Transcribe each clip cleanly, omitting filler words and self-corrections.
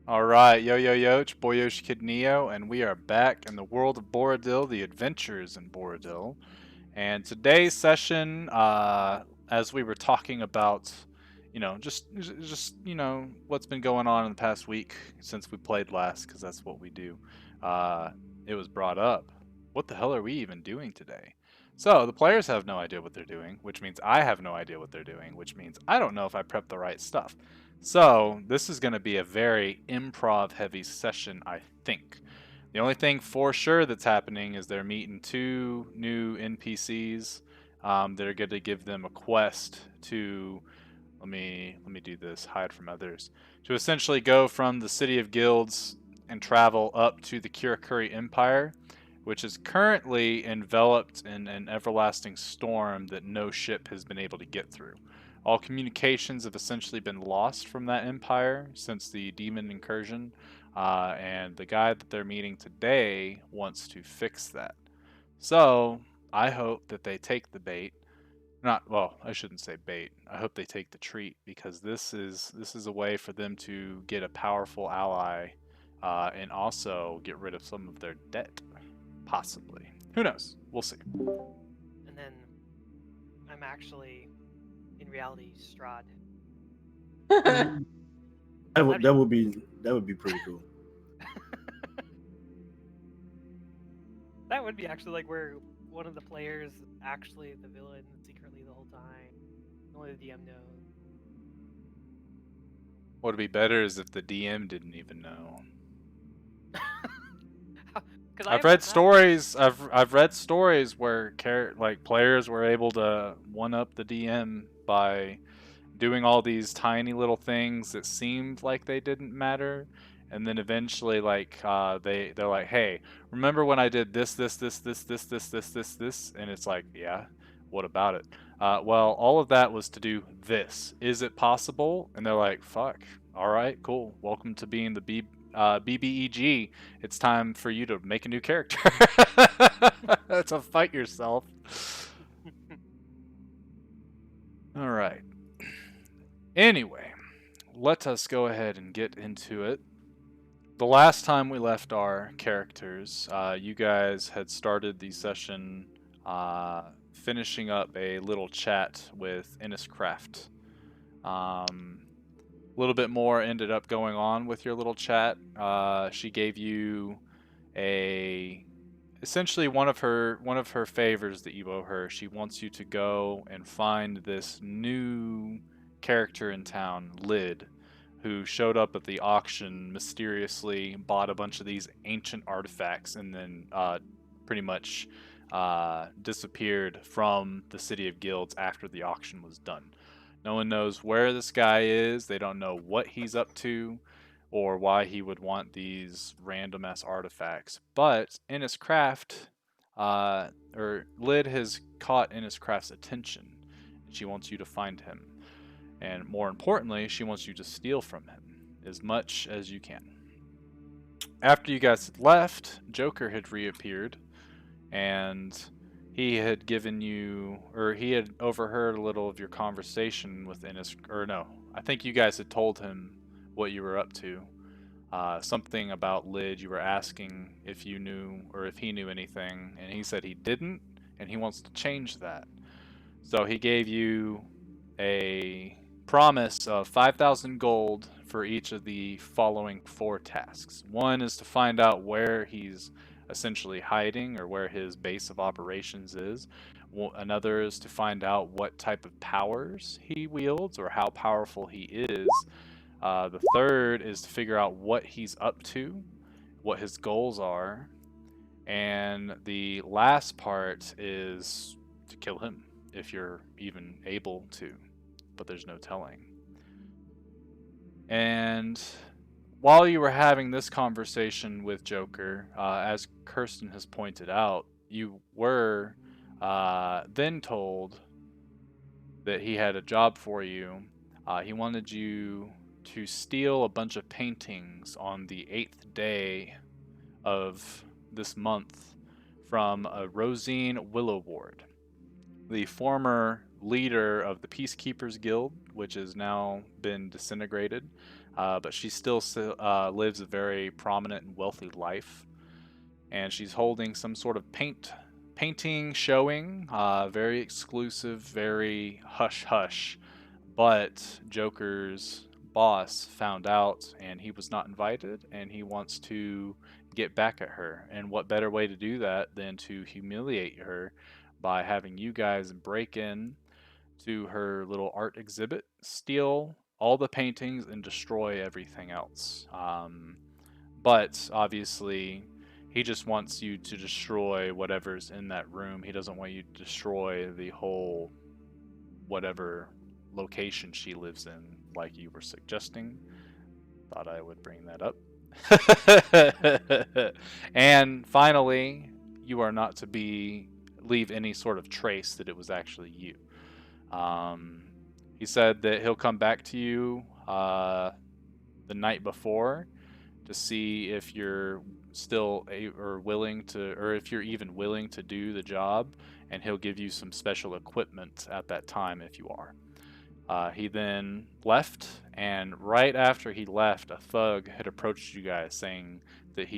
Alright, yo, it's your boy Yoshikidneo, and we are back in the world of Boridil, the adventures in Boridil. And today's session, as we were talking about, what's been going on in the past week since we played last, because that's what we do, uh, it was brought up. What the hell are we even doing today? So, the players have no idea what they're doing, which means I have no idea what they're doing, which means I don't know if I prepped the right stuff. So, this is going to be a very improv heavy session, I think. The only thing for sure that's happening is they're meeting two new NPCs that are going to give them a quest to let me do this, hide from others, to essentially go from the City of Guilds and travel up to the Kirakuri Empire, which is currently enveloped in an everlasting storm that no ship has been able to get through. All communications have essentially been lost from that empire since the demon incursion, and the guy that they're meeting today wants to fix that. So, I hope that they take the bait. Not well, I shouldn't say bait. I hope they take the treat because this is a way for them to get a powerful ally, and also get rid of some of their debt, possibly. Who knows? We'll see. And then I'm actually, in reality, Strahd. That would be pretty cool. That would be actually like where one of the players is actually the villain secretly the whole time. Only the DM knows. What would be better is if the DM didn't even know. I've read stories. I've read stories where players were able to one up the DM by doing all these tiny little things that seemed like they didn't matter, and then eventually they're like, hey, remember when I did this, and it's like, yeah, what about it? Well, all of that was to do this. Is it possible? And they're like, fuck, all right, cool, welcome to being the BBEG. It's time for you to make a new character. To fight yourself. All right. Anyway, let us go ahead and get into it. The last time we left our characters, you guys had started the session finishing up a little chat with Inniscraft. A little bit more ended up going on with your little chat. She gave you essentially one of her favors that you owe her. She wants you to go and find this new character in town, Lid, who showed up at the auction mysteriously, bought a bunch of these ancient artifacts, and then pretty much disappeared from the City of Guilds after the auction was done. No one knows where this guy is. They don't know what he's up to or why he would want these random ass artifacts. But Inniscraft, or Lid has caught Inniscraft's attention, and she wants you to find him. And more importantly, she wants you to steal from him as much as you can. After you guys had left, Joker had reappeared, and he had given you, or he had overheard a little of your conversation with I think you guys had told him what you were up to. Something about Lid, you were asking if you knew, or if he knew anything, and he said he didn't, and he wants to change that. So he gave you a promise of 5,000 gold for each of the following 4 tasks. One is to find out where he's essentially hiding, or where his base of operations is. Another is to find out what type of powers he wields, or how powerful he is. The third is to figure out what he's up to, what his goals are. And the last part is to kill him, if you're even able to, but there's no telling. And while you were having this conversation with Joker, as Kirsten has pointed out, you were then told that he had a job for you. He wanted you to steal a bunch of paintings on the 8th day of this month from a Rosine Willowward, the former leader of the Peacekeepers Guild, which has now been disintegrated. but she still lives a very prominent and wealthy life. And she's holding some sort of painting showing, very exclusive, very hush hush. But Joker's boss found out and he was not invited, and he wants to get back at her. And what better way to do that than to humiliate her by having you guys break in to her little art exhibit, steal all the paintings, and destroy everything else. But obviously, he just wants you to destroy whatever's in that room. He doesn't want you to destroy the whole whatever location she lives in, like you were suggesting. Thought I would bring that up. And finally, you are not to leave any sort of trace that it was actually you. Um, he said that he'll come back to you the night before to see if you're still or willing to, or if you're even willing to do the job, and he'll give you some special equipment at that time if you are. He then left, and right after he left, a thug had approached you guys saying that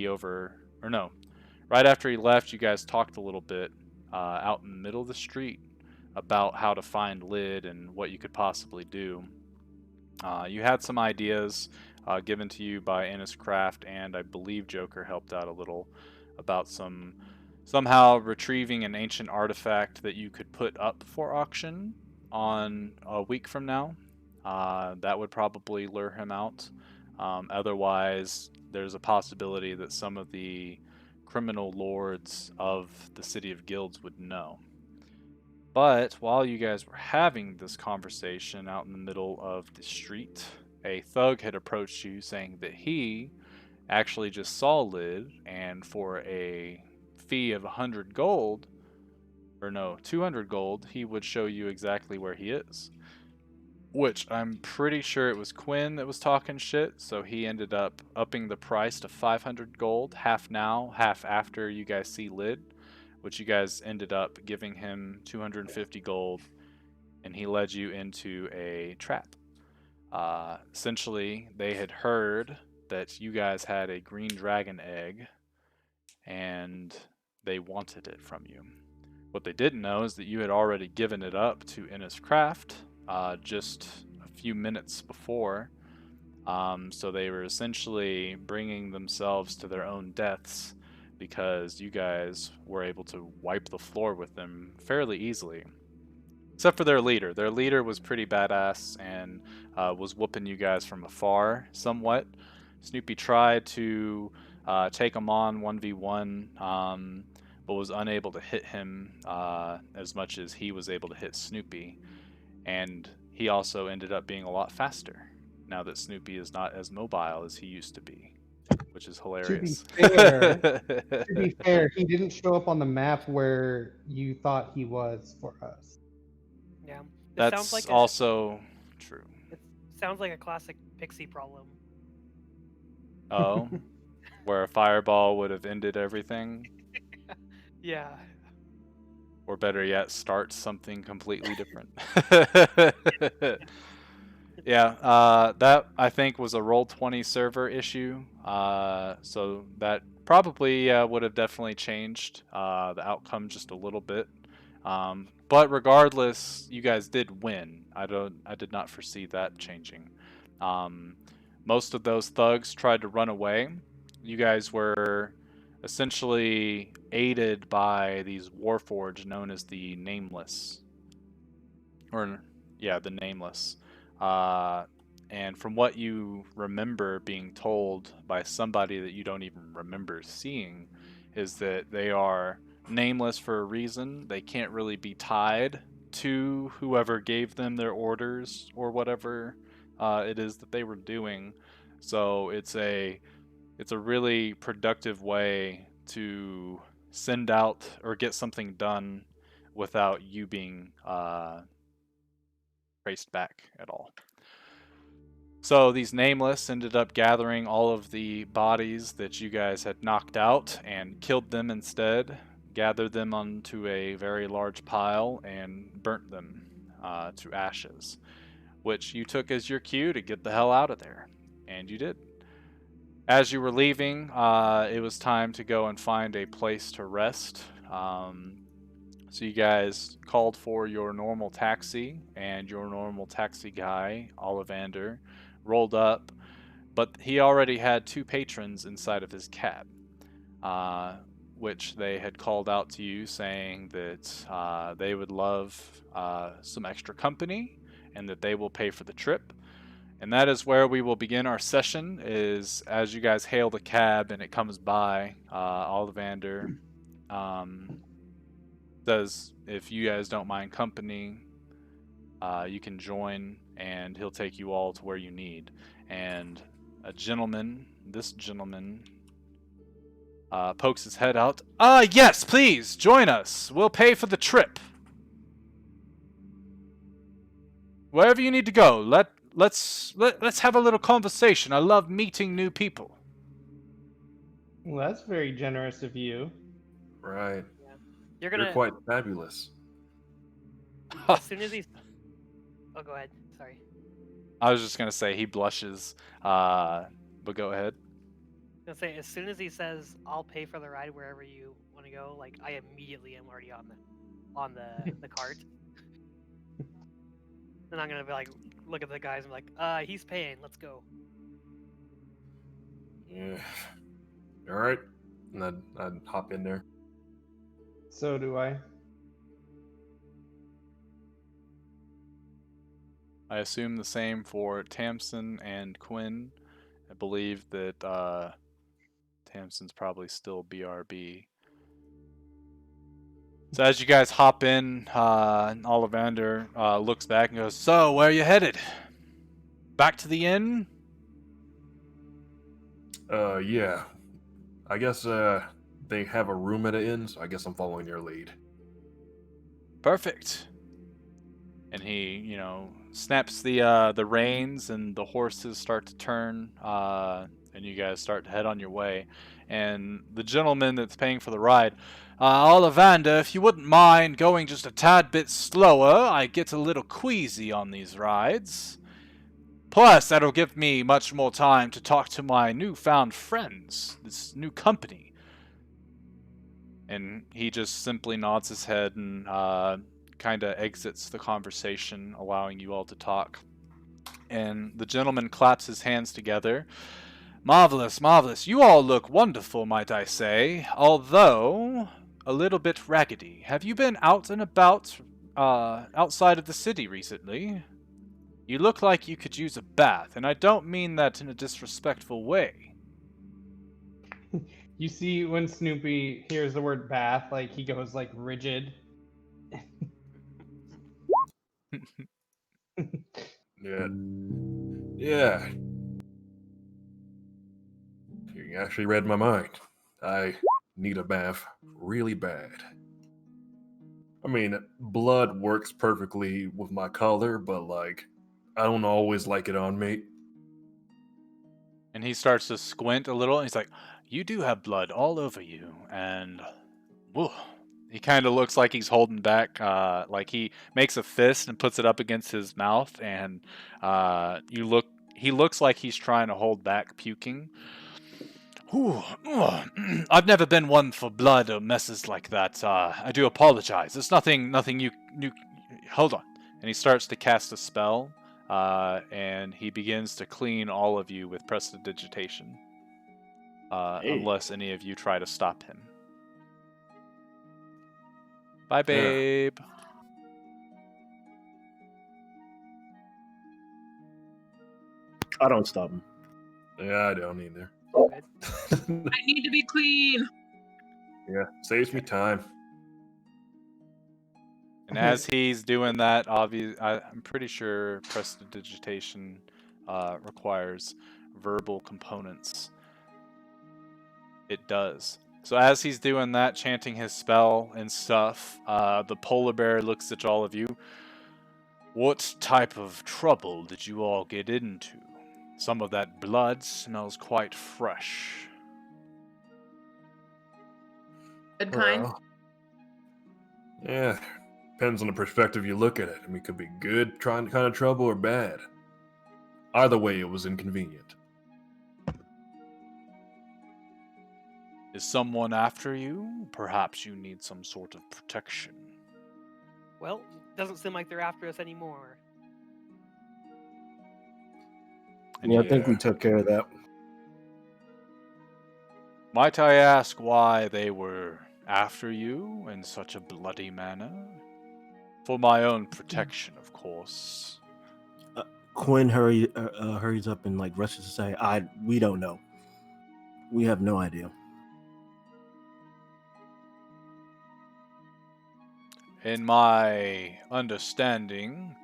right after he left, you guys talked a little bit out in the middle of the street about how to find Lid and what you could possibly do. You had some ideas given to you by Ennis Craft, and I believe Joker helped out a little about somehow retrieving an ancient artifact that you could put up for auction on a week from now. That would probably lure him out. Otherwise, there's a possibility that some of the criminal lords of the City of Guilds would know. But while you guys were having this conversation out in the middle of the street, a thug had approached you saying that he actually just saw Lid, and for a fee of 100 gold, or no, 200 gold, he would show you exactly where he is. Which I'm pretty sure it was Quinn that was talking shit, so he ended up upping the price to 500 gold, half now, half after you guys see Lid, which you guys ended up giving him 250 gold, and he led you into a trap. Essentially, they had heard that you guys had a green dragon egg, and they wanted it from you. What they didn't know is that you had already given it up to Ennis Craft just a few minutes before. So they were essentially bringing themselves to their own deaths because you guys were able to wipe the floor with them fairly easily. Except for their leader. Their leader was pretty badass and was whooping you guys from afar somewhat. Snoopy tried to take him on 1v1, but was unable to hit him as much as he was able to hit Snoopy. And he also ended up being a lot faster now that Snoopy is not as mobile as he used to be, which is hilarious. To be fair, he didn't show up on the map where you thought he was for us. Yeah. That's also true. It sounds like a classic Pixie problem. Oh, where a fireball would have ended everything? Yeah. Or better yet, start something completely different. Yeah, that I think was a Roll20 server issue. So that probably would have definitely changed the outcome just a little bit. But regardless, you guys did win. I did not foresee that changing. Most of those thugs tried to run away. You guys were essentially aided by these warforged known as the Nameless. The Nameless. And from what you remember being told by somebody that you don't even remember seeing, is that they are nameless for a reason. They can't really be tied to whoever gave them their orders or whatever it is that they were doing. So it's a really productive way to send out or get something done without you being traced back at all. So these Nameless ended up gathering all of the bodies that you guys had knocked out and killed them instead, gathered them onto a very large pile, and burnt them to ashes, which you took as your cue to get the hell out of there. And you did. As you were leaving, it was time to go and find a place to rest. So you guys called for your normal taxi, and your normal taxi guy, Ollivander, rolled up, but he already had 2 patrons inside of his cab, which they had called out to you saying that they would love some extra company and that they will pay for the trip. And that is where we will begin our session, is as you guys hail the cab and it comes by, Ollivander says, if you guys don't mind company, you can join and he'll take you all to where you need. And this gentleman, pokes his head out. Yes, please, join us. We'll pay for the trip. Wherever you need to go, let's have a little conversation. I love meeting new people. Well, that's very generous of you. Right. Yeah. You're You're gonna quite fabulous. as soon as he's. Oh, go ahead. Sorry. I was just gonna say he blushes, but go ahead. I was gonna say as soon as he says I'll pay for the ride wherever you want to go, like I immediately am already on the cart. And I'm gonna be like, look at the guys and be like, he's paying. Let's go. Yeah. All right. And I'd hop in there. So do I. I assume the same for Tamsin and Quinn. I believe that Tamsin's probably still BRB. So as you guys hop in, Ollivander looks back and goes, "So, where are you headed? Back to the inn?" Yeah. I guess they have a room at the inn, so I guess I'm following their lead. Perfect. And he, snaps the reins, and the horses start to turn, and you guys start to head on your way. And the gentleman that's paying for the ride, Ollivander, if you wouldn't mind going just a tad bit slower, I get a little queasy on these rides. Plus, that'll give me much more time to talk to my newfound friends, this new company. And he just simply nods his head and kind of exits the conversation, allowing you all to talk. And the gentleman claps his hands together. Marvelous, marvelous. You all look wonderful, might I say, although a little bit raggedy. Have you been out and about outside of the city recently? You look like you could use a bath, and I don't mean that in a disrespectful way. You see when Snoopy hears the word bath, like he goes like rigid. Yeah. Yeah. You actually read my mind. I need a bath really bad. I mean, blood works perfectly with my color, but like, I don't always like it on me. And he starts to squint a little, and he's like, "You do have blood all over you," and whoa. He kind of looks like he's holding back, like he makes a fist and puts it up against his mouth, and he looks like he's trying to hold back puking. Whew. I've never been one for blood or messes like that. I do apologize. It's nothing you. Hold on. And he starts to cast a spell, and he begins to clean all of you with prestidigitation, Hey. unless any of you try to stop him. Bye, Yeah. babe. I don't stop him. Yeah, I don't either. Good. I need to be clean. Yeah, saves me time. And as he's doing that, I'm pretty sure prestidigitation requires verbal components. It does. So as he's doing that, chanting his spell and stuff, the polar bear looks at all of you. What type of trouble did you all get into? Some of that blood smells quite fresh. Good kind. Well, yeah, depends on the perspective you look at it. I mean, it could be good kind of trouble or bad. Either way, it was inconvenient. Is someone after you? Perhaps you need some sort of protection. Well, doesn't seem like they're after us anymore. And Yeah, I think we took care of that. Might I ask why they were after you in such a bloody manner? For my own protection, of course. Quinn hurries up and like rushes to say, we don't know. We have no idea. In my understanding,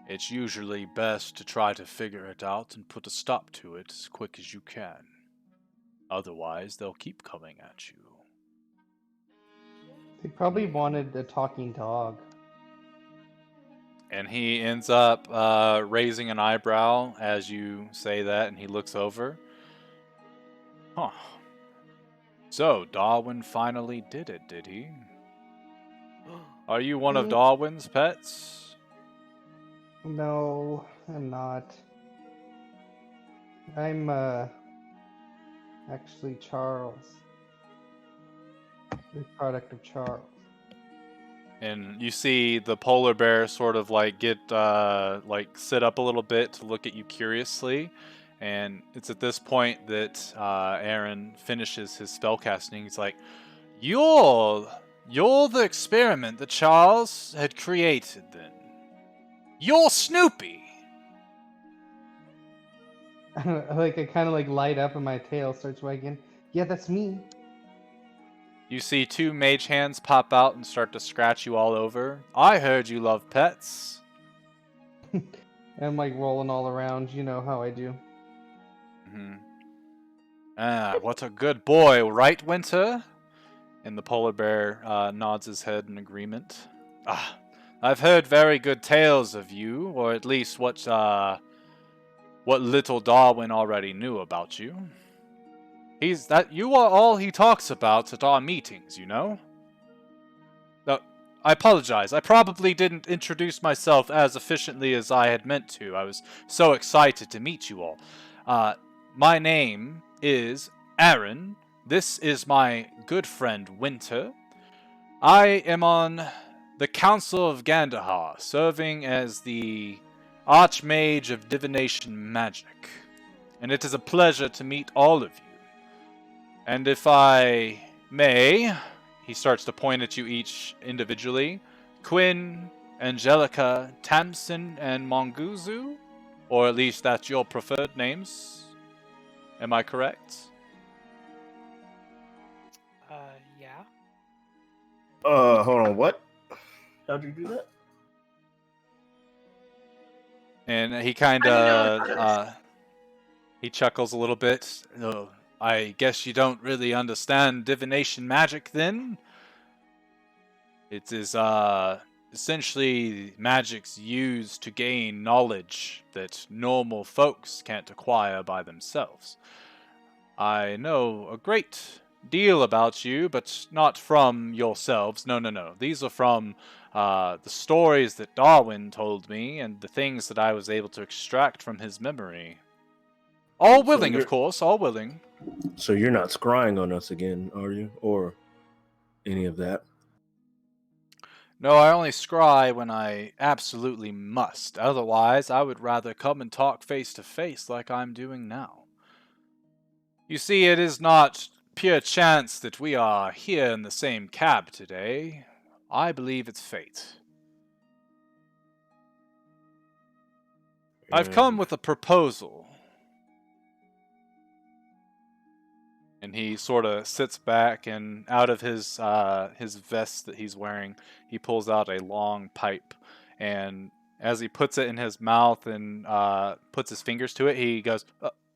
it's usually best to try to figure it out and put a stop to it as quick as you can. Otherwise, they'll keep coming at you. They probably wanted a talking dog. And he ends up raising an eyebrow as you say that, and he looks over. Huh. So, Darwin finally did it, did he? Are you one of Darwin's pets? No, I'm not. I'm actually Charles. The product of Charles. And you see the polar bear sort of like get sit up a little bit to look at you curiously, and it's at this point that Aaron finishes his spellcasting. He's like, "You're the experiment that Charles had created. Then you're Snoopy." I kind of like light up and my tail starts wagging. Yeah, that's me. You see two mage hands pop out and start to scratch you all over. I heard you love pets. I'm like rolling all around. You know how I do. Mm-hmm. Ah, what a good boy, right, Winter? And the polar bear nods his head in agreement. Ah, I've heard very good tales of you, or at least what little Darwin already knew about you. You are all he talks about at our meetings, you know? No, I apologize. I probably didn't introduce myself as efficiently as I had meant to. I was so excited to meet you all. My name is Aaron. This is my good friend Winter. I am on the Council of Gandahar, serving as the Archmage of Divination Magic. And it is a pleasure to meet all of you. And if I may, he starts to point at you each individually. Quinn, Angelica, Tamsin, and Monguzu? Or at least that's your preferred names. Am I correct? Yeah. Hold on, what? How'd you do that? And he kind of, he chuckles a little bit. Oh, I guess you don't really understand divination magic then? It is, essentially magics used to gain knowledge that normal folks can't acquire by themselves. I know a great deal about you, but not from yourselves. No. These are from the stories that Darwin told me and the things that I was able to extract from his memory. All willing, of course, all willing. So you're not scrying on us again, are you? Or any of that? No, I only scry when I absolutely must. Otherwise, I would rather come and talk face to face like I'm doing now. You see, it is not pure chance that we are here in the same cab today. I believe it's fate. I've come with a proposal. And he sort of sits back, and out of his vest that he's wearing, he pulls out a long pipe. And as he puts it in his mouth and puts his fingers to it, he goes,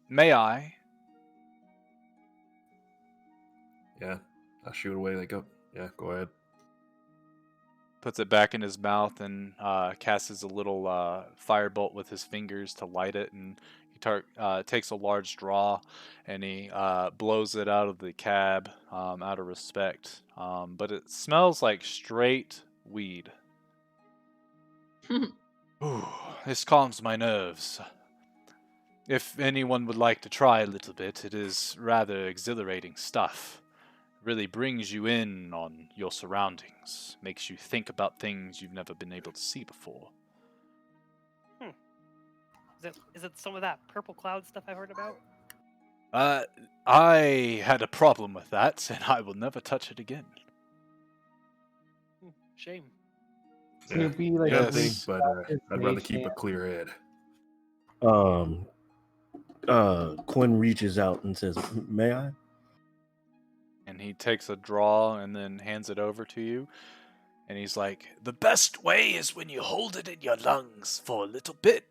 "May I?" Yeah, I shoot away. They go. Yeah, go ahead. Puts it back in his mouth and casts a little firebolt with his fingers to light it, and he takes a large straw and he blows it out of the cab out of respect. But it smells like straight weed. Ooh, this calms my nerves. If anyone would like to try a little bit, it is rather exhilarating stuff. Really brings you in on your surroundings, makes you think about things you've never been able to see before. Is it some of that purple cloud stuff I've heard about? I had a problem with that, and I will never touch it again. Shame. So it'd be like Yes. Empathy, but I'd rather keep a Nation. clear head. Quinn reaches out and says, "May I?" And he takes a draw and then hands it over to you. And he's like, the best way is when you hold it in your lungs for a little bit.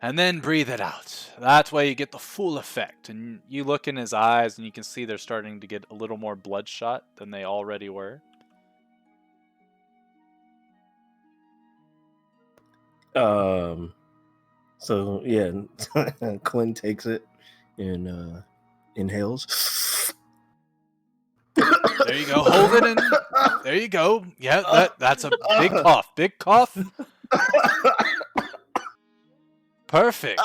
And then breathe it out. That way you get the full effect. And you look in his eyes and you can see they're starting to get a little more bloodshot than they already were. So yeah, Quinn takes it and inhales. There you go. Hold it in. There you go. Yeah, that's a big cough. Big cough. Perfect.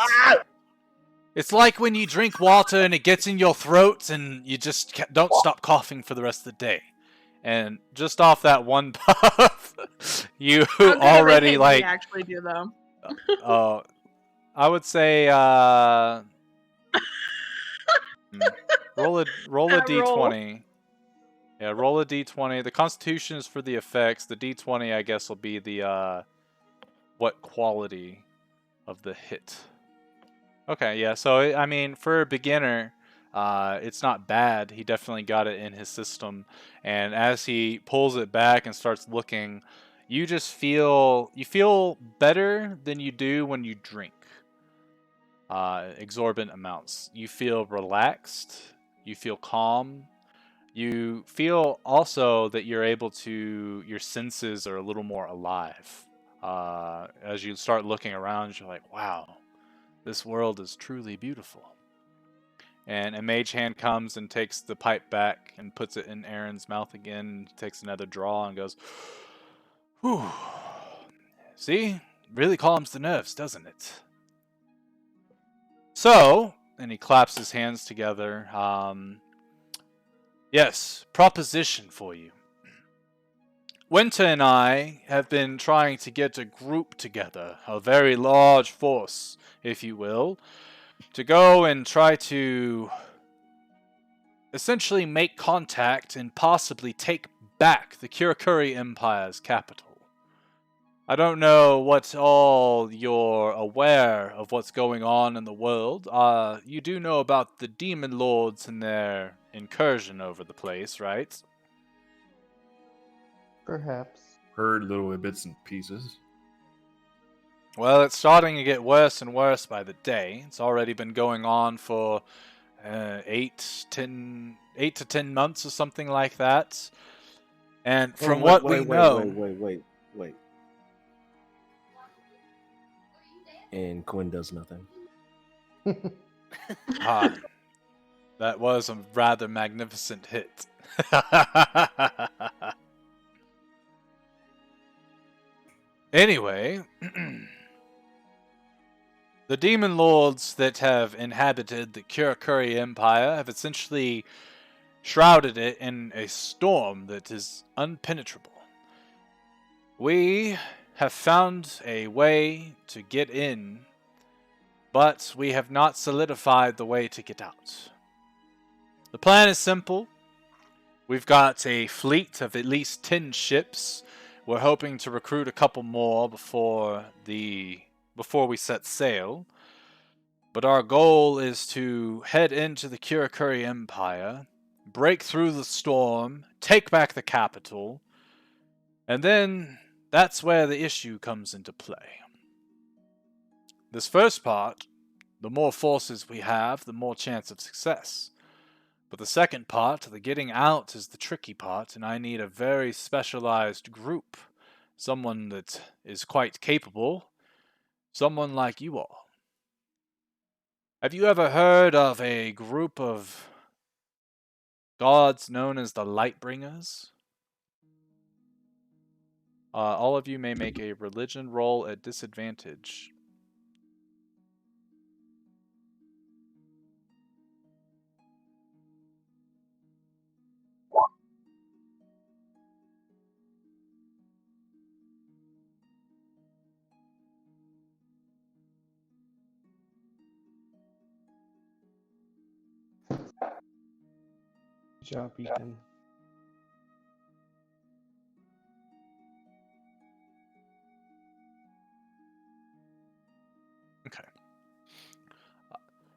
It's like when you drink water and it gets in your throat and you just don't stop coughing for the rest of the day. And just off that one puff, you How good of a already hit did like. he actually do though? I would say roll a That d20. Yeah, roll a d20. The Constitution is for the effects. The d20, I guess, will be the what quality of the hit. Okay, yeah. So I mean, for a beginner, it's not bad. He definitely got it in his system, and as he pulls it back and starts looking, you just feel better than you do when you drink exorbitant amounts. You feel relaxed. You feel calm. You feel also that you're able to, your senses are a little more alive. As you start looking around, you're like, wow, this world is truly beautiful. And a mage hand comes and takes the pipe back and puts it in Aaron's mouth again, takes another draw and goes, whew. See? Really calms the nerves, doesn't it? So, and he claps his hands together, yes, proposition for you. Winter and I have been trying to get a group together, a very large force, if you will, to go and try to essentially make contact and possibly take back the Kirakuri Empire's capital. I don't know what all you're aware of what's going on in the world. You do know about the demon lords and their incursion over the place, right? Perhaps. Heard little bits and pieces. Well, it's starting to get worse and worse by the day. It's already been going on for 8 to 10 months or something like that. And from what we know... Wait. And Quinn does nothing. That was a rather magnificent hit. Anyway, the demon lords that have inhabited the Kirakuri Empire have essentially shrouded it in a storm that is unpenetrable. We have found a way to get in, but we have not solidified the way to get out. The plan is simple. We've got a fleet of at least 10 ships. We're hoping to recruit a couple more before we set sail. But our goal is to head into the Kirakuri Empire, break through the storm, take back the capital, and then that's where the issue comes into play. This first part, the more forces we have, the more chance of success. But the second part, the getting out, is the tricky part, and I need a very specialized group. Someone that is quite capable. Someone like you all. Have you ever heard of a group of gods known as the Lightbringers? All of you may make a religion roll at disadvantage. Good job, Ethan. Okay.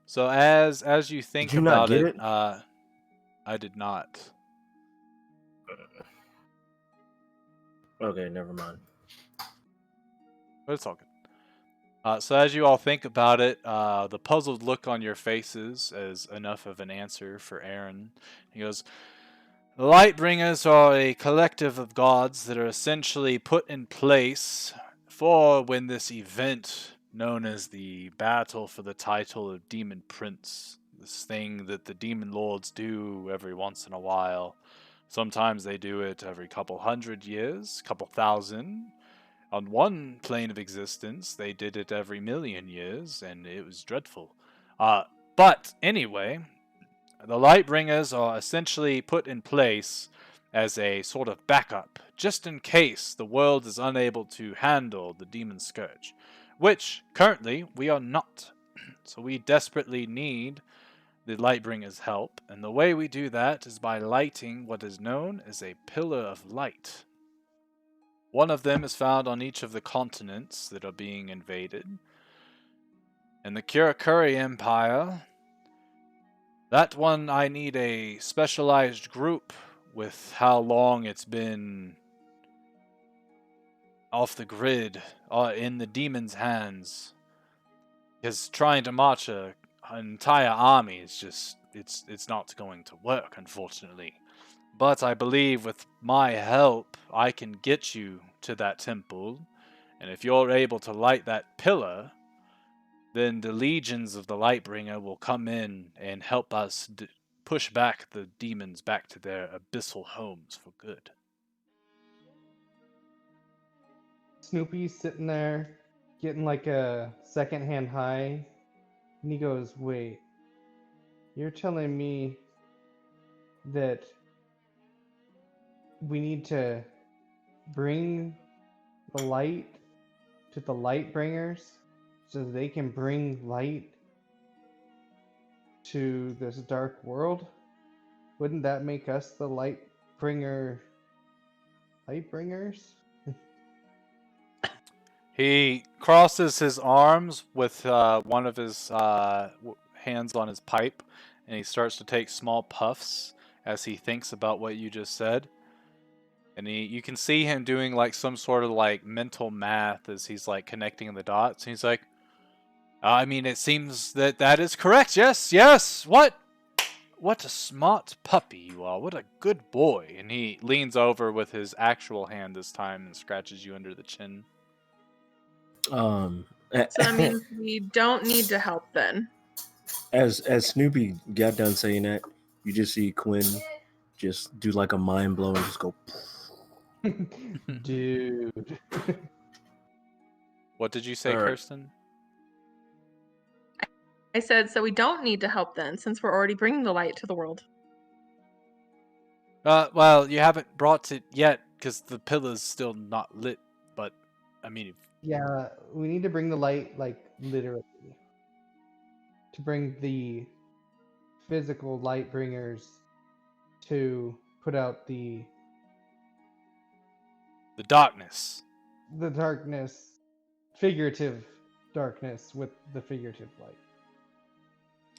So as you think Did you not about get it, it? I did not. Okay, never mind. But it's all good. So as you all think about it, the puzzled look on your faces is enough of an answer for Aaron. He goes, "The Lightbringers are a collective of gods that are essentially put in place for when this event known as the Battle for the Title of Demon Prince, this thing that the Demon Lords do every once in a while. Sometimes they do it every couple hundred years, couple thousand. On one plane of existence, they did it every million years, and it was dreadful. But anyway, the Lightbringers are essentially put in place as a sort of backup, just in case the world is unable to handle the Demon Scourge, which currently we are not. So we desperately need the Lightbringers' help, and the way we do that is by lighting what is known as a pillar of light. One of them is found on each of the continents that are being invaded. In the Kirakuri Empire, that one I need a specialized group with how long it's been off the grid, in the demon's hands. Because trying to march an entire army is just, it's not going to work, unfortunately. But I believe with my help, I can get you to that temple, and if you're able to light that pillar, then the legions of the Lightbringer will come in and help us push back the demons back to their abyssal homes for good. Snoopy's sitting there getting like a secondhand high, and he goes, "Wait, you're telling me that we need to bring the light to the light bringers so they can bring light to this dark world? Wouldn't that make us the light bringers?" He crosses his arms with one of his hands on his pipe, and he starts to take small puffs as he thinks about what you just said. And you can see him doing like some sort of like mental math as he's like connecting the dots. And he's like, I mean, it seems that is correct. Yes. What a smart puppy you are. What a good boy. And he leans over with his actual hand this time and scratches you under the chin. So that means we don't need to help then. as Snoopy got done saying that, you just see Quinn just do like a mind blow and just go. Dude. What did you say, All right. Kirsten? I said, so we don't need to help then, since we're already bringing the light to the world. Well, you haven't brought it yet because the pillar's still not lit. But I mean, Yeah, we need to bring the light, like, literally. To bring the physical light bringers to put out the darkness. darkness, figurative darkness with the figurative light.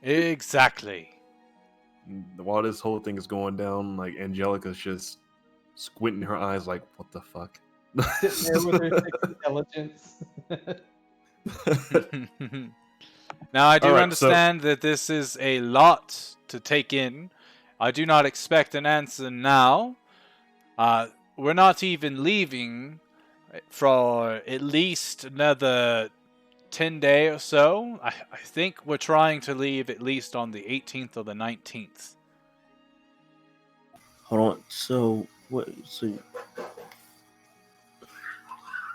Exactly. While this whole thing is going down, like Angelica's just squinting her eyes, like, "What the fuck?" Sitting there with her 6 intelligence. Now, I do All right, understand that this is a lot to take in. I do not expect an answer now. We're not even leaving for at least another 10 day or so. I think we're trying to leave at least on the 18th or the 19th. Hold on. So what? So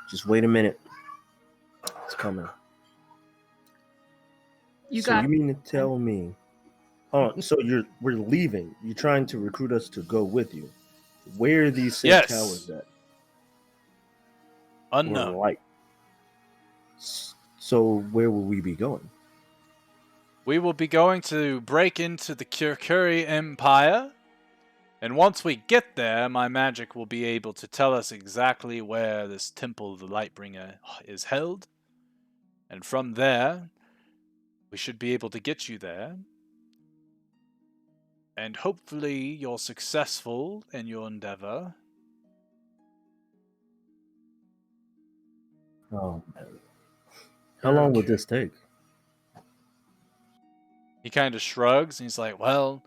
just wait a minute. It's coming. You mean to tell me? Hold on. So we're leaving. You're trying to recruit us to go with you. Where are these said Yes. towers at? Unknown. Or light. So where will we be going? We will be going to break into the Kirakuri Empire And once we get there, my magic will be able to tell us exactly where this Temple of the Lightbringer is held. And from there, we should be able to get you there. And hopefully you're successful in your endeavor. Oh, man. How long would this take? He kind of shrugs and he's like, well,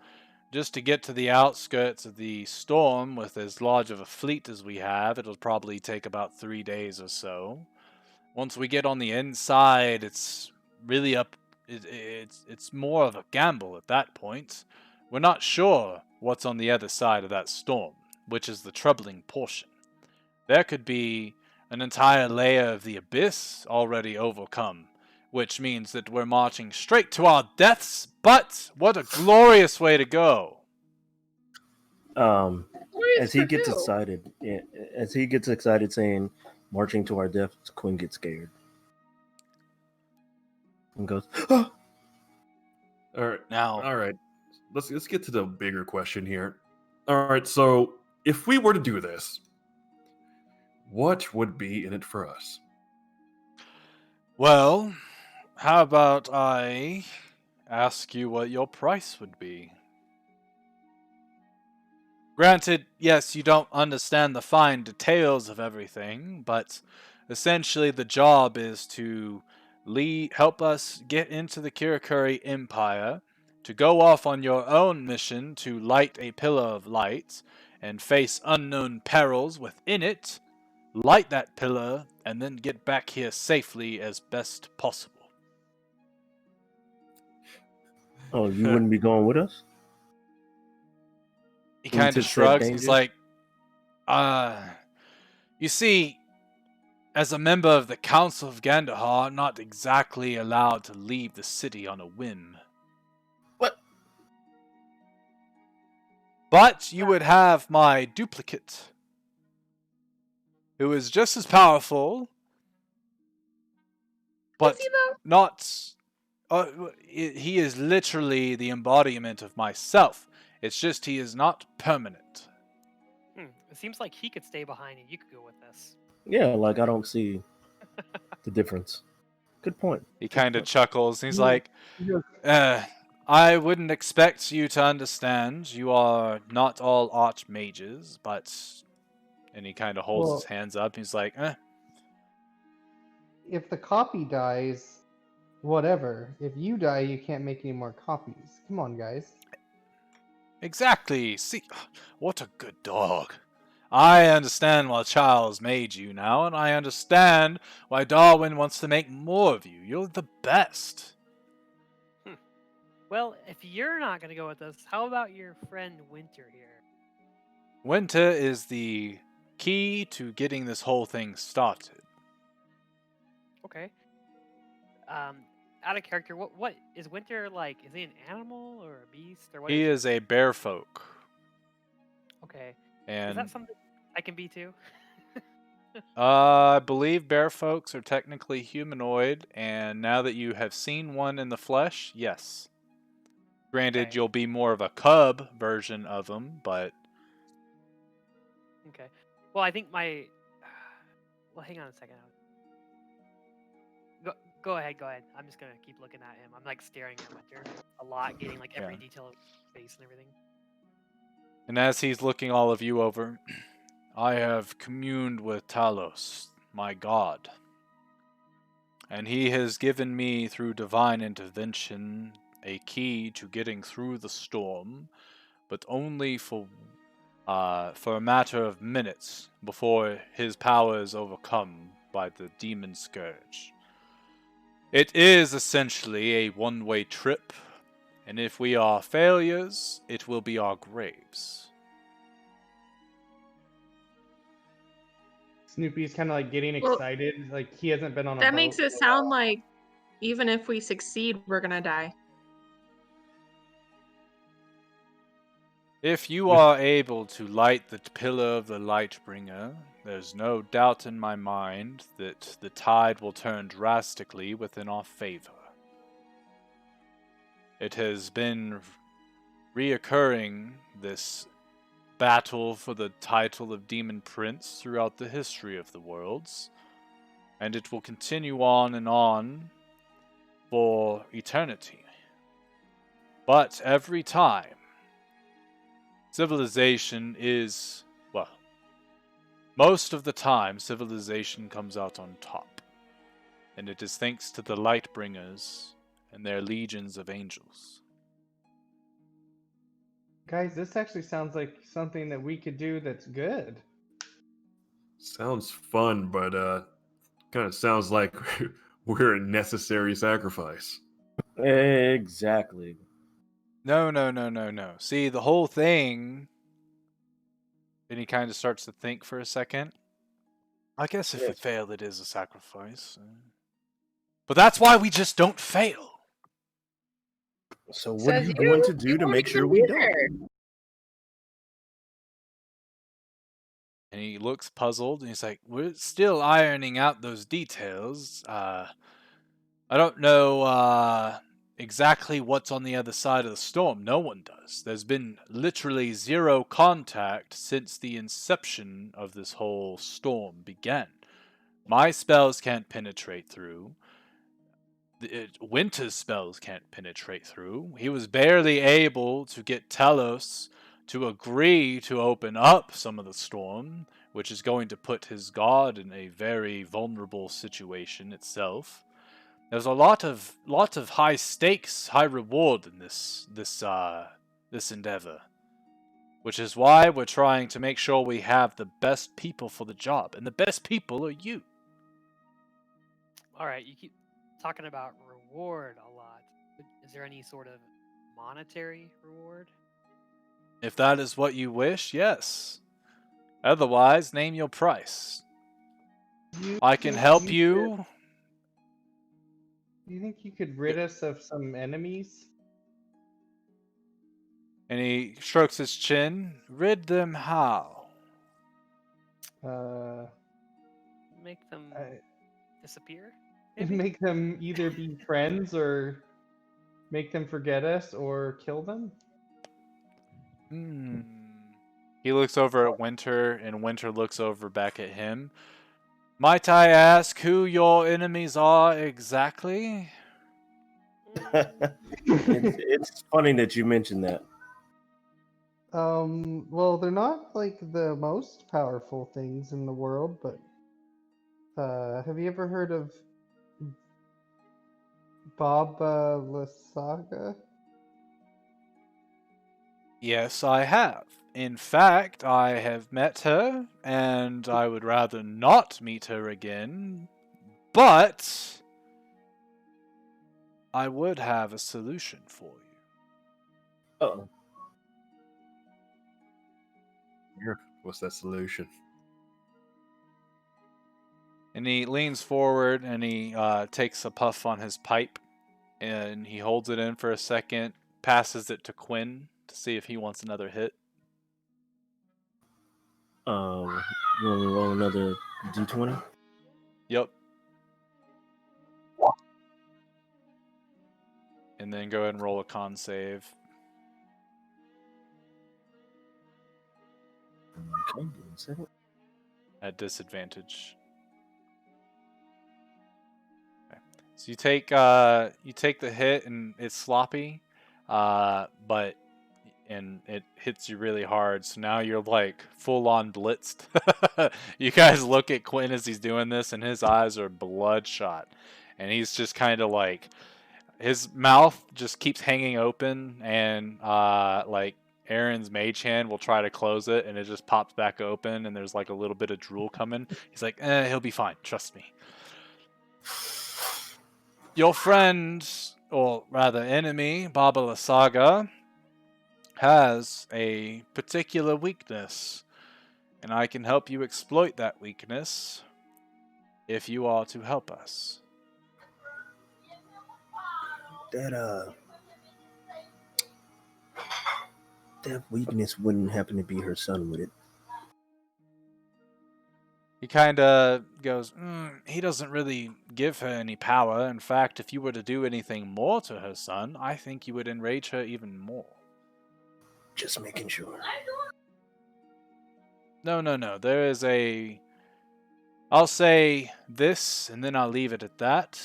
just to get to the outskirts of the storm with as large of a fleet as we have, it'll probably take about 3 days or so. Once we get on the inside, it's really up. It's more of a gamble at that point. We're not sure what's on the other side of that storm, which is the troubling portion. There could be an entire layer of the abyss already overcome, which means that we're marching straight to our deaths, but what a glorious way to go. As he gets excited saying marching to our deaths, Quinn gets scared and goes, All right. Now, All right. Let's get to the bigger question here. All right, so if we were to do this, what would be in it for us? well, how about I ask you what your price would be? Granted, yes, you don't understand the fine details of everything, but essentially the job is to help us get into the Kirakuri Empire, to go off on your own mission to light a pillar of light, and face unknown perils within it, light that pillar, and then get back here safely as best possible. "Oh, you wouldn't be going with us?" He kind Into of said shrugs. He's danger? like, you see, as a member of the Council of Gandahar, I'm not exactly allowed to leave the city on a whim. What? But you would have my duplicate, who is just as powerful, but Is he though? not... he is literally the embodiment of myself. It's just he is not permanent. It seems like he could stay behind and you could go with us. Yeah, like I don't see the difference. Good point. He kind of chuckles. And he's Yeah. like, I wouldn't expect you to understand. You are not all archmages, but... And he kind of holds his hands up. And he's like, If the copy dies, whatever. If you die, you can't make any more copies. Come on, guys. Exactly. See, what a good dog. I understand why Charles made you now, and I understand why Darwin wants to make more of you. You're the best. Well, if you're not going to go with us, how about your friend Winter here? Winter is the key to getting this whole thing started. Okay. Out of character, what is Winter like? Is he an animal or a beast or what? He is a bear folk. Okay. Is And that something I can be too? I believe bear folks are technically humanoid, and now that you have seen one in the flesh, yes. Granted, Okay. you'll be more of a cub version of them, but Okay. Well, I think my. Well, hang on a second. Go ahead. I'm just gonna keep looking at him. I'm like staring at Winter a lot, getting like every Yeah. detail of his face and everything. And as he's looking all of you over, I have communed with Talos, my god. And he has given me, through divine intervention, a key to getting through the storm, but only for a matter of minutes before his power is overcome by the demon scourge. It is essentially a one-way trip, and if we are failures, it will be our graves. Snoopy's kind of like getting Well, excited. Like he hasn't been on a That boat makes it in a sound while. like even if we succeed, we're gonna die. If you are able to light the pillar of the Lightbringer, there's no doubt in my mind that the tide will turn drastically within our favor. It has been reoccurring, this battle for the title of Demon Prince throughout the history of the worlds, and it will continue on and on for eternity. But every time, civilization is, well, most of the time, civilization comes out on top. And it is thanks to the Lightbringers and their legions of angels. Guys, this actually sounds like something that we could do that's good. Sounds fun, but kind of sounds like we're a necessary sacrifice. Exactly. No. See, the whole thing... And he kind of starts to think for a second. I guess if we Yes. fail, it is a sacrifice. But that's why we just don't fail. So what are Says you going to you do to won't make sure even we be don't? there. And he looks puzzled, and he's like, we're still ironing out those details. I don't know exactly what's on the other side of the storm. No one does. There's been literally zero contact since the inception of this whole storm began. My spells can't penetrate through. Winter's spells can't penetrate through. He was barely able to get Telos to agree to open up some of the storm, which is going to put his god in a very vulnerable situation itself. There's a lot of high stakes, high reward in this endeavor, which is why we're trying to make sure we have the best people for the job, and the best people are you. All right, you keep talking about reward a lot. Is there any sort of monetary reward? If that is what you wish, yes. Otherwise, name your price. I can help you. Do you think you could rid us of some enemies? And he strokes his chin. Rid them how? Make them I- disappear? Maybe? Make them either be friends or make them forget us or kill them? He looks over at Winter, and Winter looks over back at him. Might I ask who your enemies are exactly? It's funny that you mentioned that. Well, they're not like the most powerful things in the world, but have you ever heard of Baba Lysaga? Yes, I have. In fact, I have met her, and I would rather not meet her again, but I would have a solution for you. Uh-oh. What's that solution? And he leans forward, and he takes a puff on his pipe, and he holds it in for a second, passes it to Quinn to see if he wants another hit. You want to roll another d20? Yep. And then go ahead and roll a con save. Okay, give me a second. At disadvantage. Okay. So you take the hit, and it's sloppy, but it hits you really hard. So now you're like full on blitzed. You guys look at Quinn as he's doing this, and his eyes are bloodshot, and he's just kind of like, his mouth just keeps hanging open, and like Aaron's mage hand will try to close it, and it just pops back open, and there's like a little bit of drool coming. He's like, he'll be fine, trust me. Your friend, or rather enemy, Baba Lysaga, has a particular weakness, and I can help you exploit that weakness if you are to help us. That weakness wouldn't happen to be her son, would it? He kind of goes, he doesn't really give her any power. In fact, if you were to do anything more to her son, I think you would enrage her even more. Just making sure. No. There is a... I'll say this, and then I'll leave it at that.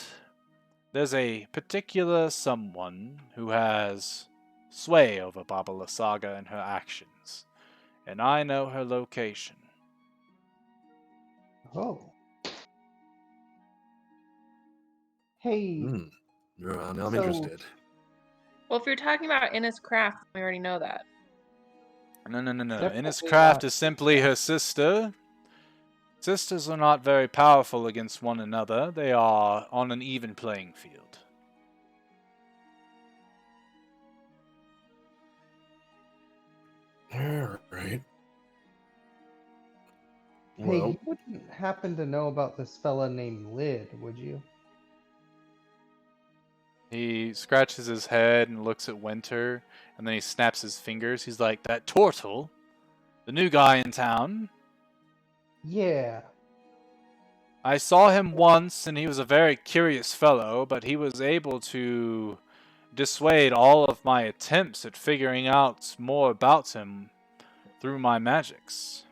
There's a particular someone who has sway over Baba Lysaga and her actions, and I know her location. Oh. Hey, Now I'm So- interested. Well, if you're talking about Innis Craft, we already know that. No. Definitely Innis Craft not. is simply her sister. Sisters are not very powerful against one another. They are on an even playing field. All right. hey, Well, you wouldn't happen to know about this fella named Lid, would you? He scratches his head and looks at Winter, and then he snaps his fingers. He's like, "That Tortle? The new guy in town? Yeah. I saw him once, and he was a very curious fellow, but he was able to dissuade all of my attempts at figuring out more about him through my magics.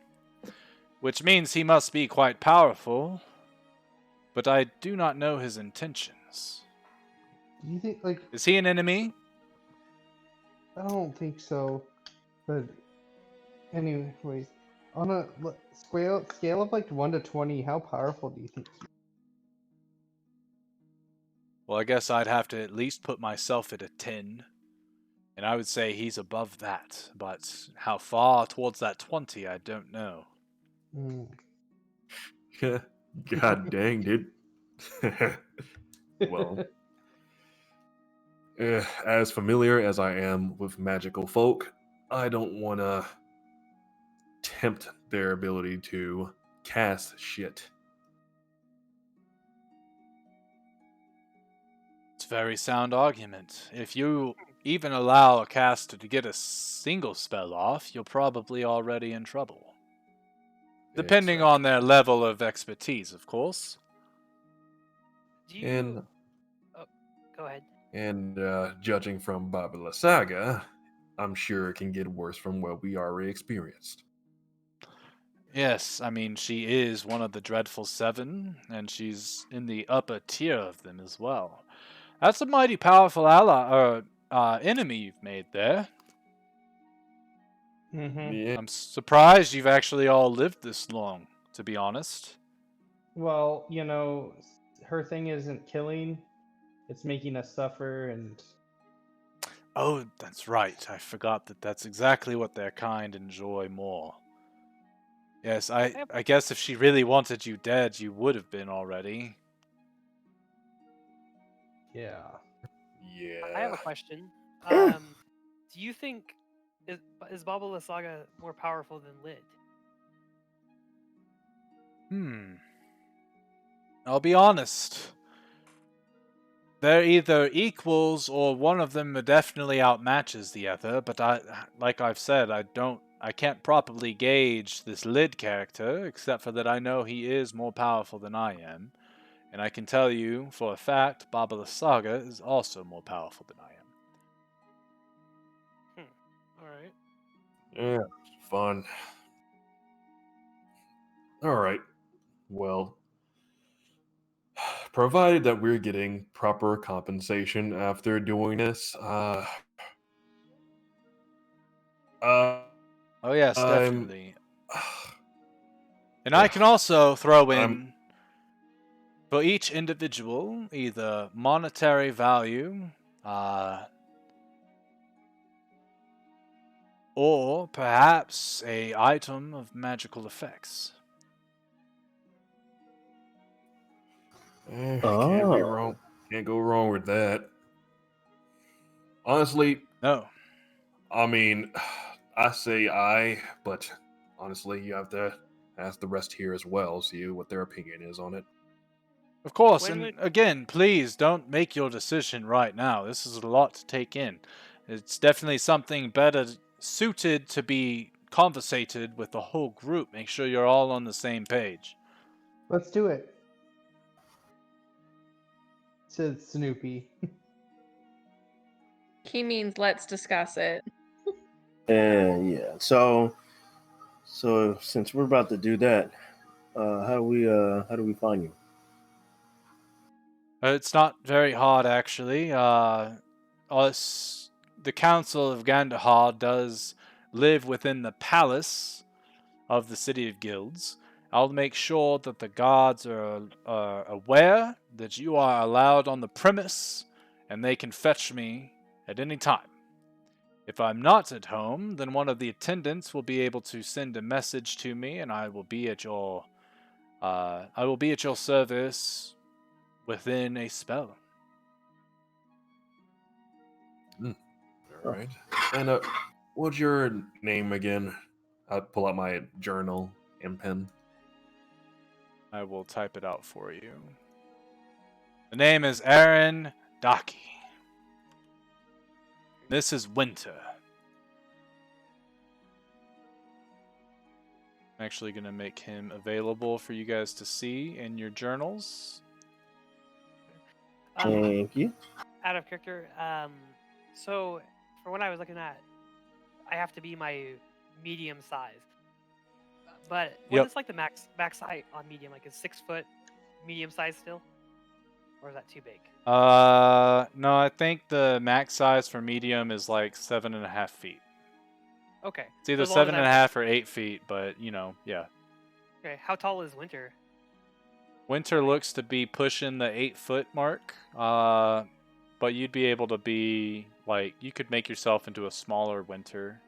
Which means he must be quite powerful, but I do not know his intentions. Do you think, like, Is he an enemy? I don't think so. But, anyways, on a scale of like 1 to 20, how powerful do you think he is? Well, I guess I'd have to at least put myself at a 10. And I would say he's above that, but how far towards that 20, I don't know. Mm. God dang, dude. Well, as familiar as I am with magical folk, I don't want to tempt their ability to cast shit. It's a very sound argument. If you even allow a caster to get a single spell off, you're probably already in trouble. Depending on their level of expertise, of course. Do you? And Oh, go ahead. and judging from Baba Lysaga, I'm sure it can get worse from what we already experienced. Yes, I mean, she is one of the Dreadful Seven, and she's in the upper tier of them as well. That's a mighty powerful enemy you've made there. Mm-hmm. Yeah. I'm surprised you've actually all lived this long, to be honest. Well, her thing isn't killing, it's making us suffer, and Oh, that's right. I forgot that that's exactly what their kind enjoy more. Yes, I guess if she really wanted you dead, you would have been already. yeah. I have a Yeah. question. Yeah. Do you think is Baba Lysaga more powerful than Lid? I'll be honest. They're either equals or one of them definitely outmatches the other, but like I've said, I can't properly gauge this Lid character, except for that I know he is more powerful than I am. And I can tell you, for a fact, Baba Lysaga is also more powerful than I am. All right. Yeah. Fun. All right. Well, provided that we're getting proper compensation after doing this, Oh yes, I'm, definitely. And I can also throw I'm, in, for each individual, either monetary value, or perhaps a item of magical effects. can't be Oh. wrong. Can't go wrong with that. Honestly, No. I mean, I say but honestly, you have to ask the rest here as well, see what their opinion is on it. Of course, When and would again, please don't make your decision right now. This is a lot to take in. It's definitely something better suited to be conversated with the whole group. Make sure you're all on the same page. Let's do it. Said Snoopy. He means let's discuss it. And yeah, so So since we're about to do that, how do we find you? It's not very hard, actually. Us, the Council of Gandahar does live within the palace of the City of Guilds. I'll make sure that the guards are aware that you are allowed on the premise, and they can fetch me at any time. If I'm not at home, then one of the attendants will be able to send a message to me, and I will be at your service within a spell. All right. And what's your name again? I'll pull out my journal and pen. I will type it out for you. The name is Aaron Daki. This is Winter. I'm actually going to make him available for you guys to see in your journals. Thank you. Out of character. So for what I was looking at, I have to be my medium size. But what is like the max height on medium? Like is 6 foot medium size still, or is that too big? No, I think the max size for medium is like 7.5 feet. Okay. It's either So as long as 7.5 or 8 feet, but yeah. Okay. How tall is Winter? Winter looks to be pushing the 8-foot mark. But you'd be able to be like, you could make yourself into a smaller Winter.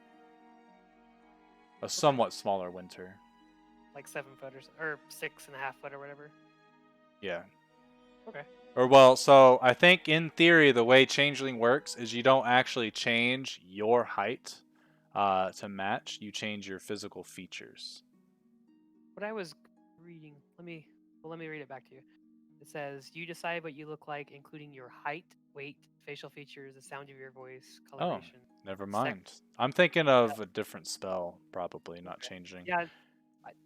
A somewhat smaller Winter. Like 7 foot or 6.5 foot or whatever. Yeah. Okay. Or well, so I think in theory the way Changeling works is you don't actually change your height to match. You change your physical features. What I was reading, let me read it back to you. It says you decide what you look like, including your height, weight, facial features, the sound of your voice, coloration. Never mind. I'm thinking of a different spell, probably not changing. Yeah,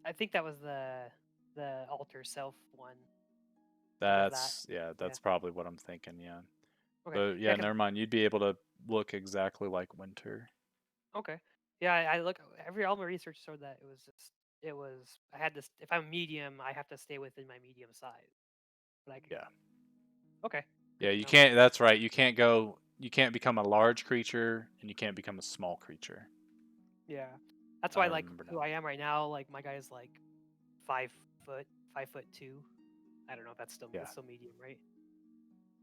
I think that was the alter self one. That's probably what I'm thinking. Yeah. Okay. But yeah, never mind. You'd be able to look exactly like Winter. Okay. Yeah, I look all my research showed that I had this. If I'm medium, I have to stay within my medium size. But I could. Yeah. Okay. Yeah, you can't. That's right. You can't go. You can't become a large creature, and you can't become a small creature. Yeah, that's why like who I am right now. Like my guy is like 5 foot, 5'2". I don't know if that's still medium, right?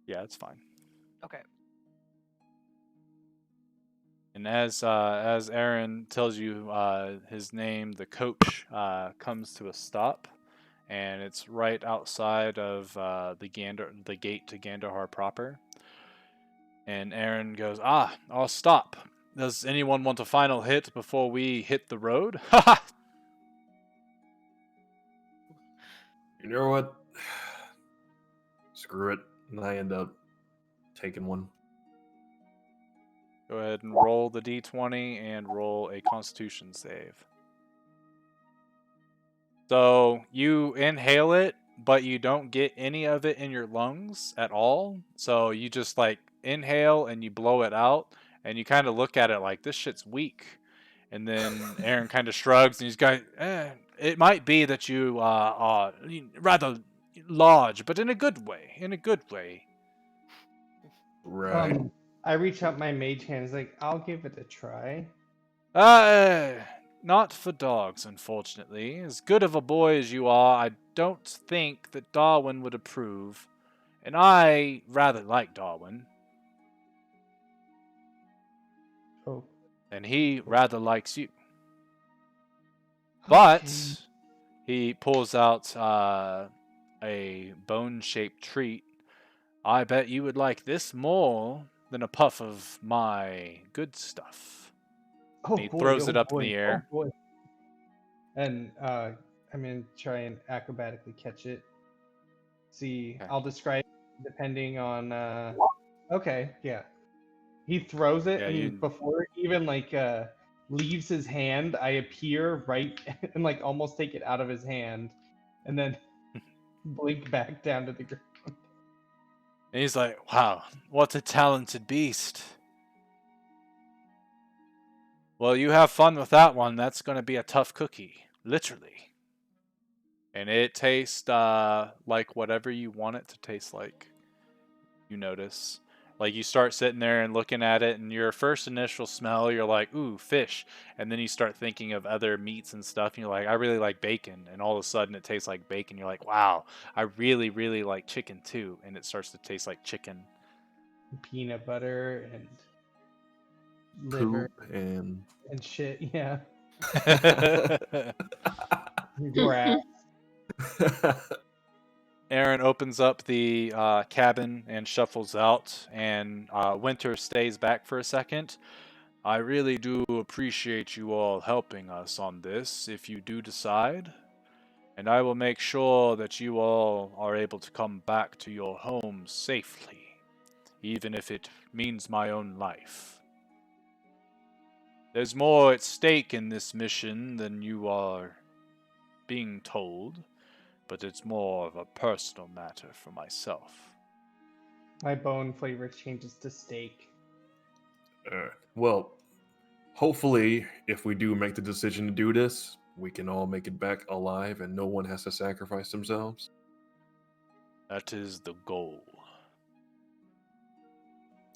Yeah, it's fine. Okay. And as Aaron tells you his name, the coach comes to a stop, and it's right outside of the gate to Gandahar proper. And Aaron goes, I'll stop. Does anyone want a final hit before we hit the road? Ha! You know what? Screw it. And I end up taking one. Go ahead and roll the d20 and roll a Constitution save. So you inhale it, but you don't get any of it in your lungs at all. So you just like inhale and you blow it out, and you kind of look at it like this shit's weak. And then Aaron kind of shrugs and he's going, it might be that you are rather large, but in a good way. In a good way. Right. I reach out my mage hand. It's like, I'll give it a try. Not for dogs, unfortunately. As good of a boy as you are, I don't think that Darwin would approve. And I rather like Darwin. Oh. And he rather likes you. But he pulls out a bone-shaped treat. I bet you would like this more than a puff of my good stuff. Oh, he throws it up in the air. Oh boy. And I'm gonna try and acrobatically catch it. See, Okay. I'll describe depending on. Okay, yeah. He throws it, and before it even like leaves his hand, I appear right and like almost take it out of his hand, and then blink back down to the ground. And he's like, wow, what a talented beast. Well, you have fun with that one. That's going to be a tough cookie, literally. And it tastes like whatever you want it to taste like. You notice. Like you start sitting there and looking at it, and your first initial smell, you're like, ooh, fish. And then you start thinking of other meats and stuff, and you're like, I really like bacon. And all of a sudden it tastes like bacon. You're like, wow, I really, really like chicken too. And it starts to taste like chicken. Peanut butter and liver Poop and shit, yeah. Grass. Aaron opens up the cabin and shuffles out, and Winter stays back for a second. I really do appreciate you all helping us on this, if you do decide. And I will make sure that you all are able to come back to your homes safely, even if it means my own life. There's more at stake in this mission than you are being told, but it's more of a personal matter for myself. My bone flavor changes to steak. Well, hopefully, if we do make the decision to do this, we can all make it back alive and no one has to sacrifice themselves. That is the goal.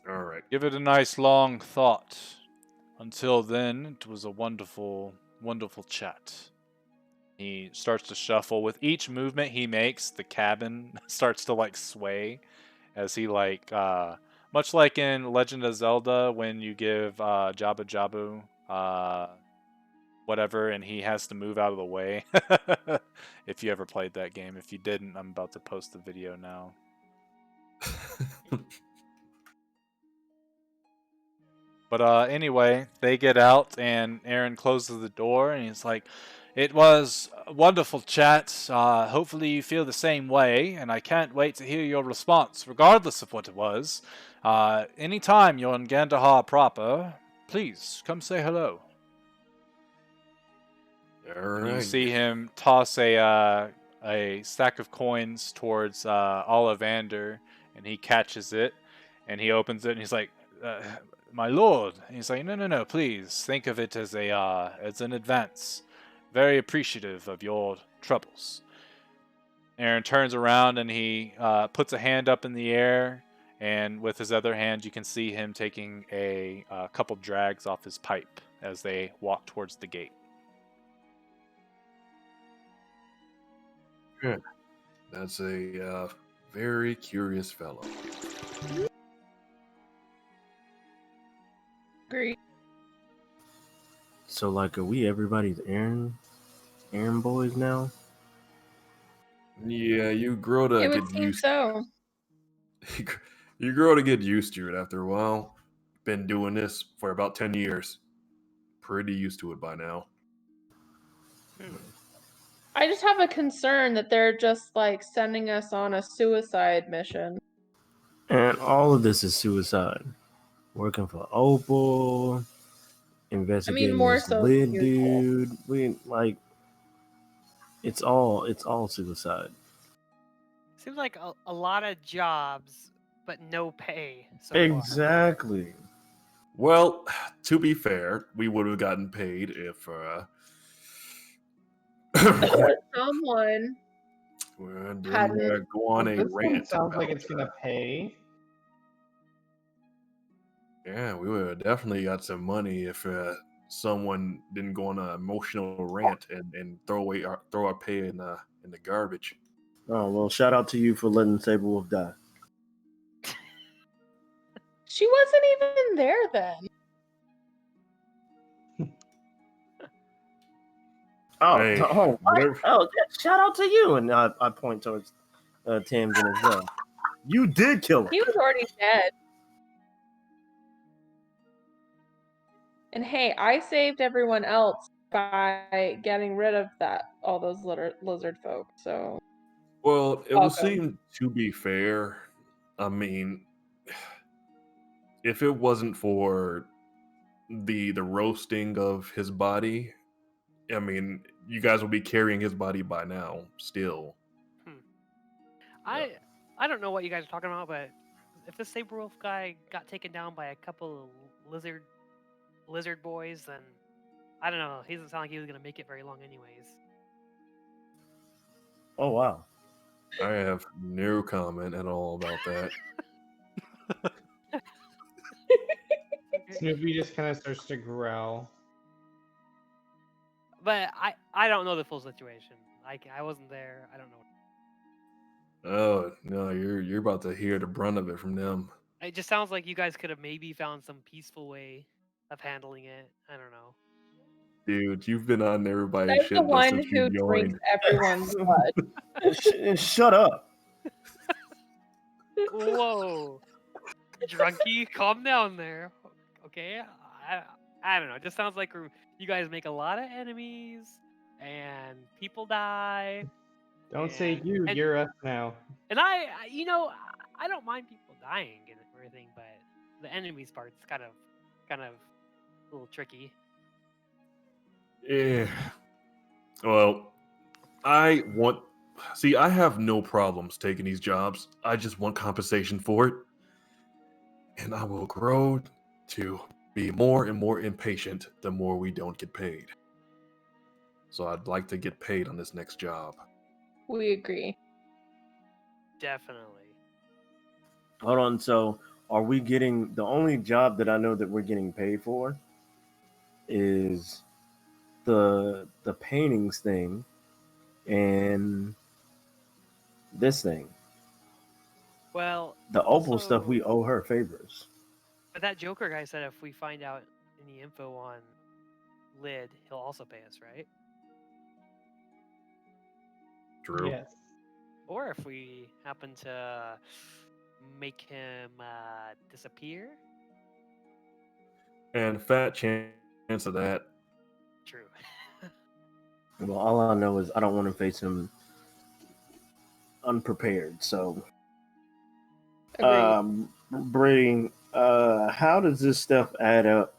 All right. Give it a nice long thought. Until then, it was a wonderful, wonderful chat. He starts to shuffle. With each movement he makes, the cabin starts to like sway as he much like in Legend of Zelda when you give Jabu Jabu whatever and he has to move out of the way. If you ever played that game. If you didn't, I'm about to post the video now. But anyway, they get out and Aaron closes the door and he's like, it was a wonderful chat. Hopefully you feel the same way, and I can't wait to hear your response, regardless of what it was. Anytime you're in Gandahar proper, please come say hello. All right. You see him toss a stack of coins towards Ollivander, and he catches it, and he opens it, and he's like, my lord. And he's like, no, please think of it as an advance. Very appreciative of your troubles. Aaron turns around and he puts a hand up in the air, and with his other hand, you can see him taking a couple drags off his pipe as they walk towards the gate. Yeah. That's a very curious fellow. Great. So, like, are we everybody's Aaron boys now? Yeah, you grow to It would get seem used. so. You grow to get used to it after a while. Been doing this for about 10 years. Pretty used to it by now. I just have a concern that they're just like sending us on a suicide mission. And all of this is suicide. Working for Opal, investigating more this so lid than dude. We like it's all suicide. Seems like a lot of jobs, but no pay so Exactly. Well, to be fair, we would have gotten paid if someone didn't go on a This one rant. sounds like about, it's gonna pay. Yeah, we would have definitely got some money if someone didn't go on an emotional rant and throw our pay in the garbage. Oh well, shout out to you for letting Saberwolf die. She wasn't even there then. Hey, yeah, shout out to you, and I point towards Tamsin as well. You did kill her. He was already dead. And hey, I saved everyone else by getting rid of all those lizard folk. So, well, it would welcome. seem to be fair. I mean, if it wasn't for the roasting of his body, I mean, you guys will be carrying his body by now. Still, I don't know what you guys are talking about, but if the Saberwolf guy got taken down by a couple of lizard lizard boys, then I don't know. He doesn't sound like he was gonna make it very long, anyways. Oh wow. I have no comment at all about that. Snoopy just kind of starts to growl. But I don't know the full situation. I wasn't there. I don't know. Oh no, you're about to hear the brunt of it from them. It just sounds like you guys could have maybe found some peaceful way of handling it. I don't know. Dude, you've been on everybody's Says the shit list one since who you drinks joined. everyone's blood. Shut up. Whoa, drunkie, calm down there. Okay, I don't know. It just sounds like you guys make a lot of enemies and people die. Don't say and- you. and- You're us now. And I don't mind people dying and everything, but the enemies part's kind of a little tricky. Yeah. Well, I have no problems taking these jobs. I just want compensation for it. And I will grow to be more and more impatient the more we don't get paid. So I'd like to get paid on this next job. We agree. Definitely. Hold on. So, are we getting the only job that I know that we're getting paid for is the paintings thing and this thing. Well, The opal stuff also- we owe her favors. But that Joker guy said if we find out any info on Lid, he'll also pay us, right? True. Yes. Or if we happen to make him disappear. And fat chance of that. True. Well, all I know is I don't want to face him unprepared. So, Agreed. Brady, how does this stuff add up,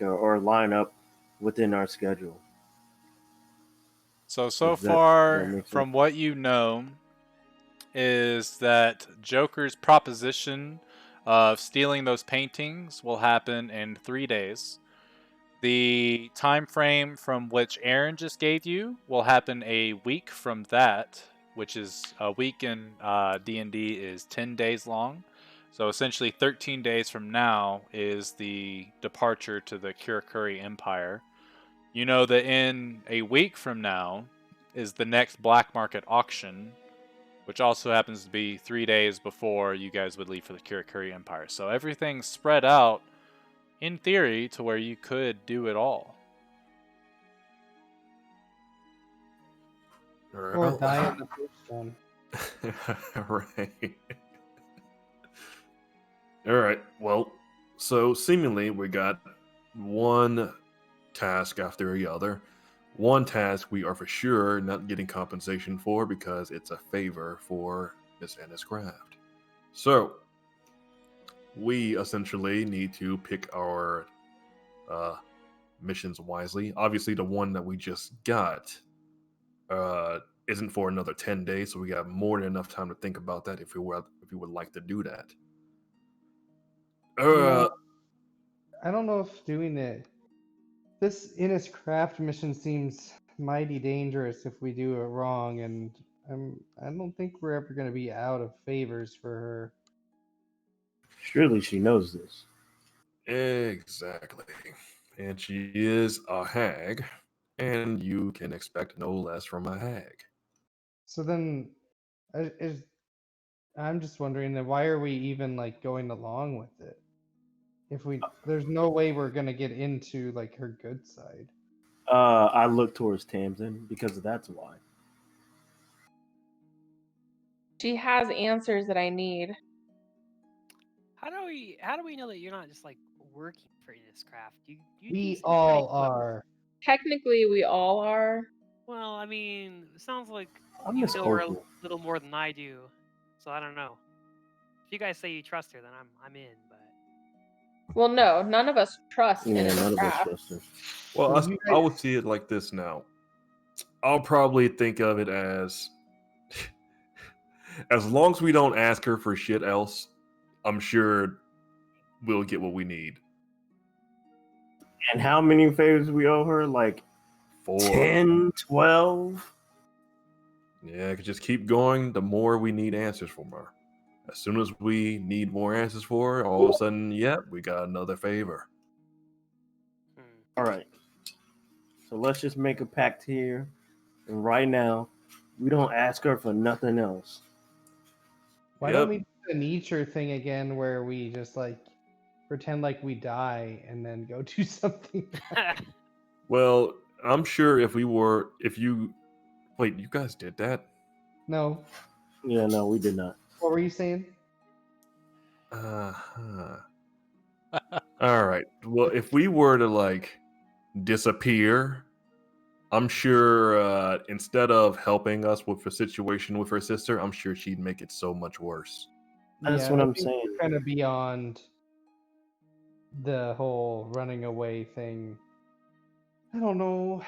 or line up within our schedule? So Does that far, make sense? from what you know, is that Joker's proposition of stealing those paintings will happen in 3 days. The time frame from which Aaron just gave you will happen a week from that, which is a week in D&D is 10 days long. So essentially 13 days from now is the departure to the Kirakuri Empire. You know that in a week from now is the next black market auction, which also happens to be 3 days before you guys would leave for the Kirakuri Empire. So everything's spread out, in theory, to where you could do it all. Or die in the first one. Right. All right. Well, so seemingly we got one task after the other. One task we are for sure not getting compensation for because it's a favor for Miss Anna's craft. So we essentially need to pick our missions wisely. Obviously, the one that we just got isn't for another 10 days, so we got more than enough time to think about that if you would like to do that. I don't know if doing this Innis Craft mission seems mighty dangerous if we do it wrong, and I don't think we're ever going to be out of favors for her. Surely she knows this. Exactly. And she is a hag, and you can expect no less from a hag. So then, I'm just wondering then why are we even going along with it? If there's no way we're gonna get into her good side. I look towards Tamsin because that's why. She has answers that I need. How do we know that you're not just working for Innis Craft? You We seem pretty all close. are. Technically, we all are. Well, I mean, it sounds like I'm you Miss know her a Opal. little more than I do, so I don't know. If you guys say you trust her, then I'm in. But Well, no, none of us trust Yeah, Innis none of us Craft. trust her. Well, So you I guys- would see it like this now. I'll probably think of it as long as we don't ask her for shit else, I'm sure we'll get what we need. And how many favors we owe her? Like 4. 10, 12? Yeah, I could just keep going. The more we need answers from her. As soon as we need more answers for her, all of a sudden, yep, we got another favor. All right. So let's just make a pact here. And right now, we don't ask her for nothing else. Why don't we do the nature thing again where we just like pretend like we die and then go do something? Well, I'm sure if you wait, you guys did that? No. Yeah, no, we did not. What were you saying? All right. Well, if we were to like disappear, I'm sure instead of helping us with the situation with her sister, I'm sure she'd make it so much worse. That's what I'm saying. We're kind of beyond the whole running away thing. I don't know.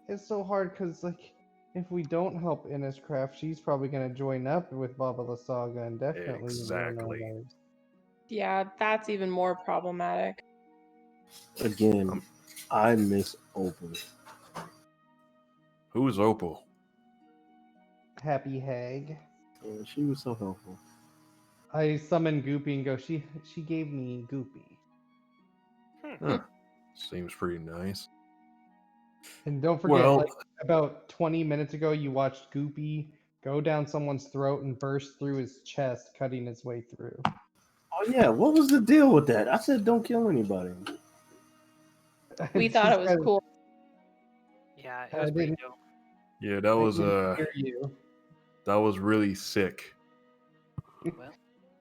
It's so hard because, like, if we don't help Inniscraft, she's probably going to join up with Baba La Saga and definitely ruin our lives. Yeah, that's even more problematic. Again, I miss Opal. Who's Opal? Happy Hag. Yeah, she was so helpful. I summon Goopy and go, she gave me Goopy. Huh. Seems pretty nice. And don't forget, like, about 20 minutes ago, you watched Goopy go down someone's throat and burst through his chest, cutting his way through. Oh yeah, what was the deal with that? I said don't kill anybody. We thought it was cool. Yeah, it was pretty dope. Yeah, that was that was really sick. Well,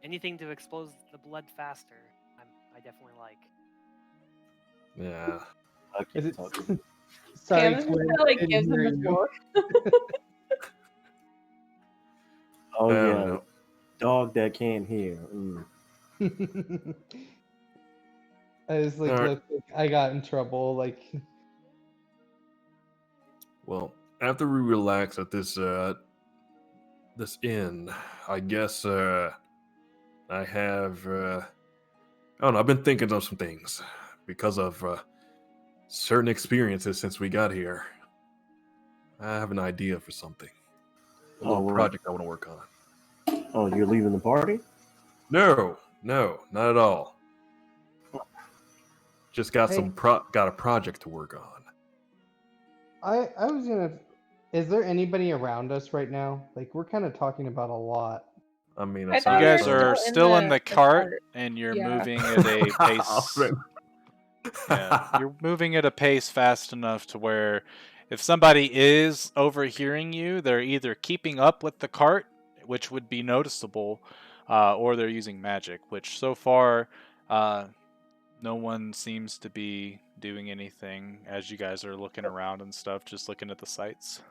anything to expose the blood faster, I definitely like. Yeah. Is it? Sorry, like gives him a fork. Oh yeah, dog that can't hear. I was like, look, I got in trouble. Like, well, after we relax at this this inn, I guess I have I don't know. I've been thinking of some things because of certain experiences since we got here. I have an idea for something. A little project I want to work on. Oh, you're leaving the party? Oh. No, not at all. Just got got a project to work on. I was gonna. Is there anybody around us right now? Like, we're kind of talking about a lot. I mean, you guys are still in the cart, and you're moving at a pace. Yeah, you're moving at a pace fast enough to where if somebody is overhearing you, they're either keeping up with the cart, which would be noticeable, or they're using magic, which so far no one seems to be doing anything as you guys are looking around and stuff, just looking at the sights.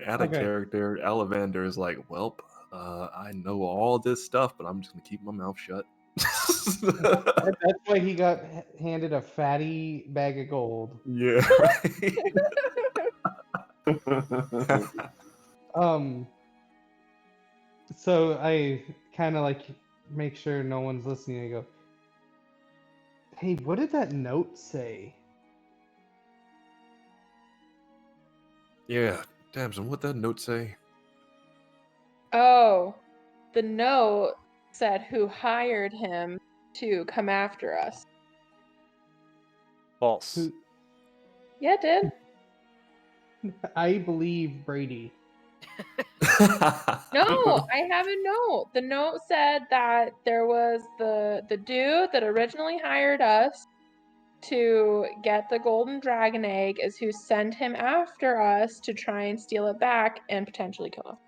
Out of character, Alavander is like, welp, I know all this stuff, but I'm just going to keep my mouth shut. That's why he got handed a fatty bag of gold. Yeah. So I kind of like make sure no one's listening. I go, hey, what did that note say? Yeah, Damson, what'd that note say? Oh, the note said who hired him to come after us. False. Yeah, it did. I believe Brady. No, I have a note. The note said that there was the dude that originally hired us to get the golden dragon egg is who sent him after us to try and steal it back and potentially kill us.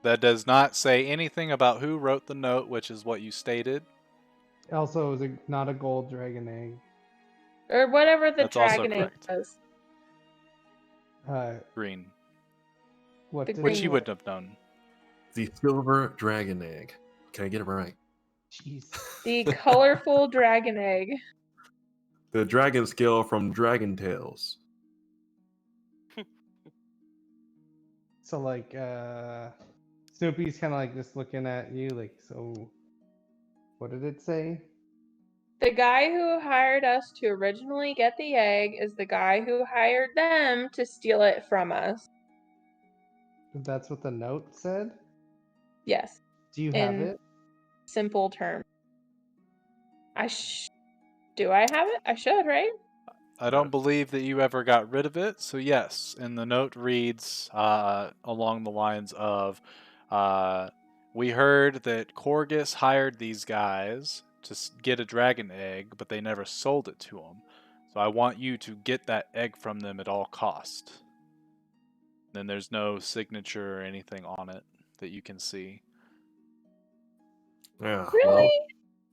That does not say anything about who wrote the note, which is what you stated. Also, it was not a gold dragon egg. Or whatever the dragon egg was. Green. Which you wouldn't have known. The silver dragon egg. Can I get it right? Jeez. The colorful dragon egg. The dragon scale from Dragon Tales. So like Snoopy's kind of like just looking at you like, so what did it say? The guy who hired us to originally get the egg is the guy who hired them to steal it from us. That's what the note said? Yes. Do you have it? Simple terms. Do I have it? I should, right? I don't believe that you ever got rid of it, so yes. And the note reads along the lines of, we heard that Corgus hired these guys to get a dragon egg, but they never sold it to him. So I want you to get that egg from them at all cost. Then there's no signature or anything on it that you can see. Yeah. Really?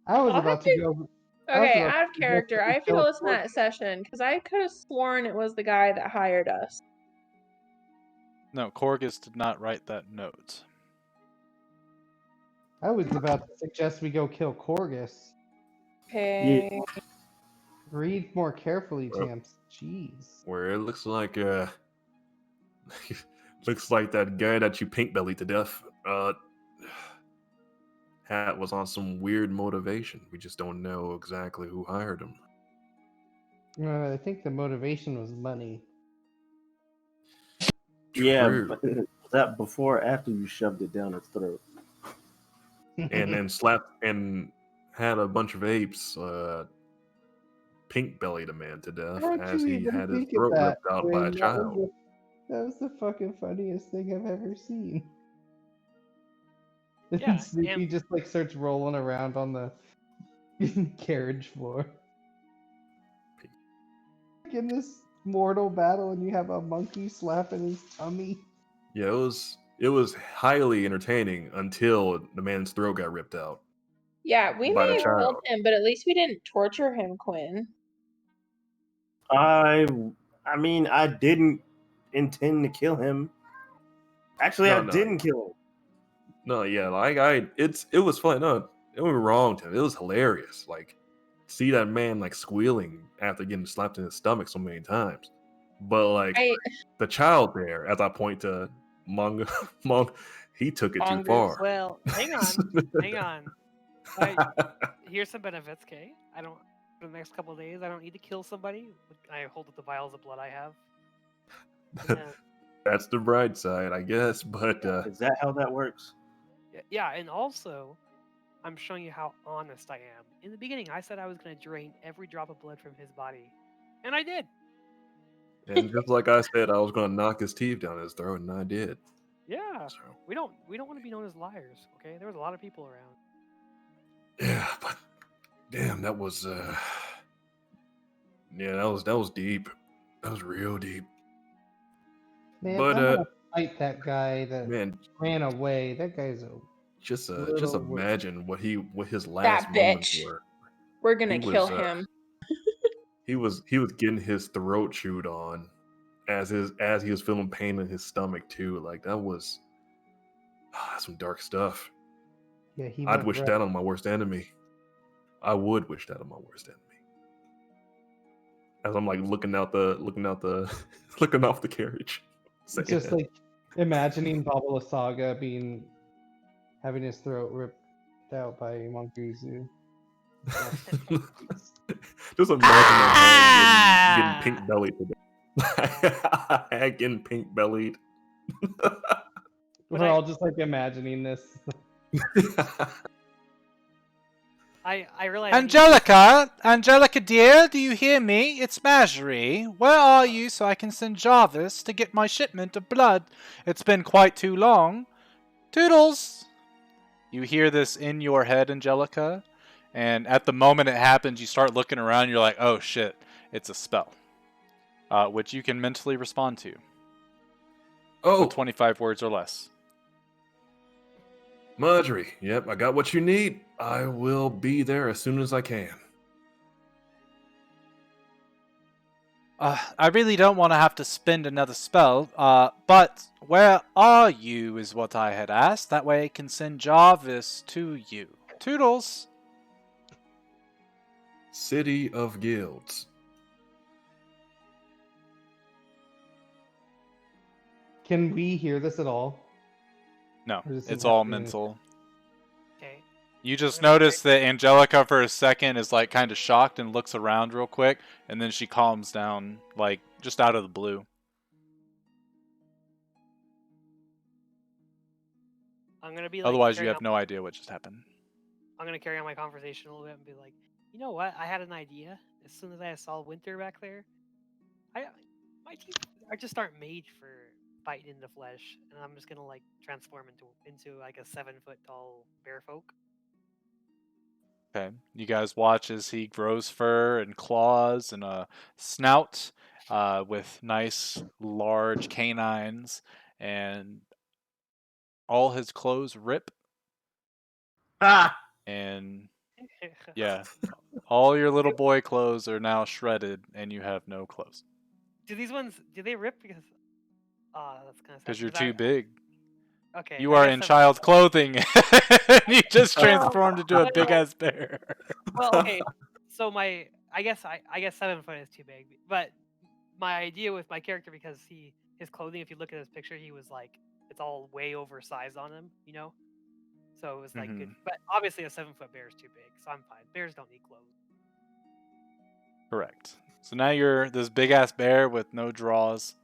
Well, I was I'll about have to to- go. Okay, about out of to go character. I have to kill go listen to Corgus. that session because I could have sworn it was the guy that hired us. No, Corgus did not write that note. I was about to suggest we go kill Corgus. Okay. Read more carefully, Well, Tamps. Jeez. where it looks like looks like that guy that you pink bellied to death Hat was on some weird motivation. We just don't know exactly who hired him. I think the motivation was money. Yeah, True. but was that before or after you shoved it down his throat? And then slapped and had a bunch of apes pink bellied a man to death How'd as you he even had his think of throat that, ripped out by a Quinn? child. That was the fucking funniest thing I've ever seen. Yeah, And Snoopy and- just like starts rolling around on the carriage floor. Like in this mortal battle, and you have a monkey slapping his tummy. Yeah, it was highly entertaining until the man's throat got ripped out. Yeah, we By the may have killed child. him, but at least we didn't torture him, Quinn. I mean, I didn't intend to kill him. Actually, No, I no. didn't kill him. No, yeah, like it was fun. No, it was wrong, Tim. It was hilarious. Like, see that man like squealing after getting slapped in his stomach so many times. But like the child there, as I point to Mongo, he took it too Mongoose. far. Well, hang on. Here's some benefits, okay? For the next couple of days, I don't need to kill somebody. I hold up the vials of blood I have. That's the bright side, I guess. But Is that how that works? Yeah, and also, I'm showing you how honest I am. In the beginning, I said I was going to drain every drop of blood from his body, and I did. and just like I said, I was going to knock his teeth down his throat, and I did. Yeah, So, we don't want to be known as liars, okay? There was a lot of people around. yeah, but damn, that was yeah, that was deep. That was real deep. Man, But I'm gonna fight that guy that man, ran away. That guy's a just little imagine what his last That moments bitch. were. We're gonna He kill was, him. He was getting his throat chewed on as he was feeling pain in his stomach too. Like that was some dark stuff. Yeah, I'd wish that on my worst enemy. I would wish that on my worst enemy. As I'm like looking off the carriage. It's just like imagining Baba Saga having his throat ripped out by Mongoose. Just imagine that hag getting pink bellied today. Hag getting pink bellied. We're all just like imagining this. I realize. Angelica dear, do you hear me? It's Marjorie. Where are you so I can send Jarvis to get my shipment of blood? It's been quite too long. Toodles! You hear this in your head, Angelica, and at the moment it happens, you start looking around, you're like, oh shit, it's a spell. Which you can mentally respond to. Oh! With 25 words or less. Marjorie, yep, I got what you need. I will be there as soon as I can. I really don't want to have to spend another spell, but where are you is what I had asked. That way I can send Jarvis to you. Toodles! City of Guilds. Can we hear this at all? No, Or is this it's all happening? mental. Okay. You just I'm gonna notice that Angelica for a second is like kind of shocked and looks around real quick, and then she calms down, like just out of the blue. I'm gonna be like. Otherwise, you have no idea what just happened. I'm gonna carry on my conversation a little bit and be like, you know what? I had an idea. As soon as I saw Winter back there, my teeth just aren't made for biting into flesh, and I'm just gonna like transform into like a 7-foot tall bear folk. Okay, you guys watch as he grows fur and claws and a snout with nice large canines, and all his clothes rip. Ah! And yeah, all your little boy clothes are now shredded, and you have no clothes. Do these ones? Do they rip because? That's kind of sad. Because you're too big. Okay. You are in child clothing. You just transformed into a big ass bear. Well, okay. So I guess 7 foot is too big. But my idea with my character, because his clothing, if you look at his picture, he was like, it's all way oversized on him, you know. So it was like good. But obviously, a 7-foot bear is too big, so I'm fine. Bears don't need clothes. Correct. So now you're this big ass bear with no draws.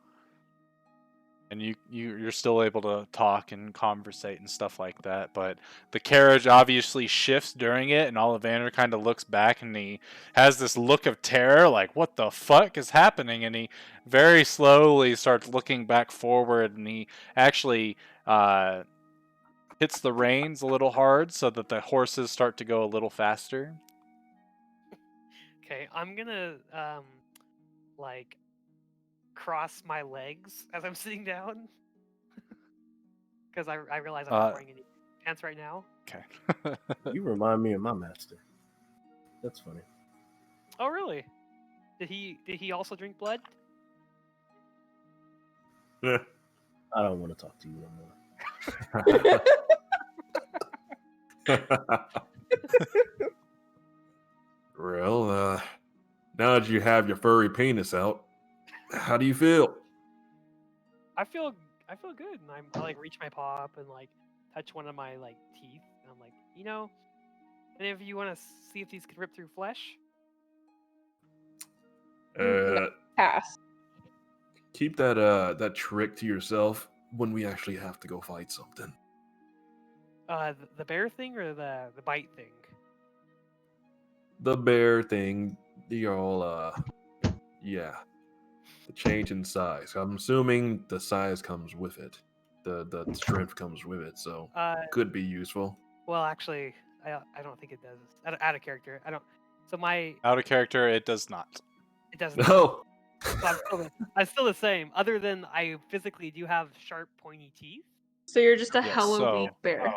And you're still able to talk and conversate and stuff like that, but the carriage obviously shifts during it, and Ollivander kind of looks back and he has this look of terror, like, what the fuck is happening? And he very slowly starts looking back forward, and he actually hits the reins a little hard so that the horses start to go a little faster. Okay, I'm gonna like cross my legs as I'm sitting down because I realize I'm not wearing any pants right now. Okay. You remind me of my master. That's funny. Oh really? Did he also drink blood? I don't want to talk to you no more. Well, now that you have your furry penis out, how do you feel? I feel good, and I like reach my paw up and like touch one of my like teeth, and I'm like, you know, and if you want to see if these could rip through flesh. Pass. Keep that trick to yourself when we actually have to go fight something. The bear thing or the bite thing? The bear thing, the all yeah. The change in size. I'm assuming the size comes with it. The strength comes with it, so could be useful. Well, actually, I don't think it does. Out of character, I don't. So my out of character, it does not. It does not. No. So I'm still the same. Other than I physically do have sharp, pointy teeth. So you're just a hella weak bear.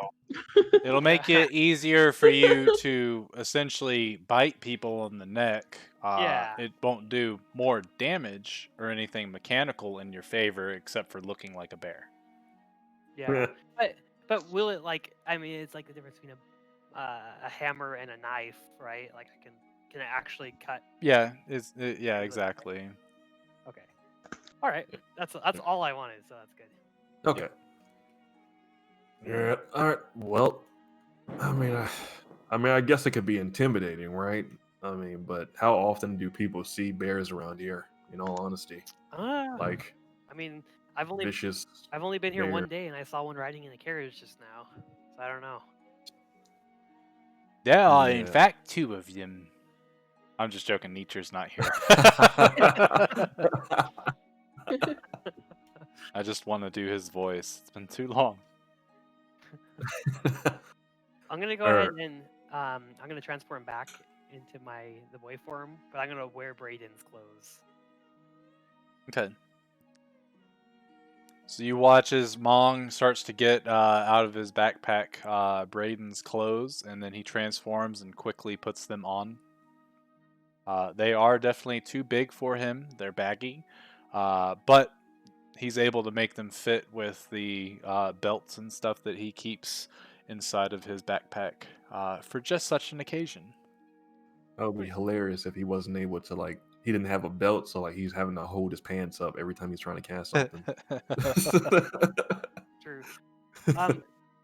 It'll make it easier for you to essentially bite people in the neck. Yeah. It won't do more damage or anything mechanical in your favor, except for looking like a bear. Yeah. But will it like? I mean, it's like the difference between a hammer and a knife, right? Like can it actually cut? Yeah. Yeah. Exactly. Okay. All right. That's all I wanted, so that's good. Okay. Yeah. All right. Well, I guess it could be intimidating, right? I mean, but how often do people see bears around here? In all honesty, like, I mean, I've only vicious. I've only been here bear. one day, and I saw one riding in a carriage just now. So I don't know. There are, in fact, 2 of them. I'm just joking. Nietzsche's not here. I just want to do his voice. It's been too long. I'm gonna go ahead and I'm gonna transform back into the boy form, but I'm gonna wear Braden's clothes. Okay. So you watch as Mong starts to get out of his backpack Braden's clothes, and then he transforms and quickly puts them on. They are definitely too big for him. They're baggy, but he's able to make them fit with the belts and stuff that he keeps inside of his backpack for just such an occasion. That would be hilarious if he wasn't able to, he didn't have a belt, so he's having to hold his pants up every time he's trying to cast something. True.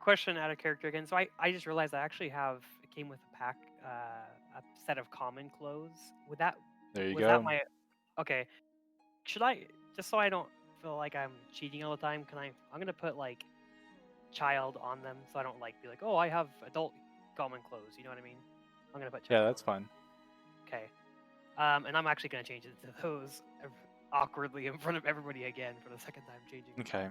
question out of character again. So I just realized I actually have it came with a pack, a set of common clothes. There you Was that go. my okay? Should I just so I don't feel like I'm cheating all the time? I'm gonna put like child on them so I don't like be like, oh, I have adult common clothes. You know what I mean? I'm gonna put child. Yeah, that's on them. fine. Okay. And I'm actually gonna change it to those awkwardly in front of everybody again for the second time changing. Okay.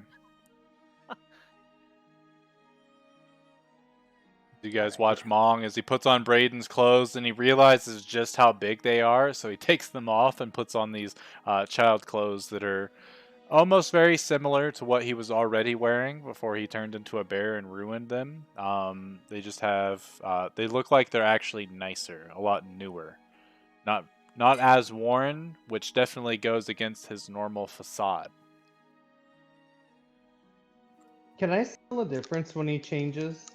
You guys Alright. watch Mong as he puts on Braden's clothes and he realizes just how big they are, so he takes them off and puts on these child clothes that are almost very similar to what he was already wearing before he turned into a bear and ruined them. They just have, they look like they're actually nicer, a lot newer. Not as worn, which definitely goes against his normal facade. Can I smell a difference when he changes?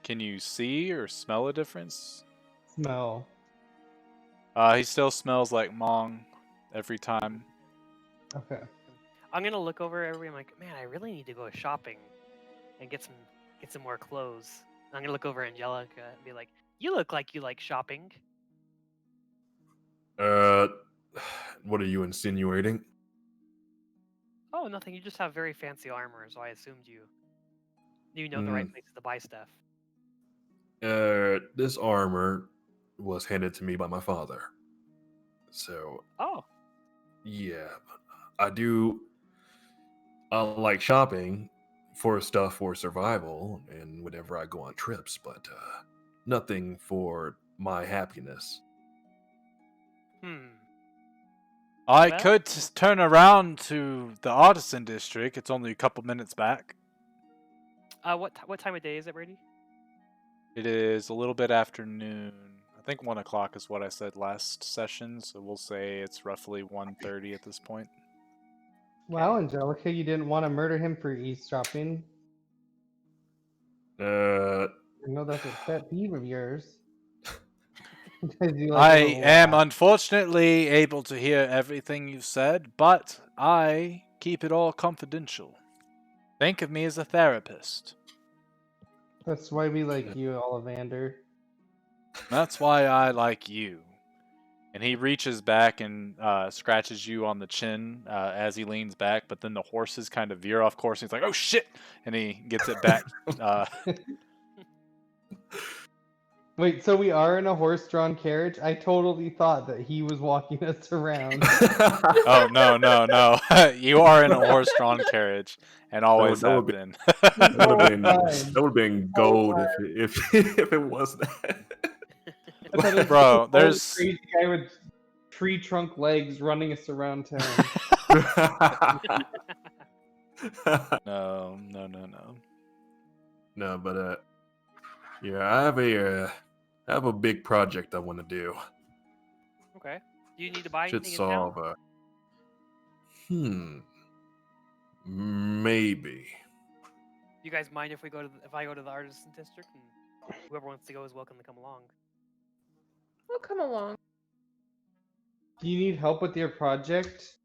Can you see or smell a difference? Smell. He still smells like Mong every time. Okay. I'm gonna look over everybody. I'm like, man, I really need to go shopping and get some more clothes. I'm gonna look over at Angelica and be like, you look like you like shopping. What are you insinuating? Oh, nothing. You just have very fancy armor, so I assumed you know the right places to buy stuff. This armor was handed to me by my father. So, Oh, yeah, I like shopping for stuff for survival and whenever I go on trips, but nothing for my happiness. I Well- could turn around to the artisan district. It's only a couple minutes back. what time of day is it, Brady? It is a little bit after noon. I think 1 o'clock is what I said last session, so we'll say it's roughly 1:30 at this point. Wow, Angelica, you didn't want to murder him for eavesdropping. Uh, I know that's a pet peeve of yours. I am unfortunately able to hear everything you've said, but I keep it all confidential. Think of me as a therapist. That's why we like you, Ollivander. That's why I like you. And he reaches back and scratches you on the chin as he leans back, but then the horses kind of veer off course. And he's like, oh shit! And he gets it back. Wait, so we are in a horse-drawn carriage? I totally thought that he was walking us around. Oh, no. You are in a horse-drawn carriage and always have been. That would have been gold if it was that. Bro, there's crazy guy with tree trunk legs running us around town. No. No, but yeah, I have a big project I want to do. Okay. Do you need to buy Should anything solve in town? Maybe. You guys mind if I go to the artisan district and whoever wants to go is welcome to come along? I'll come along. Do you need help with your project?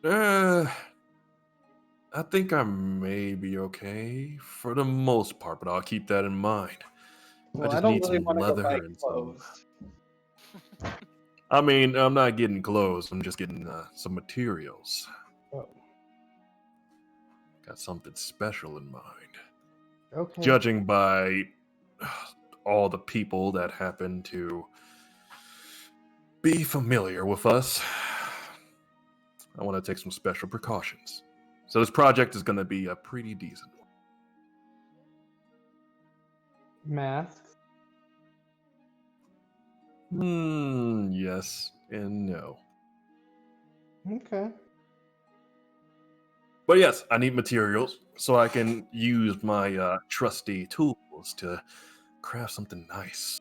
I think I may be okay for the most part, but I'll keep that in mind. Well, I just don't need really some want to go leather buy and some. clothes. I mean, I'm not getting clothes. I'm just getting some materials. Oh. Got something special in mind. Okay. Judging by all the people that happen to be familiar with us, I want to take some special precautions. So this project is going to be a pretty decent one. Masks? Yes and no. Okay. But yes, I need materials so I can use my trusty tools to craft something nice.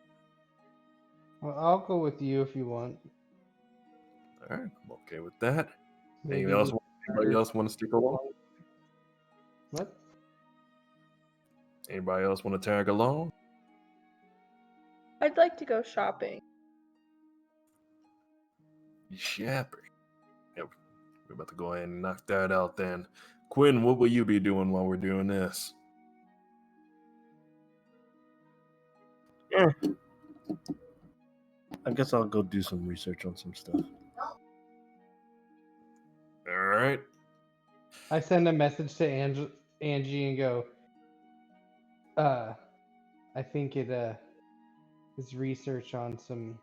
Well, I'll go with you if you want. All right, I'm okay with that. Maybe Anybody else want to stick along? What? Anybody else want to tag along? I'd like to go shopping. Shopping. Yep. We're about to go ahead and knock that out then. Quinn, what will you be doing while we're doing this? Yeah. I guess I'll go do some research on some stuff. All right. I send a message to Angie and go, I think it is research on some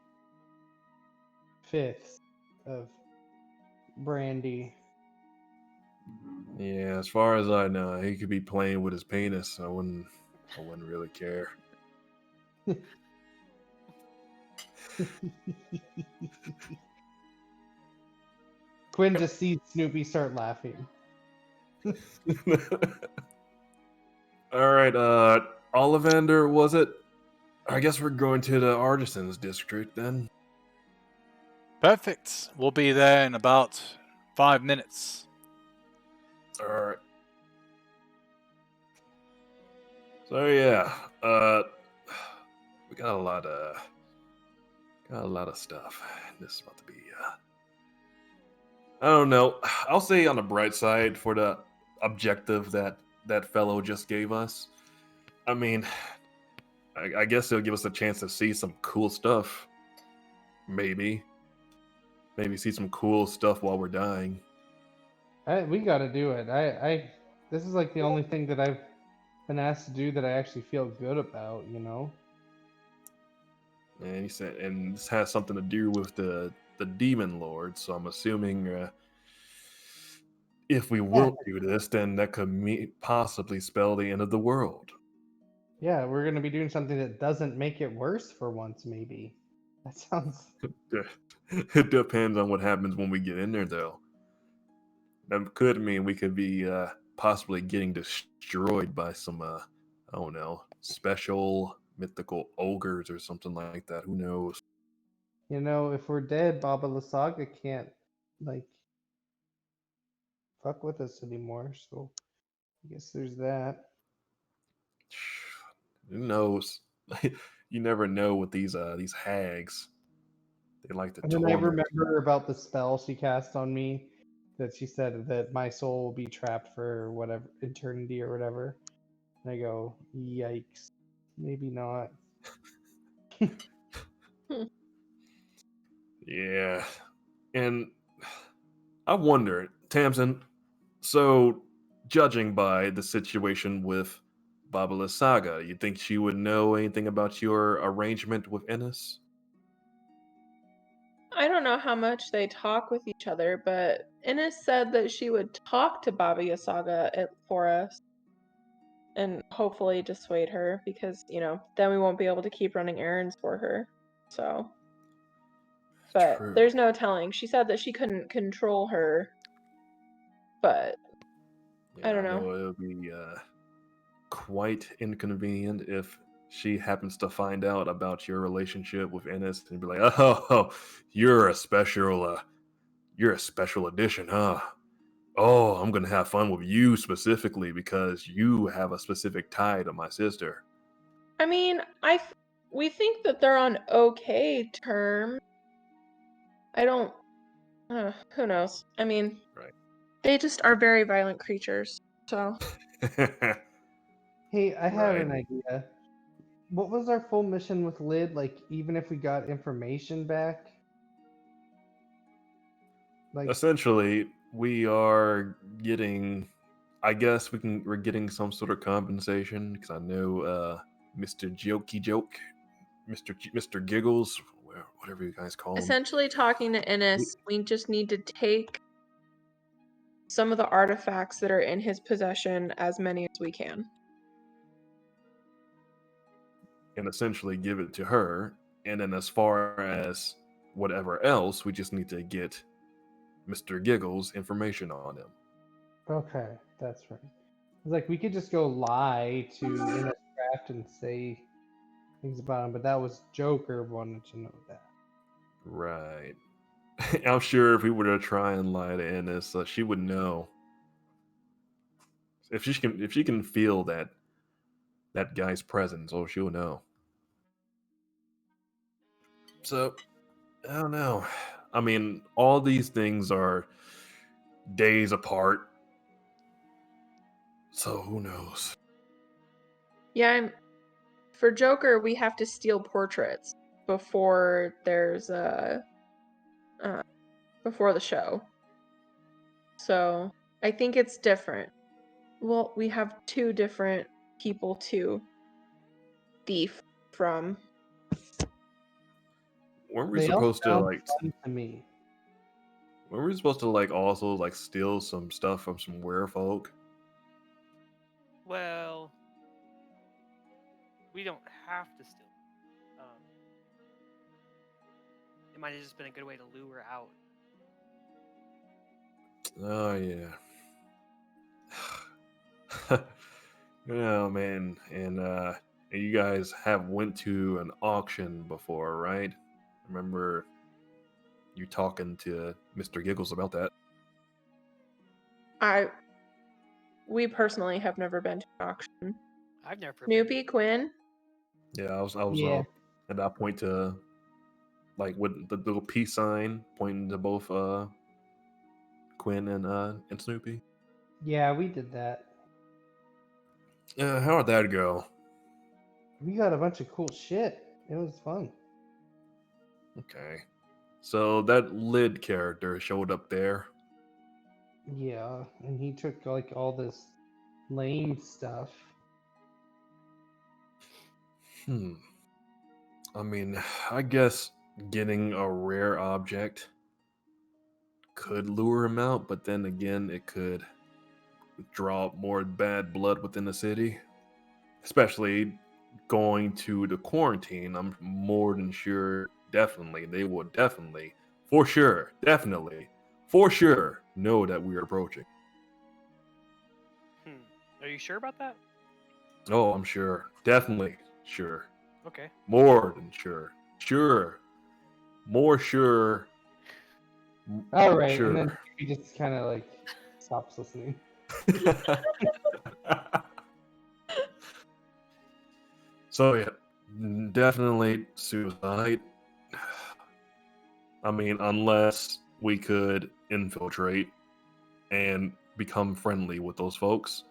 fifths of brandy. Yeah, as far as I know, he could be playing with his penis. I wouldn't really care. Quinn just sees Snoopy start laughing. All right, Ollivander, was it? I guess we're going to the Artisans District then. Perfect. We'll be there in about 5 minutes. All right. So yeah, we got a lot of stuff. This is about to be I don't know. I'll say on the bright side for the objective that fellow just gave us. I mean, I guess it'll give us a chance to see some cool stuff. Maybe see some cool stuff while we're dying. We got to do it. This is like the only thing that I've been asked to do that I actually feel good about, you know? And he said, and this has something to do with the demon lord. So I'm assuming if we won't do this, then that could possibly spell the end of the world. Yeah, we're gonna be doing something that doesn't make it worse for once, maybe. That sounds. It depends on what happens when we get in there, though. That could mean we could be possibly getting destroyed by some, I don't know, special mythical ogres or something like that. Who knows? You know, if we're dead, Baba Lysaga can't, like, fuck with us anymore. So I guess there's that. Who knows? You never know with these hags. They like to And then I torment. remember about the spell she cast on me, that she said that my soul will be trapped for whatever eternity or whatever. And I go, yikes, maybe not. Yeah, and I wonder, Tamsin. So, judging by the situation with Baba Lysaga, you think she would know anything about your arrangement with Ennis? I don't know how much they talk with each other, but Innes said that she would talk to Baba Yasaga for us and hopefully dissuade her because, then we won't be able to keep running errands for her. So, but True. there's no telling. She said that she couldn't control her, but Yeah, I don't know. it would be quite inconvenient if she happens to find out about your relationship with Ennis and be like, "Oh, you're a special edition, huh? Oh, I'm gonna have fun with you specifically because you have a specific tie to my sister." I mean, we think that they're on okay terms. I don't. Who knows? I mean, Right. they just are very violent creatures. So. Hey, I have Right. an idea. What was our full mission with Lid? Like, even if we got information back? Like, Essentially, we are getting. I guess we're getting some sort of compensation because I know Mr. Jokey Joke, Mr. Giggles, whatever you guys call him. Essentially, talking to Innes, we just need to take some of the artifacts that are in his possession, as many as we can. And essentially give it to her. And then as far as whatever else, we just need to get Mr. Giggles information on him. okay, that's right. It's like we could just go lie to Inniscraft and say things about him, but that was Joker wanted to know that. Right. I'm sure if we were to try and lie to Ennis, she would know. If she can feel that guy's presence, she'll know. So I don't know. I mean, all these things are days apart. So who knows? Yeah, for Joker, we have to steal portraits before there's before the show. So I think it's different. Well, we have 2 different people to thief from. Weren't we They all supposed to sound like? fun to me. Weren't we supposed to like also like steal some stuff from some werefolk? Well, we don't have to steal. It might have just been a good way to lure out. Oh yeah. Yeah, man, and you guys have went to an auction before, right? Remember you talking to Mr. Giggles about that? We personally have never been to an auction. I've never been. Snoopy, Quinn. Yeah, I was Yeah. at that point to like with the little peace sign pointing to both Quinn and Snoopy. Yeah, we did that. Yeah, how'd that go? We got a bunch of cool shit. It was fun. Okay. So that lid character showed up there. Yeah, and he took like all this lame stuff. I mean, I guess getting a rare object could lure him out, but then again, it could draw up more bad blood within the city. Especially going to the quarantine, I'm more than sure, they would definitely, for sure, know that we are approaching. Are you sure about that? Oh, I'm sure. Definitely sure. Okay. More than sure. Sure. More sure. All right, Sure. and then he just kind of like stops listening. So yeah, definitely suicide. I mean, unless we could infiltrate and become friendly with those folks.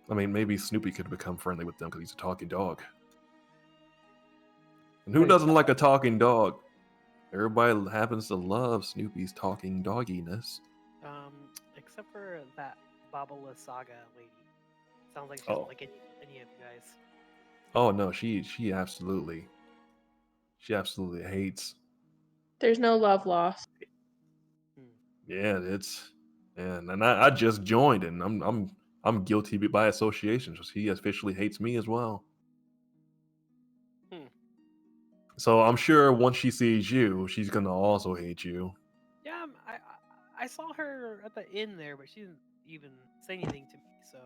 I mean, maybe Snoopy could become friendly with them because he's a talking dog. And who Wait, doesn't like a talking dog? Everybody happens to love Snoopy's talking dogginess. Except for that Babala Saga lady. Sounds like she's Oh. like any of you guys. Oh no, she absolutely hates. There's no love lost. Yeah, and I just joined, and I'm guilty by association. So she officially hates me as well. So I'm sure once she sees you, she's gonna also hate you. Yeah, I saw her at the inn there, but she didn't even say anything to me. So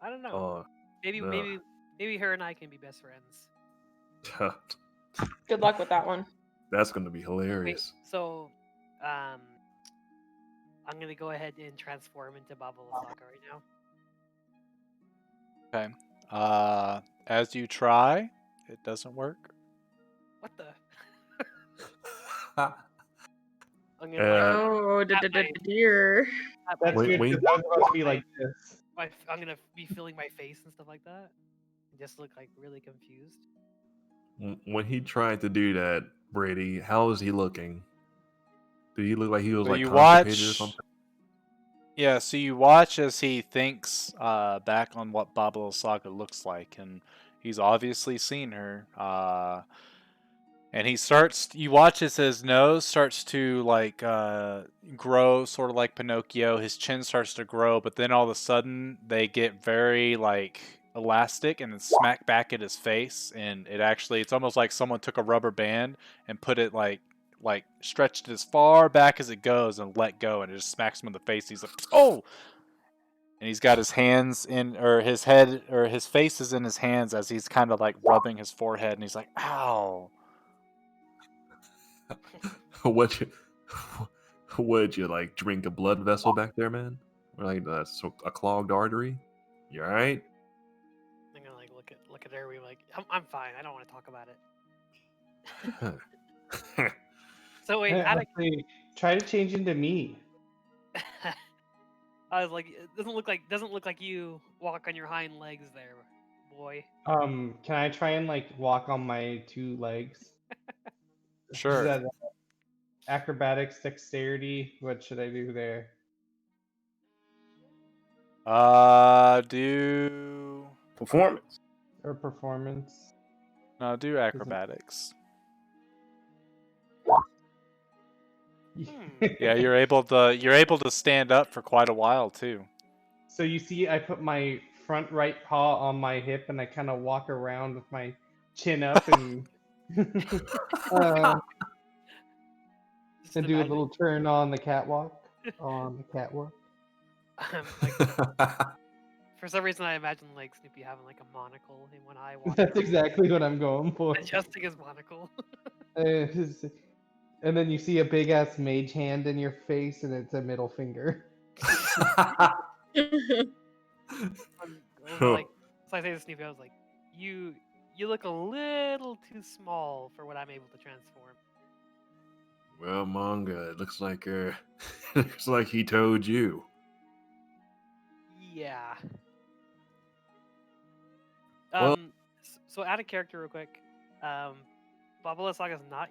I don't know. Maybe her and I can be best friends. Good luck with that one. That's gonna be hilarious. Wait, so, I'm gonna go ahead and transform into Babala Saga right now. Okay. As you try, it doesn't work. What the? I'm Oh, dear. That's Wait, weird. 'Cause that was supposed to be like this. I'm gonna be feeling my face and stuff like that. And just look like really confused. When he tried to do that, Brady, how is he looking? Did he look like he was So like you constipated or watch. something? Yeah, so you watch as he thinks back on what Babala Saga looks like, and he's obviously seen her. And you watch as his nose starts to like grow, sort of like Pinocchio. His chin starts to grow, but then all of a sudden they get very like elastic and then smack back at his face, and it's almost like someone took a rubber band and put it like stretched it as far back as it goes and let go, and it just smacks him in the face. He's like, oh! And he's got his hands his head, or his face is in his hands as he's kind of like rubbing his forehead, and he's like, ow. Would you like drink a blood vessel back there, man? Or like that's a clogged artery? You all right? I'm gonna like look at her. We like, I'm fine. I don't want to talk about it. So wait, Try to change into me. I was like, it doesn't look like you walk on your hind legs there, boy. Can I try and like walk on my 2 legs? Is Sure. that acrobatics, dexterity? What should I do there? Do Performance. Or performance? no, do acrobatics. Yeah, you're able to stand up for quite a while too. So you see, I put my front right paw on my hip and I kind of walk around with my chin up and and do a little turn on the catwalk. On the catwalk. Like, for some reason, I imagine like Snoopy having like a monocle in one eye. That's exactly what I'm going for. Adjusting his monocle. And then you see a big ass mage hand in your face, and it's a middle finger. Like, so I say to Snoopy, I was like, you look a little too small for what I'm able to transform. Well, manga, it looks like he told you. Yeah. Well- So out of character real quick. Babala Saga's not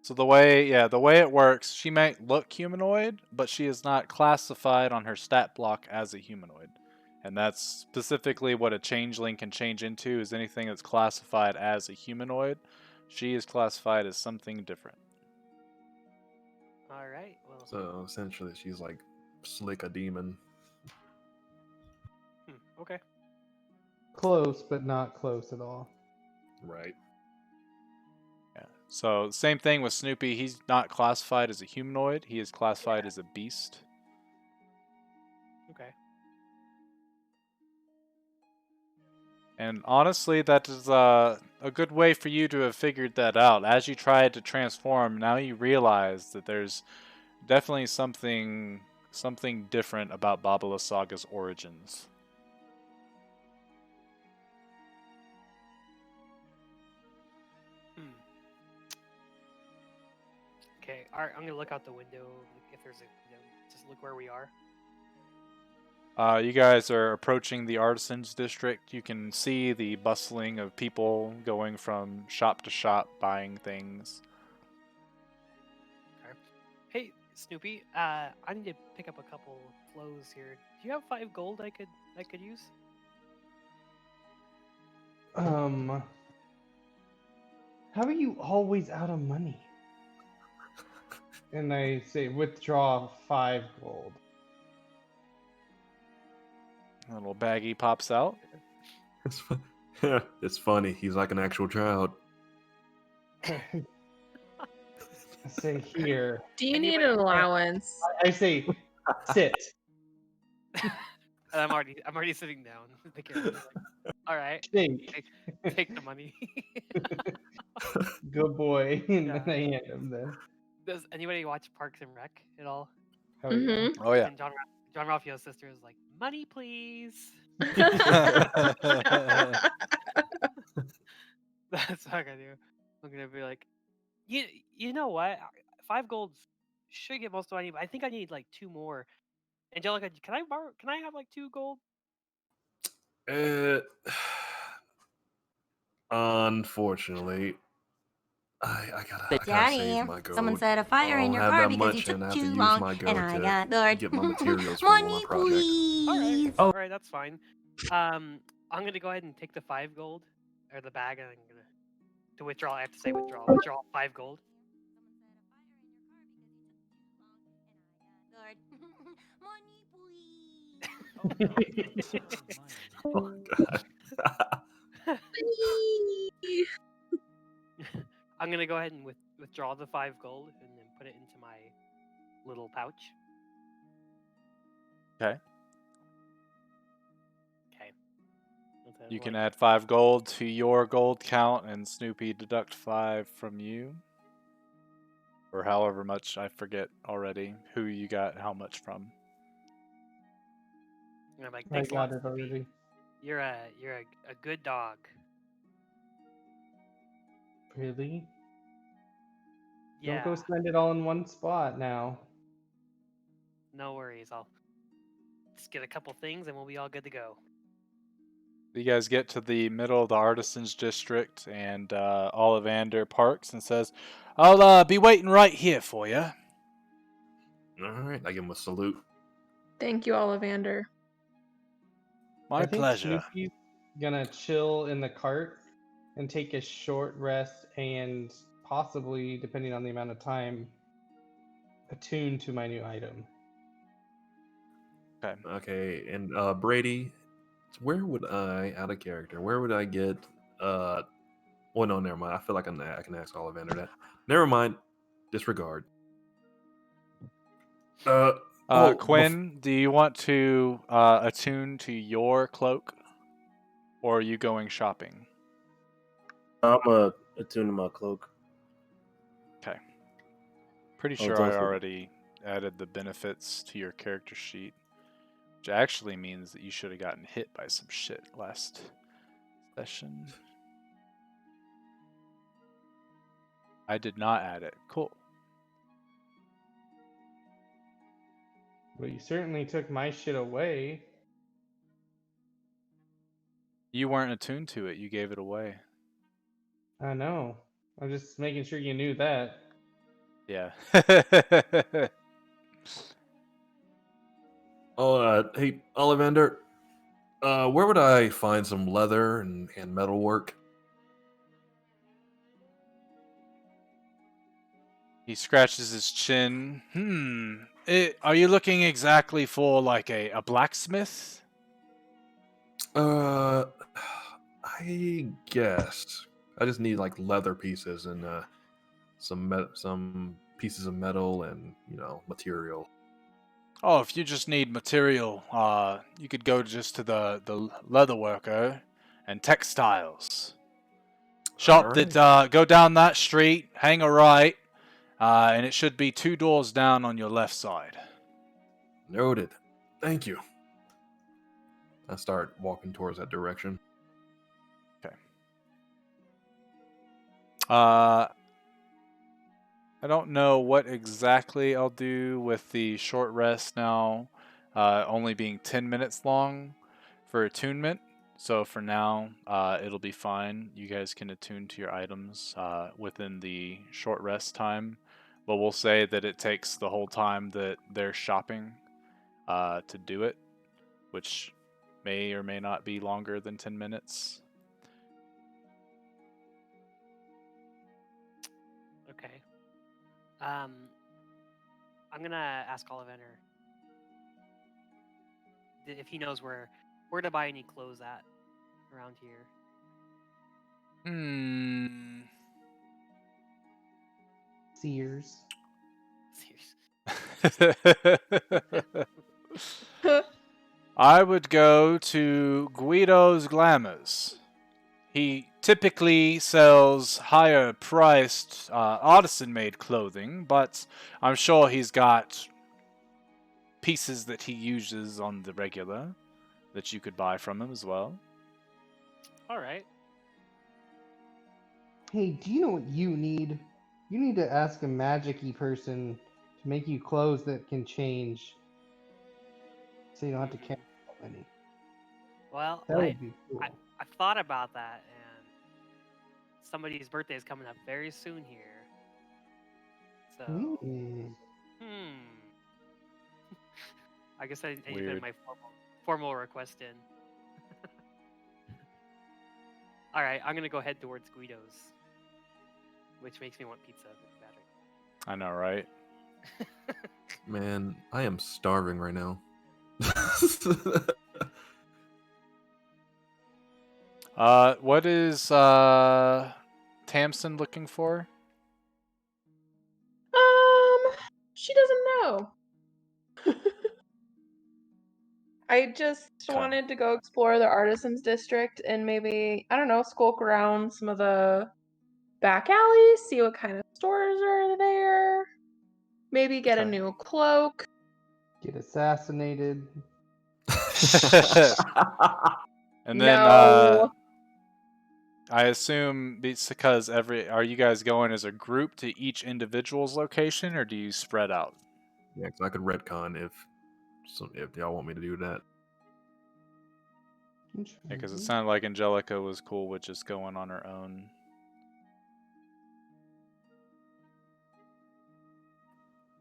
So the way it works, she might look humanoid, but she is not classified on her stat block as a humanoid. And that's specifically what a changeling can change into, is anything that's classified as a humanoid. She is classified as something different. Alright, well. So essentially, she's like Slick a demon. Okay. Close, but not close at all. Right. Yeah. So same thing with Snoopy. He's not classified as a humanoid. He is classified as a beast. Okay. And honestly, that is a good way for you to have figured that out. As you tried to transform, now you realize that there's definitely something different about Babala Saga's origins. Okay, alright, I'm gonna look out the window if there's just look where we are. You guys are approaching the Artisans District. You can see the bustling of people going from shop to shop buying things. Okay. Hey, Snoopy, I need to pick up a couple clothes here. Do you have 5 gold I could use? How are you always out of money? And I say, withdraw 5 gold. A little baggie pops out. It's funny. He's like an actual child. I say, here. Do you need an allowance? I say, sit. I'm already sitting down. All right, Think. take the money. Good boy. And Yeah. then I hand him the. Does anybody watch Parks and Rec at all? Oh, yeah. Oh yeah. And John Ralphio's sister is like, money, please. Mm-hmm. That's what I'm gonna do. I'm gonna be like, you know what? 5 gold should get most of what I need, but I think I need like 2 more. Angelica, can I have like 2 gold? Unfortunately, I gotta Daddy, save my gold. someone set a fire I in don't your have car that because you much, took and I have too to use long, my and gold I to got bored. get my materials for one of my Money, projects. please. All right, that's fine. I'm gonna go ahead and take the 5 gold or the bag, and I'm gonna to withdraw. I have to say withdraw. Withdraw 5 gold. Money, please. Oh God. I'm gonna go ahead and withdraw the 5 gold and then put it into my little pouch. Okay. Okay. You can add 5 gold to your gold count, and Snoopy deduct 5 from you. Or however much, I forget already who you got how much from. And I'm like, I thanks a got lot, it Snoopy. already. You're a good dog. Really? Yeah. Don't go spend it all in one spot now. No worries. I'll just get a couple things and we'll be all good to go. You guys get to the middle of the Artisans District, and Ollivander parks and says, I'll be waiting right here for you. All right, I give him a salute. Thank you, Ollivander. My pleasure. Snoopy's gonna chill in the cart and take a short rest and possibly, depending on the amount of time, attune to my new item. Okay. Okay, and Brady, where would I, out of character, where would I get? Well, no, never mind. I feel like I can ask Ollivander that. Never mind. Disregard. Quinn, do you want to attune to your cloak, or are you going shopping? I'm attune to my cloak. Okay. Pretty Oh, sure it's I also- already added the benefits to your character sheet, which actually means that you should have gotten hit by some shit last session. I did not add it. Cool. Well, you certainly took my shit away. You weren't attuned to it. You gave it away. I know. I'm just making sure you knew that. Yeah. Hey, Ollivander, where would I find some leather and metalwork? He scratches his chin. Are you looking exactly for like a blacksmith? I guess I just need like leather pieces and some pieces of metal and material. Oh, if you just need material, you could go just to the leather worker and textiles shop. Alright. That go down that street, hang a right, and it should be 2 doors down on your left side. Noted. Thank you. I start walking towards that direction. Okay. I don't know what exactly I'll do with the short rest now, only being 10 minutes long for attunement. So for now, it'll be fine. You guys can attune to your items within the short rest time. But we'll say that it takes the whole time that they're shopping to do it, which may or may not be longer than 10 minutes. Okay. I'm gonna ask Ollivander if he knows where to buy any clothes at around here. Sears. I would go to Guido's Glamours. He typically sells higher priced artisan-made clothing, but I'm sure he's got pieces that he uses on the regular that you could buy from him as well. All right. Hey, do you know what you need? You need to ask a magic-y person to make you clothes that can change, so you don't have to carry so many. Well, That would be cool. I thought about that, and somebody's birthday is coming up very soon here. So, I guess I need to put my formal request in. All right, I'm gonna go head towards Guido's, which makes me want pizza with magic. I know, right? Man, I am starving right now. What is Tamsin looking for? She doesn't know. I just wanted to go explore the Artisans District and maybe, I don't know, skulk around some of the back alleys, see what kind of stores are there. Maybe get a new cloak. Get assassinated. And then No. I assume it's because are you guys going as a group to each individual's location, or do you spread out? Yeah, because I could retcon if y'all want me to do that. Because it sounded like Angelica was cool with just going on her own.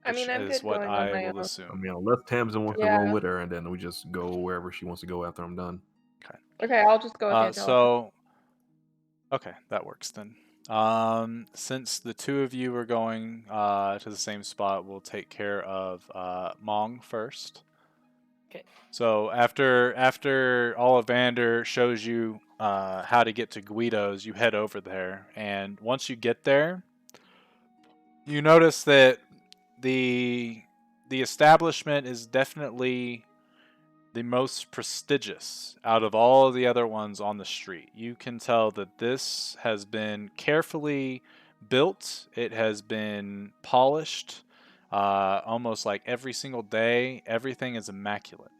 I mean, I'm good what going I on my will own. assume. I mean, unless Tamsin wants to roll with her, and then we just go wherever she wants to go after I'm done. Okay, I'll just go with Angelica. Okay, that works then. Since the two of you are going to the same spot, we'll take care of Mong first. Okay. So after Ollivander shows you how to get to Guido's, you head over there, and once you get there, you notice that the establishment is definitely the most prestigious out of all the other ones on the street. You can tell that this has been carefully built. It has been polished almost like every single day. Everything is immaculate.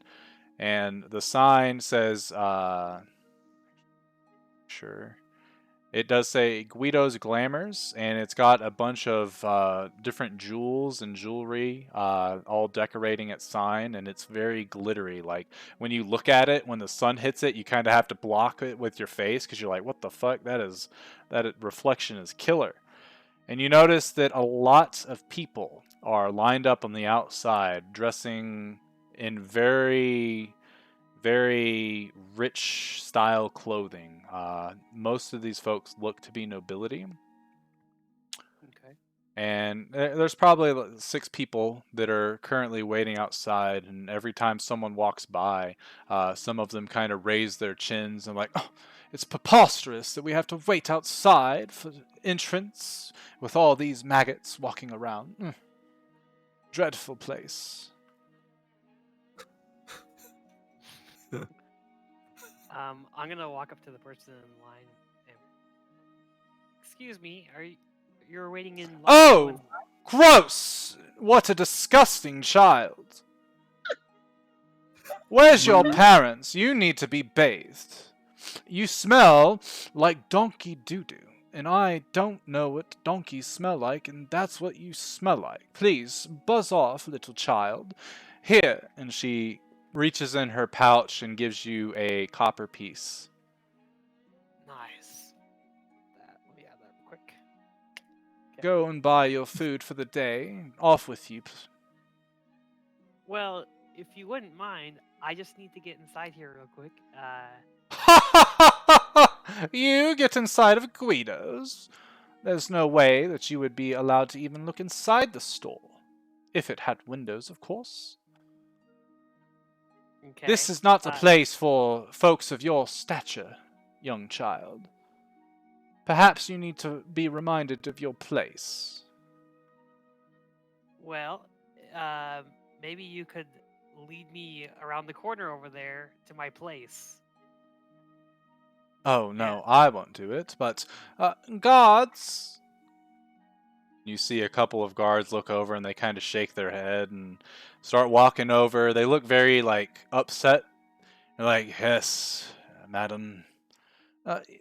And the sign says, it does say Guido's Glamours, and it's got a bunch of different jewels and jewelry all decorating its sign, and it's very glittery. Like, when you look at it, when the sun hits it, you kind of have to block it with your face because you're like, what the fuck? That reflection is killer. And you notice that a lot of people are lined up on the outside, dressing in very rich style clothing. Most of these folks look to be nobility. Okay. And there's probably 6 people that are currently waiting outside, and every time someone walks by, some of them kind of raise their chins and like, oh, it's preposterous that we have to wait outside for entrance with all these maggots walking around. Dreadful place. I'm gonna walk up to the person in line. And, excuse me, you're waiting in line? Oh, gross! What a disgusting child. Where's your parents? You need to be bathed. You smell like donkey doo-doo, and I don't know what donkeys smell like, and that's what you smell like. Please, buzz off, little child. Here, and she reaches in her pouch and gives you a copper piece. Nice. Let me add that real quick. Okay. Go and buy your food for the day. Off with you. Well, if you wouldn't mind, I just need to get inside here real quick. You get inside of Guido's? There's no way that you would be allowed to even look inside the store. If it had windows, of course. Okay. This is not a place for folks of your stature, young child. Perhaps you need to be reminded of your place. Well, maybe you could lead me around the corner over there to my place. Oh, no, I won't do it, but, guards! You see a couple of guards look over and they kind of shake their head and start walking over. They look very, like, upset. They're like, yes, madam.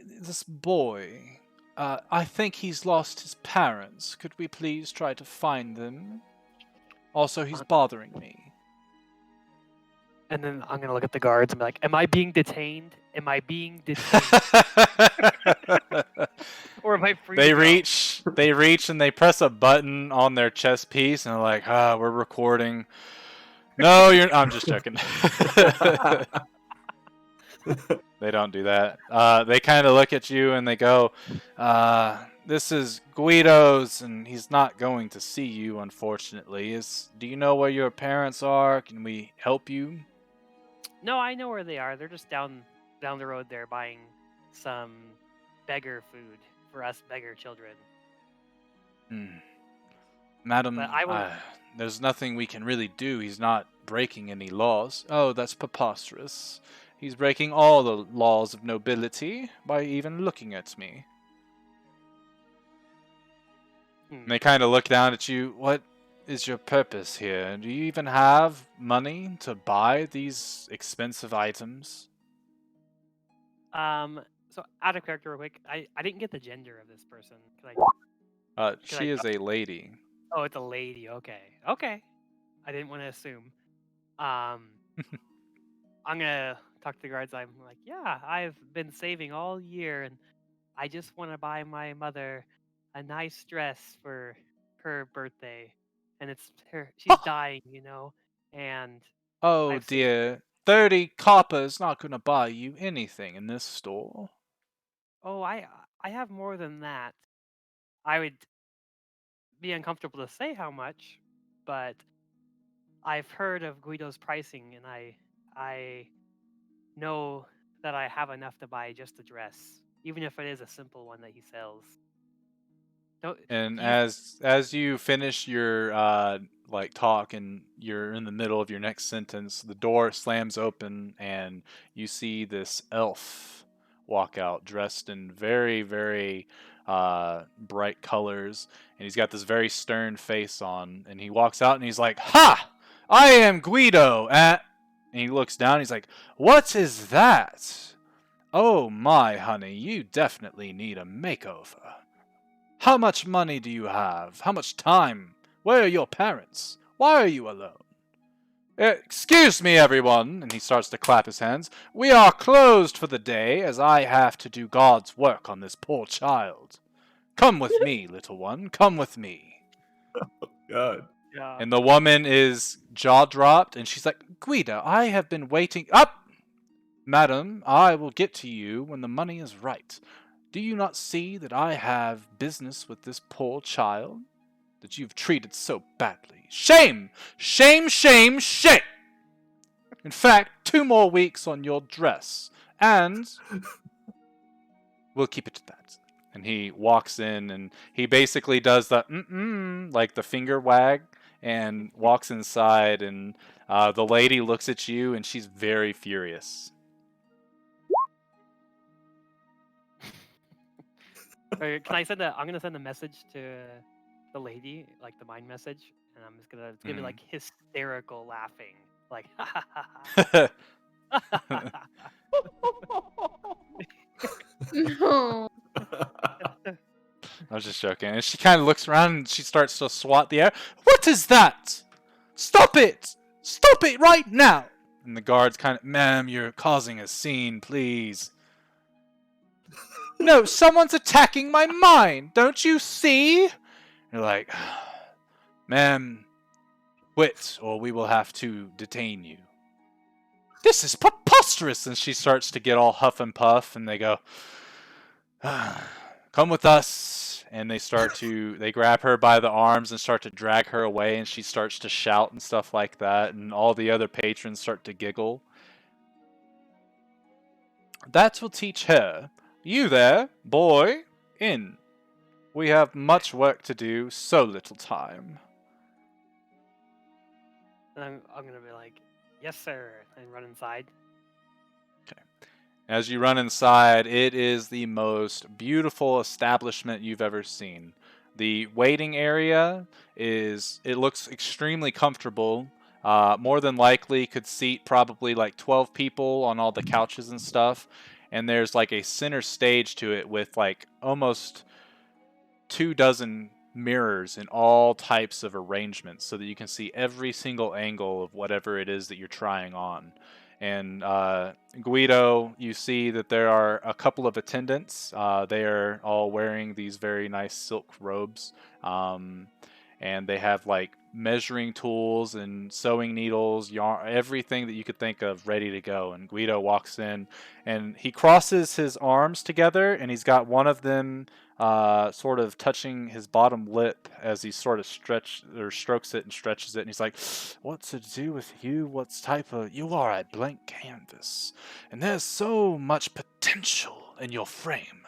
This boy, I think he's lost his parents. Could we please try to find them? Also, he's bothering me. And then I'm going to look at the guards and be like, am I being detained? Am I being detained? Or am I free? They reach and they press a button on their chest piece and they're like, we're recording. No, I'm just joking. They don't do that. They kind of look at you and they go, this is Guido's and he's not going to see you, unfortunately. Do you know where your parents are? Can we help you? No, I know where they are. They're just down the road there buying some beggar food for us beggar children. Madam, there's nothing we can really do. He's not breaking any laws. Oh, that's preposterous. He's breaking all the laws of nobility by even looking at me. And they kind of look down at you. What is your purpose here? Do you even have money to buy these expensive items? So out of character real quick, I didn't get the gender of this person. She is a lady. Oh, it's a lady. Okay. I didn't want to assume. I'm gonna talk to the guards. I'm like, yeah, I've been saving all year, and I just want to buy my mother a nice dress for her birthday, and it's her. She's dying, and Oh I've saved. dear, 30 coppers not gonna buy you anything in this store. Oh, I have more than that. I would be uncomfortable to say how much, but I've heard of Guido's pricing, and I know that I have enough to buy just a dress, even if it is a simple one that he sells. Don't And do you? as you finish your like talk and you're in the middle of your next sentence, the door slams open and you see this elf walk out dressed in very, very bright colors, and he's got this very stern face on, and he walks out and he's like, "Ha! I am Guido at," and he looks down, he's like, "What is that? Oh my honey, you definitely need a makeover. How much money do you have? How much time? Where are your parents? Why are you alone? Excuse me, everyone," and he starts to clap his hands. "We are closed for the day, as I have to do God's work on this poor child. Come with me, little one, come with me." God. Yeah. And the woman is jaw-dropped, and she's like, "Guido, I have been waiting— Up! Madam, I will get to you when the money is right. Do you not see that I have business with this poor child that you've treated so badly? Shame! Shame, shame, shame! In fact, 2 more weeks on your dress, and we'll keep it to that." And he walks in, and he basically does the like the finger wag, and walks inside, and the lady looks at you, and she's very furious. Or can I send a? I'm gonna send a message to the lady, like the mind message, and I'm just gonna. It's gonna be like hysterical laughing, like ha ha ha ha. No. I was just joking. And she kind of looks around and she starts to swat the air. "What is that? Stop it! Stop it right now!" And the guards kind of, "Ma'am, you're causing a scene, please." "No, someone's attacking my mind! Don't you see?" You're like, "Ma'am, quit, or we will have to detain you." "This is preposterous!" And she starts to get all huff and puff, and they go, "Come with us." And they grab her by the arms and start to drag her away, and she starts to shout and stuff like that, and all the other patrons start to giggle. "That will teach her. You there, boy, in. We have much work to do, so little time." And I'm gonna be like, yes, sir, and run inside. Okay. As you run inside, it is the most beautiful establishment you've ever seen. The waiting area it looks extremely comfortable. More than likely could seat probably like 12 people on all the couches and stuff. And there's like a center stage to it with like almost 24 mirrors in all types of arrangements so that you can see every single angle of whatever it is that you're trying on. And Guido, you see that there are a couple of attendants. They are all wearing these very nice silk robes. And they have like measuring tools and sewing needles, yarn, everything that you could think of ready to go. And Guido walks in and he crosses his arms together, and he's got one of them sort of touching his bottom lip as he sort of strokes it and stretches it. And he's like, "What to do with you? What type of... You are a blank canvas, and there's so much potential in your frame.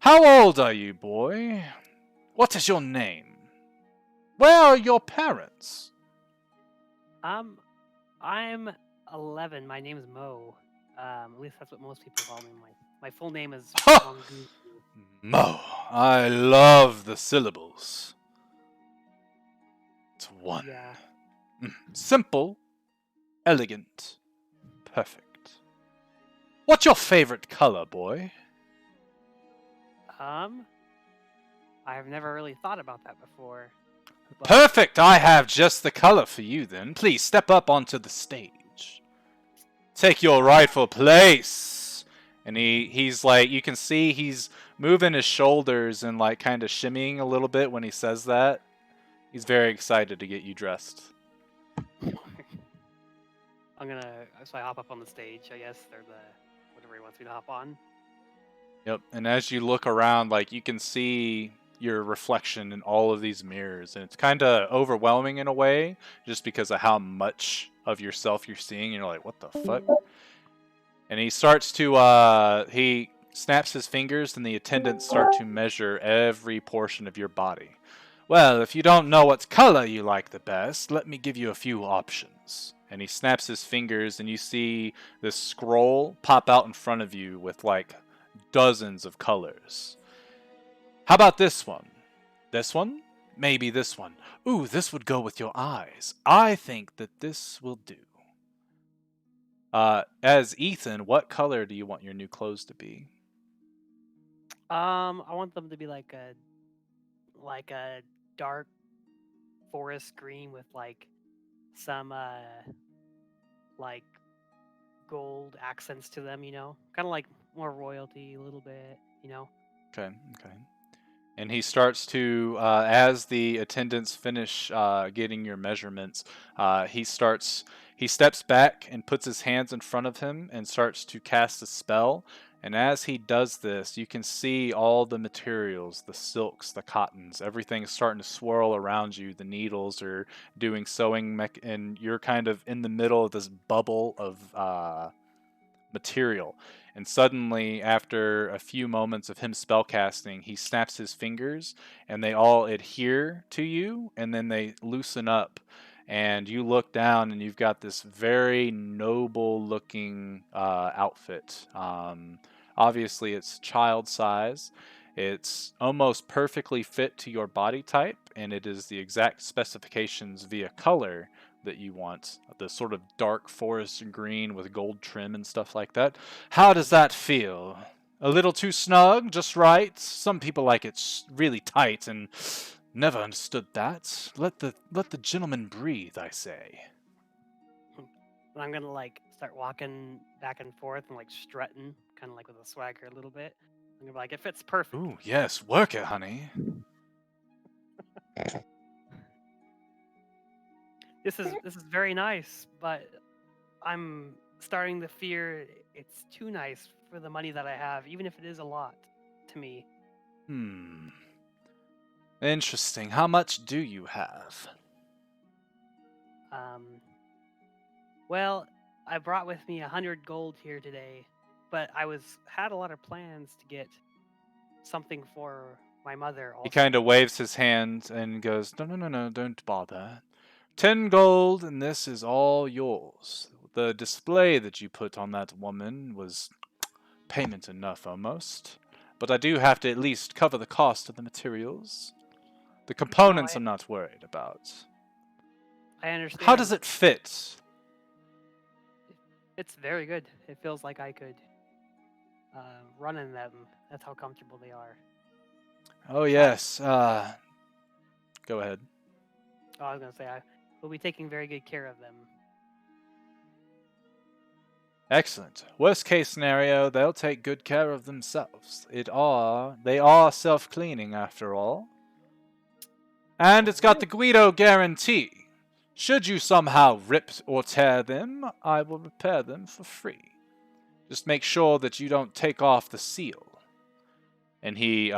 How old are you, boy? What is your name? Where are your parents?" I'm 11. My name is Mo. At least that's what most people call me. My full name is Mongoose. Mo. I love the syllables. It's one. Yeah. Simple, elegant, perfect. What's your favorite color, boy? I have never really thought about that before. But Perfect! I have just the color for you then. Please step up onto the stage. Take your rightful place. And he's like, you can see he's moving his shoulders and like kind of shimmying a little bit when he says that. He's very excited to get you dressed. so I hop up on the stage, I guess, or whatever he wants me to hop on. Yep, and as you look around, like, you can see your reflection in all of these mirrors, and it's kind of overwhelming in a way, just because of how much of yourself you're seeing, and you're like, what the fuck? And he starts to, he snaps his fingers, and the attendants start to measure every portion of your body. Well, if you don't know what color you like the best, let me give you a few options. And he snaps his fingers, and you see this scroll pop out in front of you with, like, dozens of colors. How about this one? This one? Maybe this one. Ooh, this would go with your eyes. I think that this will do. As Ethan, what color do you want your new clothes to be? I want them to be like a dark forest green with like some like gold accents to them, kind of like more royalty a little bit, Okay. And he starts to, as the attendants finish getting your measurements, he steps back and puts his hands in front of him and starts to cast a spell. And as he does this, you can see all the materials, the silks, the cottons, everything is starting to swirl around you. The needles are doing sewing, and you're kind of in the middle of this bubble of material. And suddenly, after a few moments of him spellcasting, he snaps his fingers, and they all adhere to you, and then they loosen up. And you look down, and you've got this very noble-looking outfit. Obviously, it's child size. It's almost perfectly fit to your body type, and it is the exact specifications via color that you want, the sort of dark forest green with gold trim and stuff like that. How does that feel? A little too snug, just right? Some people like it really tight, and never understood that. Let the gentleman breathe, I say. And I'm gonna like start walking back and forth and like strutting, kind of like with a swagger a little bit. I'm gonna be like, it fits perfect. Ooh, yes, work it, honey. This is very nice, but I'm starting to fear it's too nice for the money that I have, even if it is a lot to me. Interesting. How much do you have? Well, I brought with me 100 gold here today, but I had a lot of plans to get something for my mother also. He kind of waves his hand and goes, No, don't bother. 10 gold, and this is all yours. The display that you put on that woman was payment enough, almost. But I do have to at least cover the cost of the materials. The components I'm not worried about. I understand. How does it fit? It's very good. It feels like I could run in them. That's how comfortable they are. Oh, yes. Go ahead. Oh, I was going to say, I will be taking very good care of them. Excellent. Worst case scenario, they'll take good care of themselves. They are self-cleaning after all. And it's got the Guido guarantee. Should you somehow rip or tear them, I will repair them for free. Just make sure that you don't take off the seal. And he,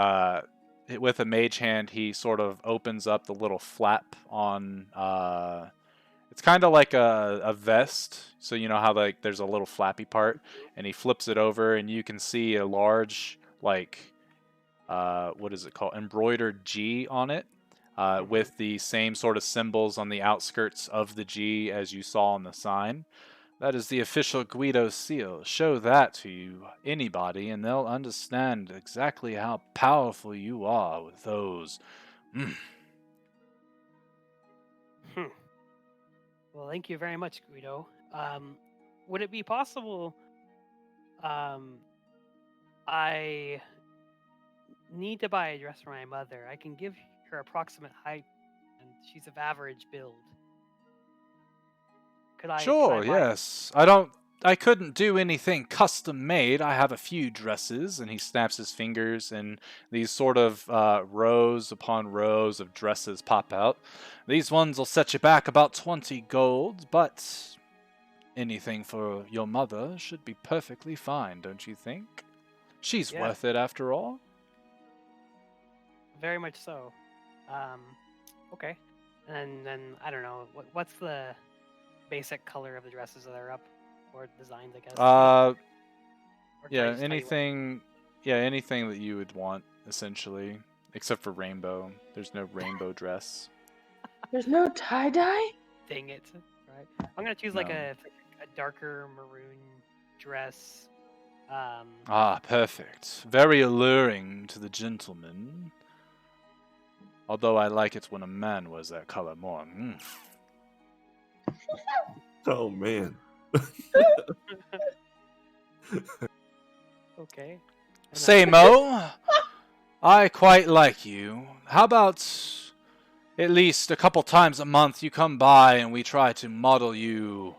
with a mage hand, he sort of opens up the little flap on, it's kind of like a vest. So you know how like there's a little flappy part, and he flips it over, and you can see a large, like, what is it called? Embroidered G on it. With the same sort of symbols on the outskirts of the G as you saw on the sign. That is the official Guido seal. Show that to anybody, and they'll understand exactly how powerful you are with those. Well, thank you very much, Guido. Would it be possible? I need to buy a dress for my mother. I can give her approximate height and she's of average build. Could I Sure, buy yes. I couldn't do anything custom made. I have a few dresses, and he snaps his fingers, and these sort of rows upon rows of dresses pop out. These ones will set you back about 20 gold, but anything for your mother should be perfectly fine, don't you think? She's Yeah. worth it after all. Very much so. Okay. And then I don't know what's the basic color of the dresses that are up, or designs, I guess. Or Yeah, can I just tell you what- anything that you would want, essentially, except for rainbow. There's no rainbow dress. There's no tie-dye? Dang it! Right. I'm gonna choose like No. a darker maroon dress. Ah, perfect. Very alluring to the gentleman. Although I like it when a man wears that color more. Oh man. Okay. Say, Mo, I quite like you. How about at least a couple times a month you come by and we try to model you,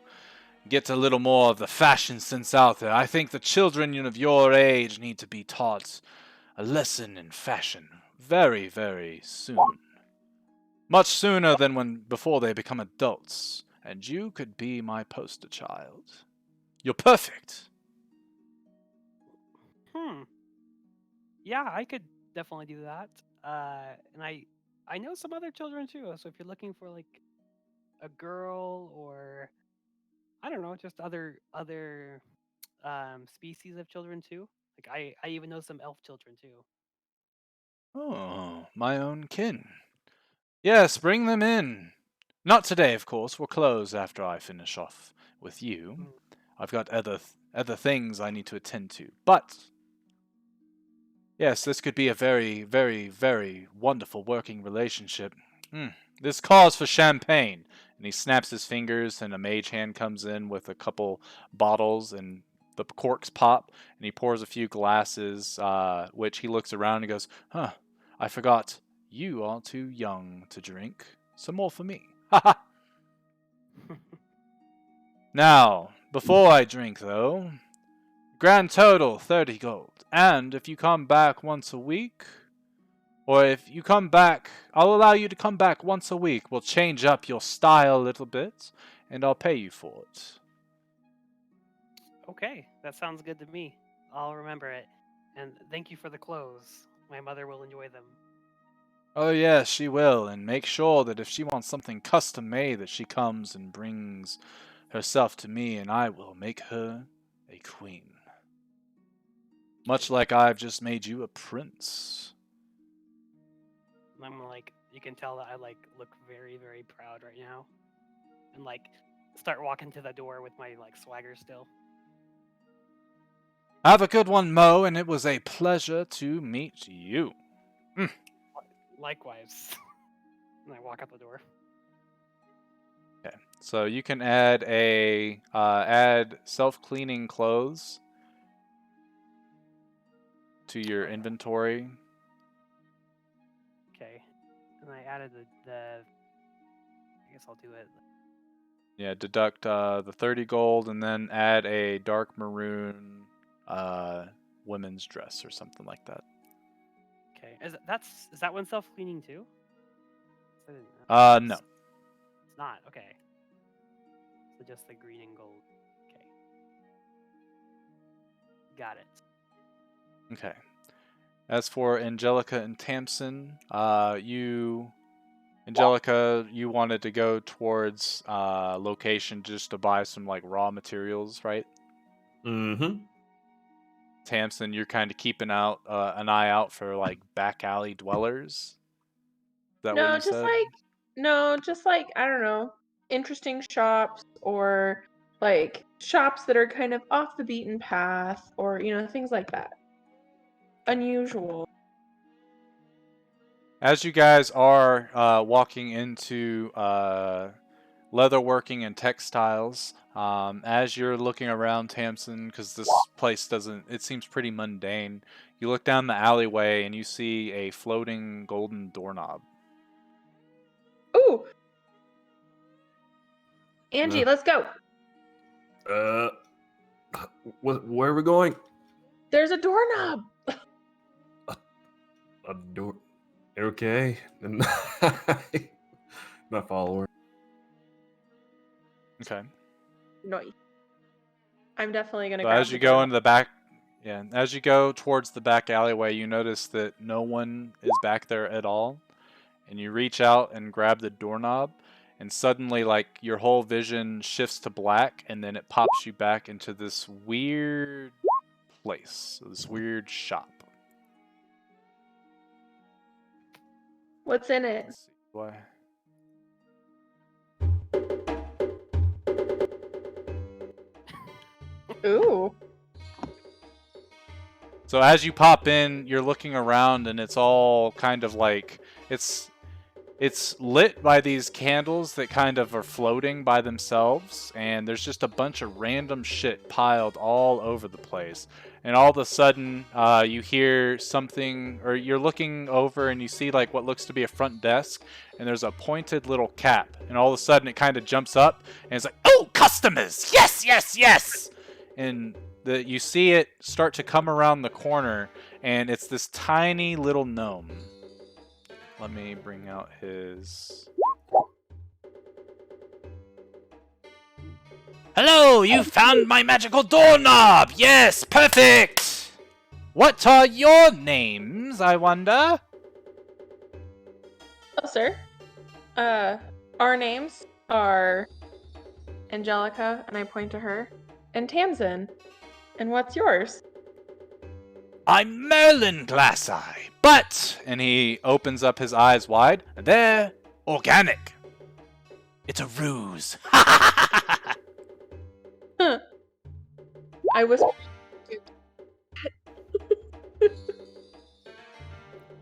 get a little more of the fashion sense out there. I think the children of your age need to be taught a lesson in fashion very, very soon. Much sooner than before they become adults. And you could be my poster child. You're perfect. Yeah, I could definitely do that. And I know some other children too. So if you're looking for like a girl, or I don't know, just other species of children too. Like I even know some elf children too. Oh, my own kin. Yes, bring them in. Not today, of course. We'll close after I finish off with you. Mm. I've got other things I need to attend to. But yes, this could be a very, very, very wonderful working relationship. This calls for champagne. And he snaps his fingers, and a mage hand comes in with a couple bottles, and the corks pop, and he pours a few glasses, which he looks around and goes, "Huh, I forgot. You are too young to drink. Some more for me." Haha. Now, before I drink, though, grand total 30 gold. And if you come back once a week, or if you come back, I'll allow you to come back once a week. We'll change up your style a little bit, and I'll pay you for it. Okay, that sounds good to me. I'll remember it. And thank you for the clothes. My mother will enjoy them. Oh yes, she will, and make sure that if she wants something custom made, that she comes and brings herself to me, and I will make her a queen. Much like I've just made you a prince. I'm like, you can tell that I like look very, very proud right now, and like start walking to the door with my like swagger still. Have a good one, Mo, and it was a pleasure to meet you. Likewise. And I walk out the door. Okay, so you can add add self-cleaning clothes to your inventory. Okay. And I added the I guess I'll do it. Yeah, deduct the 30 gold and then add a dark maroon women's dress or something like that. Okay. Is that one self-cleaning too? I didn't know. No. It's not. Okay. So just the green and gold. Okay. Got it. Okay. As for Angelica and Tamsin, Angelica, you wanted to go towards location just to buy some like raw materials, right? Mm-hmm. Tamsin, you're kind of keeping out an eye out for like back alley dwellers. Is that what you said? Just like I don't know, interesting shops, or like shops that are kind of off the beaten path, or things like that. Unusual. As you guys are walking into leatherworking and textiles, as you're looking around Tamsin, because this place it seems pretty mundane, you look down the alleyway and you see a floating golden doorknob. Ooh, Angie, let's go. Where are we going? There's a doorknob. A door. Okay. My follower. Okay. No. I'm definitely gonna So grab as you the go doorknob. into the back, yeah, as you go towards the back alleyway, you notice that no one is back there at all. And you reach out and grab the doorknob, and suddenly, like, your whole vision shifts to black, and then it pops you back into this weird place, this weird shop. What's in it? Let's see. Why? Ooh. So as you pop in, you're looking around, and it's all kind of like it's lit by these candles that kind of are floating by themselves, and there's just a bunch of random shit piled all over the place. And all of a sudden, you hear something, or you're looking over and you see like what looks to be a front desk, and there's a pointed little cap, and all of a sudden it kind of jumps up, and it's like, "Oh, customers! Yes, yes, yes!" And you see it start to come around the corner, and it's this tiny little gnome. Let me bring out his... Hello, you found my magical doorknob! Yes, perfect! What are your names, I wonder? Oh, sir. Our names are Angelica, and I point to her, and Tamsin. And what's yours? I'm Merlin Glasseye, but... And he opens up his eyes wide. They're organic. It's a ruse. I whisper.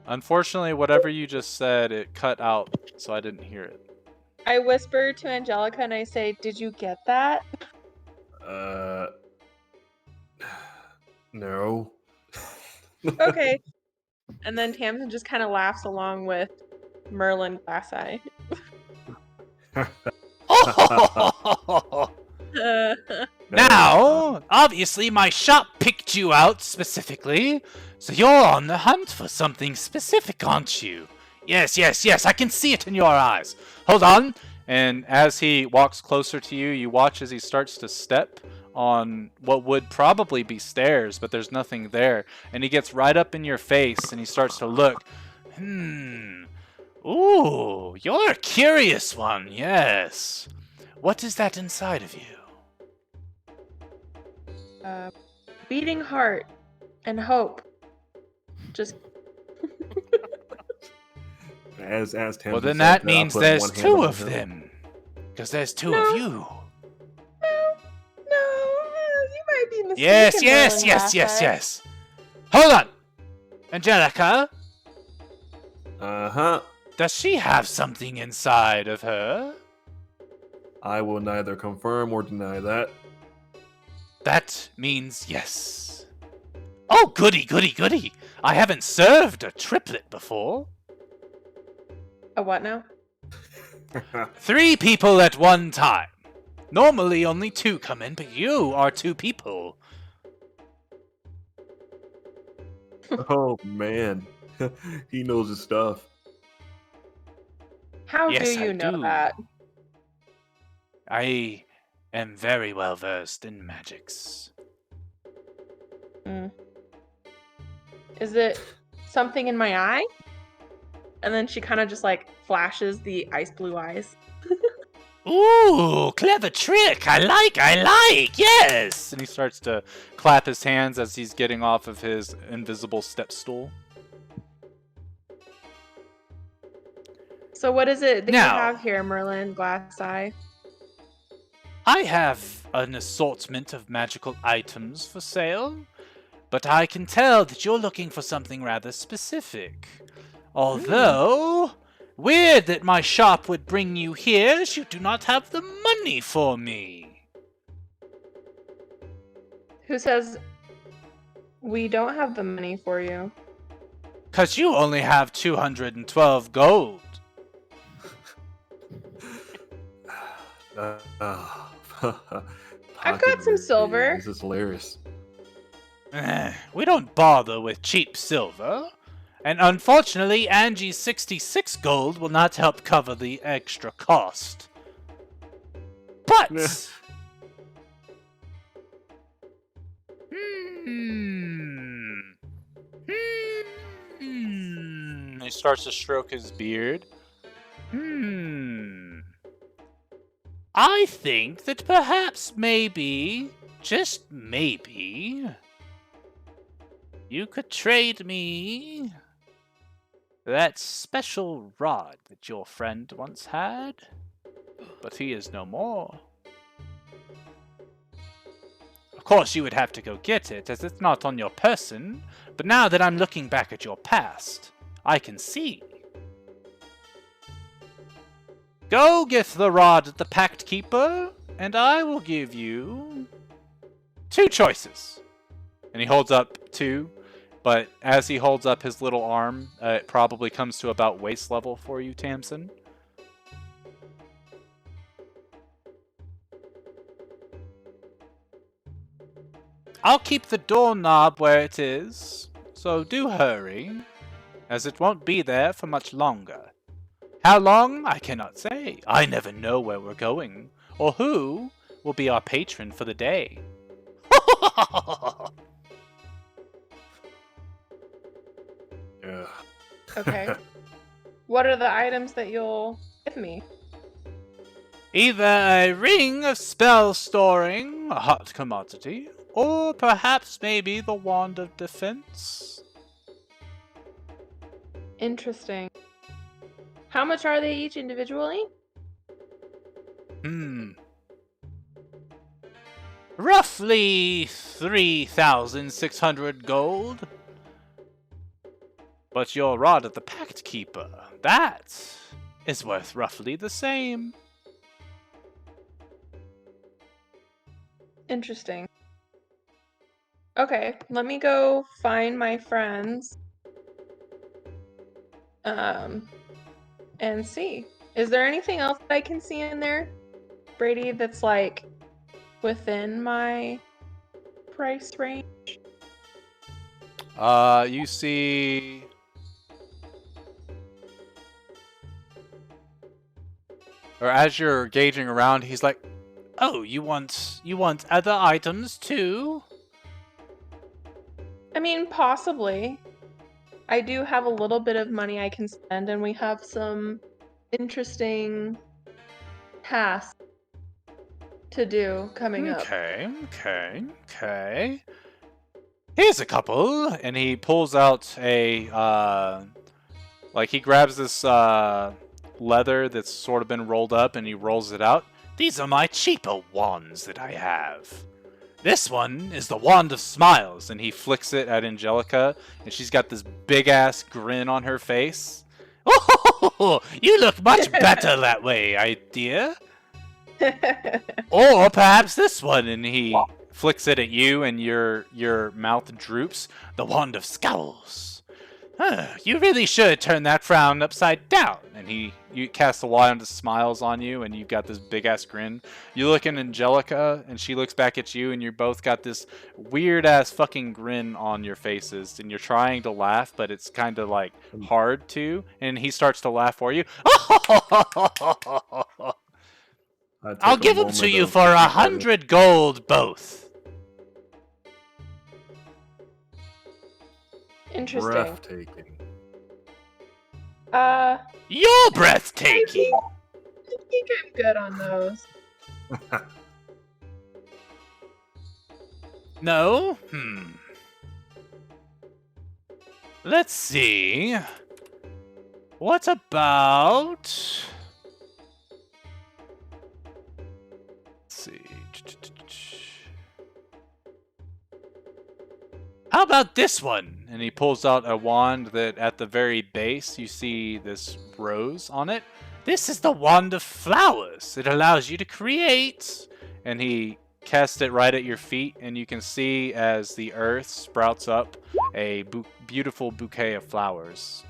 Unfortunately, whatever you just said, it cut out, so I didn't hear it. I whisper to Angelica and I say, "Did you get that?" No. Okay. And then Tamsin just kind of laughs along with Merlin Glasseye. Now, obviously my shop picked you out specifically, so you're on the hunt for something specific, aren't you? Yes, yes, yes, I can see it in your eyes. Hold on. And as he walks closer to you, you watch as he starts to step on what would probably be stairs, but there's nothing there. And he gets right up in your face and he starts to look. Ooh, you're a curious one, yes. What is that inside of you? Beating heart and hope. Just As Tamsin Well, then said that I'll means put there's one hand two on of him. them. Because there's two No. of you. No, you might be mistaken. Yes, yes, Merlin yes, yes, Glasseye. yes. Hold on. Angelica, Uh-huh. does she have something inside of her? I will neither confirm or deny that. That means yes. Oh, goody, goody, goody. I haven't served a triplet before. A what now? 3 people at one time. Normally only 2 come in, but you are 2 people. Oh, man. He knows his stuff. How Yes, do you I know do. that? I am very well versed in magics. Is it something in my eye? And then she kind of just like flashes the ice blue eyes. Ooh, clever trick. I like, yes. And he starts to clap his hands as he's getting off of his invisible step stool. So what is it that Now- you have here, Merlin Glasseye? I have an assortment of magical items for sale, but I can tell that you're looking for something rather specific. Although, weird that my shop would bring you here as you do not have the money for me. Who says we don't have the money for you? 'Cause you only have 212 gold. I've Pocket got some silver. This is hilarious. We don't bother with cheap silver. And unfortunately, Angie's 66 gold will not help cover the extra cost. But... He starts to stroke his beard. I think that perhaps maybe, just maybe, you could trade me that special rod that your friend once had, but he is no more. Of course, you would have to go get it, as it's not on your person, but now that I'm looking back at your past, I can see. Go get the rod at the Pact Keeper, and I will give you 2 choices. And he holds up 2, but as he holds up his little arm, it probably comes to about waist level for you, Tamsin. I'll keep the doorknob where it is, so do hurry, as it won't be there for much longer. How long, I cannot say. I never know where we're going, or who will be our patron for the day. Yeah. Okay. What are the items that you'll give me? Either a ring of spell storing, a hot commodity, or perhaps maybe the wand of defense. Interesting. How much are they each individually? Roughly 3,600 gold. But your rod of the Pact Keeper, that is worth roughly the same. Interesting. Okay, let me go find my friends. And see. Is there anything else that I can see in there, Brady, that's like within my price range? You see... Or as you're gauging around, he's like, "Oh, you want other items too?" I mean, possibly. I do have a little bit of money I can spend, and we have some interesting tasks to do coming up. Okay. Here's a couple, and he pulls out a he grabs this leather that's sort of been rolled up, and he rolls it out. These are my cheaper wands that I have. This one is the Wand of Smiles, and he flicks it at Angelica, and she's got this big-ass grin on her face. Oh, you look much better that way, dear. Or perhaps this one, and he flicks it at you, and your mouth droops. The Wand of Scowls. You really should turn that frown upside down. And you cast the Wand of Smiles on you, and you've got this big-ass grin. You look at Angelica, and she looks back at you, and you both got this weird-ass fucking grin on your faces. And you're trying to laugh, but it's kind of, like, hard to. And he starts to laugh for you. I'll give them to you for 100 gold both. Interesting. Breathtaking. You're breathtaking. I think I'm good on those. No? Let's see. What about... Let's see. How about this one? And he pulls out a wand that at the very base you see this rose on it. This is the Wand of Flowers. It allows you to create. And he casts it right at your feet, and you can see as the earth sprouts up a beautiful bouquet of flowers.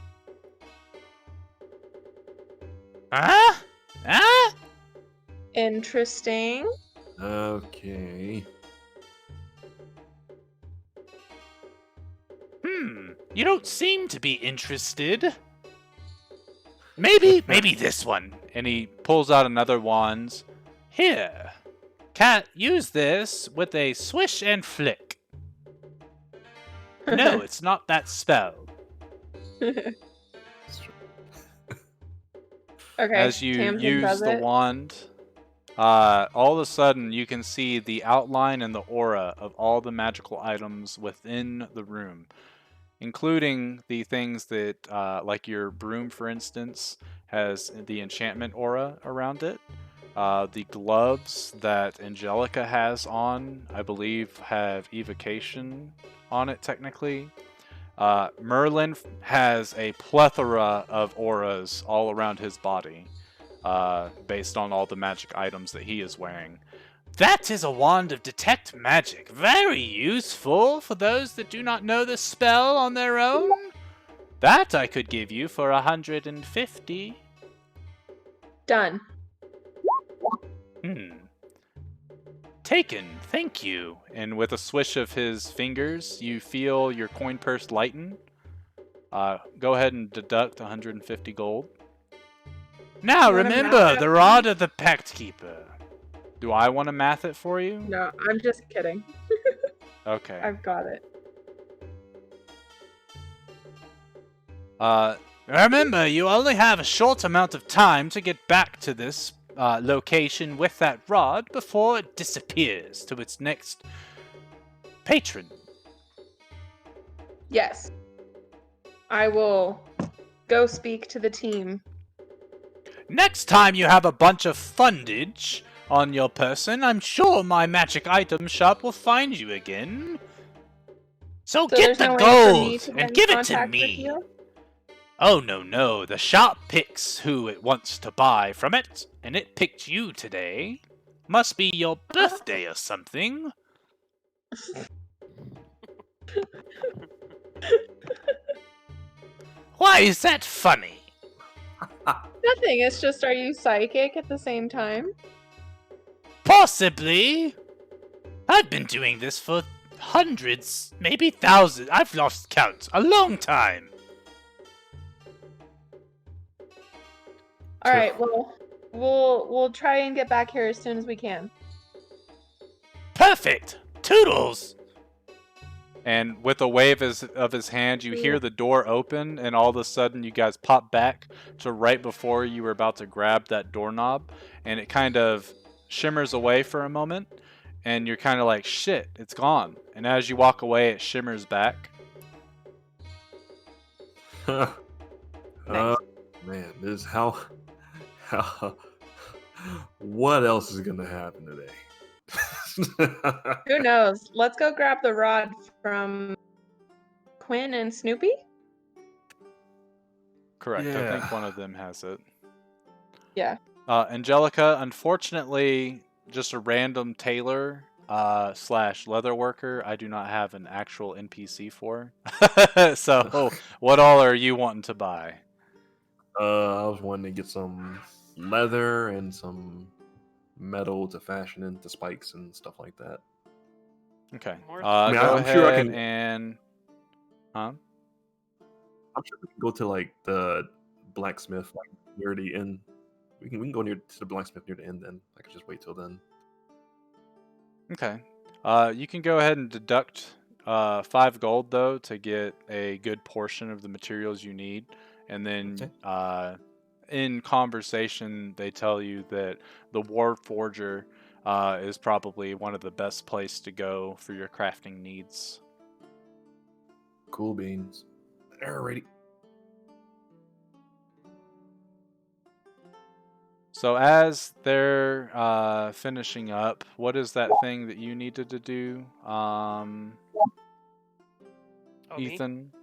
Interesting. Okay. You don't seem to be interested. Maybe this one. And he pulls out another wand. Here. Can't use this with a swish and flick. No, it's not that spell. Okay. As you Tamsin use does the it. wand, all of a sudden you can see the outline and the aura of all the magical items within the room, including the things that, like your broom, for instance, has the enchantment aura around it. The gloves that Angelica has on, I believe, have evocation on it, technically. Merlin has a plethora of auras all around his body, based on all the magic items that he is wearing. That is a wand of detect magic. Very useful for those that do not know the spell on their own. That I could give you for 150. Done. Taken, thank you. And with a swish of his fingers, you feel your coin purse lighten. Go ahead and deduct 150 gold. Now remember, the rod of the Pact Keeper. Do I want to math it for you? No, I'm just kidding. Okay. I've got it. Remember, you only have a short amount of time to get back to this location with that rod before it disappears to its next patron. Yes. I will go speak to the team. Next time you have a bunch of fundage on your person, I'm sure my magic item shop will find you again. So get the gold and give it to me. Oh, no. The shop picks who it wants to buy from it, and it picked you today. Must be your birthday or something. Why is that funny? Nothing, it's just, are you psychic at the same time? Possibly. I've been doing this for hundreds, maybe thousands. I've lost count. A long time. All right, well, we'll try and get back here as soon as we can. Perfect. Toodles. And with a wave of his hand, you hear the door open, and all of a sudden you guys pop back to right before you were about to grab that doorknob, and it kind of shimmers away for a moment, and you're kind of like, shit, it's gone. And as you walk away, it shimmers back. Nice. Man, this how what else is gonna happen today? Who knows? Let's go grab the rod from Quinn and Snoopy. Correct. Yeah. I think one of them has it. Yeah. Angelica, unfortunately, just a random tailor / leather worker. I do not have an actual NPC for. So, what all are you wanting to buy? I was wanting to get some leather and some metal to fashion into spikes and stuff like that. Okay. I mean, go I'm ahead sure I can. and. Huh? I'm sure we can go to like the blacksmith like near the end. We can go near to the blacksmith near the end. Then I could just wait till then. Okay. You can go ahead and deduct 5 gold though to get a good portion of the materials you need, and then in conversation they tell you that the War Forger is probably one of the best places to go for your crafting needs. Cool beans. Alrighty. So as they're finishing up, what is that thing that you needed to do, Ethan?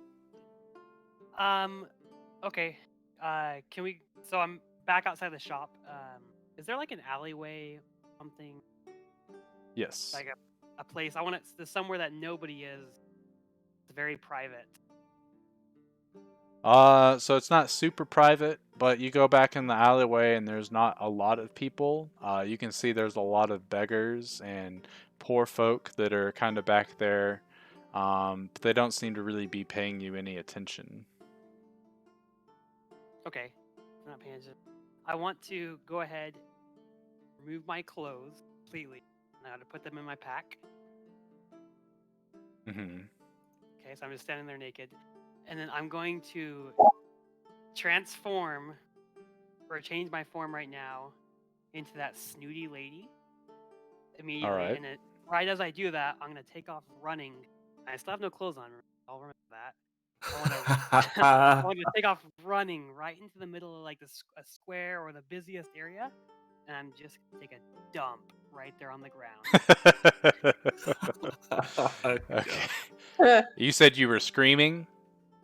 Okay. Can we? So I'm back outside the shop. Is there like an alleyway, something? Yes. Like a place. I want it somewhere that nobody is. It's very private. So it's not super private, but you go back in the alleyway and there's not a lot of people. You can see there's a lot of beggars and poor folk that are kind of back there, but they don't seem to really be paying you any attention. Okay, I'm not paying attention. I want to go ahead, remove my clothes completely, and I got to put them in my pack. Mm-hmm. Okay, so I'm just standing there naked, and then I'm going to transform or change my form right now into that snooty lady immediately. All right. And right as I do that, I'm gonna take off running. I still have no clothes on. I'll remember that. I want to take off running right into the middle of like a square or the busiest area, and I'm just gonna take a dump right there on the ground. Okay. You said you were screaming?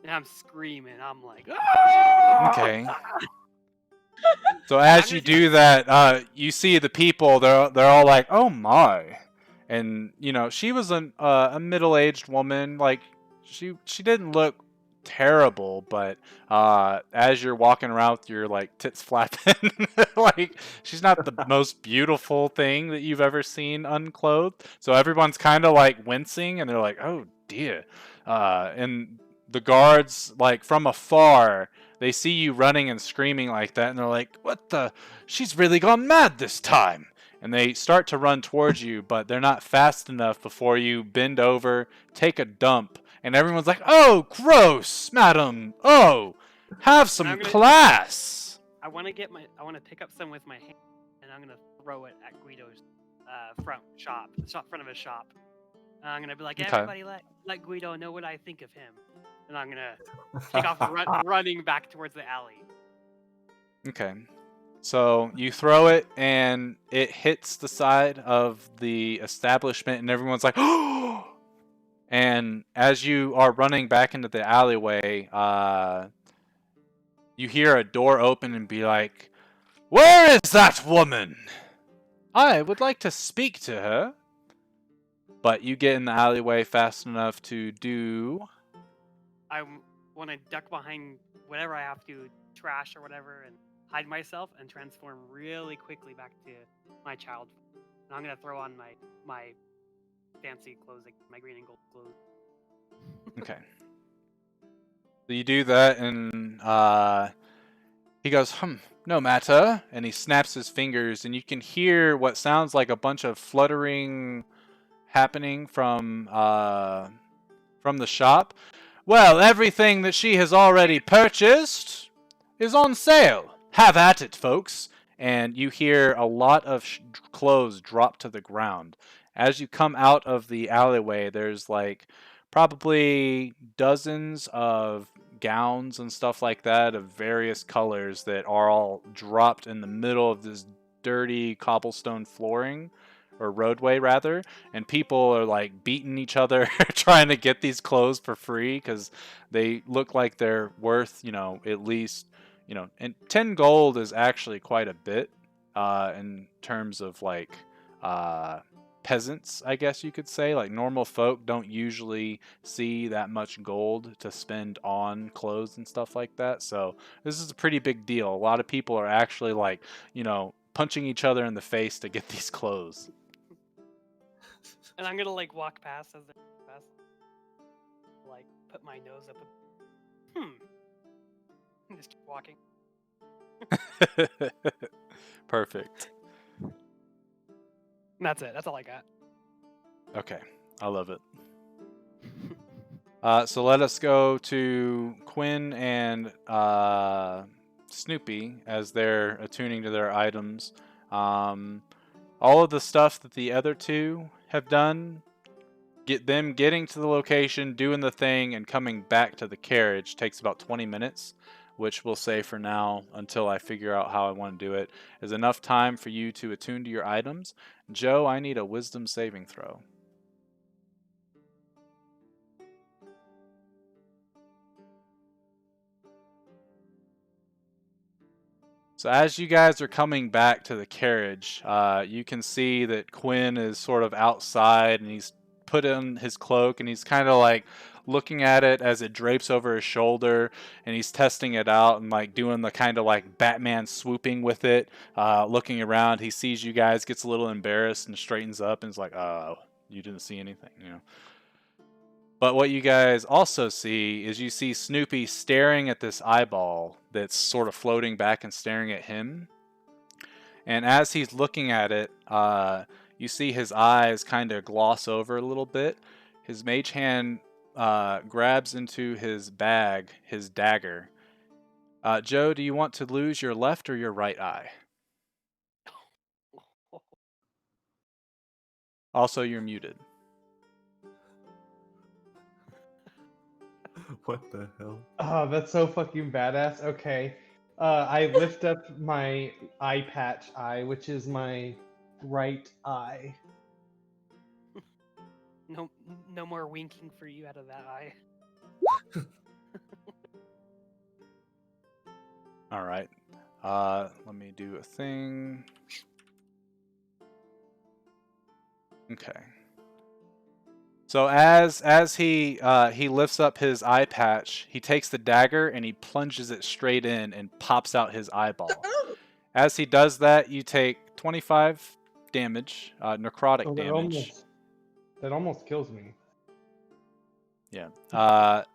And I'm screaming. I'm like, okay. So as you do that, you see the people. They're all like, "Oh my!" And you know, she was a middle-aged woman. Like she didn't look terrible, but as you're walking around with your like tits flapping, like she's not the most beautiful thing that you've ever seen unclothed. So everyone's kind of like wincing, and they're like, "Oh dear," and the guards, like from afar, they see you running and screaming like that, and they're like, "What the? She's really gone mad this time!" And they start to run towards you, but they're not fast enough before you bend over, take a dump, and everyone's like, "Oh, gross, madam! Oh, have some class!" I want to pick up some with my hand, and I'm gonna throw it at Guido's front of his shop. And I'm gonna be like, "Everybody, let Guido know what I think of him." And I'm gonna take off running back towards the alley. Okay. So you throw it, and it hits the side of the establishment, and everyone's like, "Oh!" And as you are running back into the alleyway, you hear a door open and be like, "Where is that woman? I would like to speak to her." But you get in the alleyway fast enough to do... I want to duck behind whatever I have to, trash or whatever, and hide myself and transform really quickly back to my child. And I'm going to throw on my fancy clothes, like my green and gold clothes. Okay. So you do that, and he goes, "No matter," and he snaps his fingers, and you can hear what sounds like a bunch of fluttering happening from the shop. "Well, everything that she has already purchased is on sale. Have at it, folks." And you hear a lot of clothes drop to the ground. As you come out of the alleyway, there's like probably dozens of gowns and stuff like that of various colors that are all dropped in the middle of this dirty cobblestone flooring, or roadway rather, and people are like beating each other trying to get these clothes for free because they look like they're worth, at least, and 10 gold is actually quite a bit in terms of like peasants, I guess you could say. Like normal folk don't usually see that much gold to spend on clothes and stuff like that. So this is a pretty big deal. A lot of people are actually like, punching each other in the face to get these clothes. And I'm gonna like walk past as they pass, like put my nose up. And just keep walking. Perfect. And that's it. That's all I got. Okay, I love it. So let us go to Quinn and Snoopy as they're attuning to their items. All of the stuff that the other two have done, getting to the location, doing the thing, and coming back to the carriage takes about 20 minutes, which we'll say for now, until I figure out how I want to do it, is enough time for you to attune to your items. Joe, I need a wisdom saving throw. So as you guys are coming back to the carriage, you can see that Quinn is sort of outside, and he's put in his cloak, and he's kind of like looking at it as it drapes over his shoulder, and he's testing it out and like doing the kind of like Batman swooping with it, looking around. He sees you guys, gets a little embarrassed, and straightens up and is like, "Oh, you didn't see anything, you know." But what you guys also see is you see Snoopy staring at this eyeball that's sort of floating back and staring at him. And as he's looking at it, you see his eyes kind of gloss over a little bit. His mage hand grabs into his bag, his dagger. Joe, do you want to lose your left or your right eye? Also, you're muted. What the hell? Oh, that's so fucking badass. Okay. I lift up my eye patch eye, which is my right eye. No more winking for you out of that eye. All right. Let me do a thing. Okay. So as he lifts up his eye patch, he takes the dagger and he plunges it straight in and pops out his eyeball. As he does that, you take 25 damage, necrotic damage. That almost kills me. Yeah.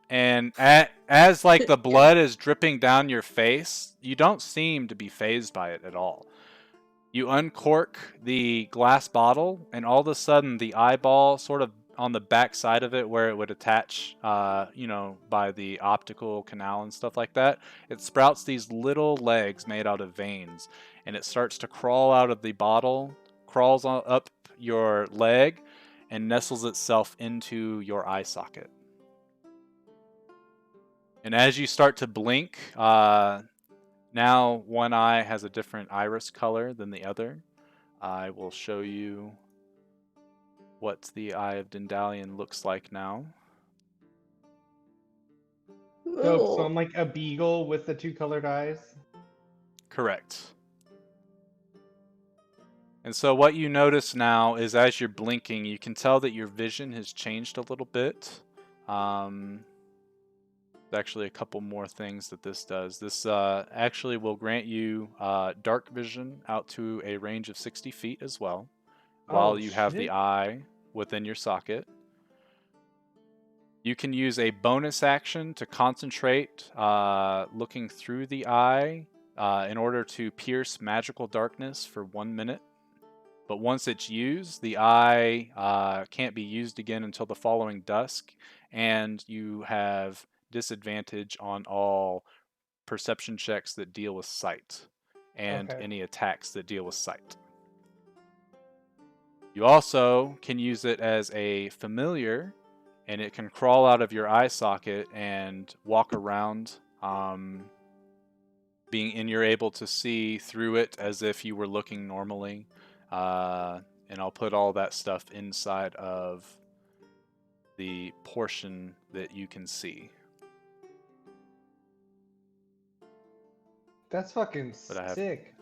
And as like the blood is dripping down your face, you don't seem to be phased by it at all. You uncork the glass bottle, and all of a sudden the eyeball sort of on the back side of it where it would attach, by the optical canal and stuff like that, it sprouts these little legs made out of veins, and it starts to crawl out of the bottle, crawls up your leg, and nestles itself into your eye socket. And as you start to blink, now one eye has a different iris color than the other. I will show you what the Eye of Dindalion looks like now. So I'm like a beagle with the two colored eyes? Correct. And so what you notice now is as you're blinking, you can tell that your vision has changed a little bit. There's actually a couple more things that this does. This actually will grant you dark vision out to a range of 60 feet as well, while you have the eye within your socket. You can use a bonus action to concentrate looking through the eye in order to pierce magical darkness for 1 minute. But once it's used, the eye can't be used again until the following dusk, and you have disadvantage on all perception checks that deal with sight and any attacks that deal with sight. You also can use it as a familiar, and it can crawl out of your eye socket and walk around, and you're able to see through it as if you were looking normally. And I'll put all that stuff inside of the portion that you can see. That's fucking sick.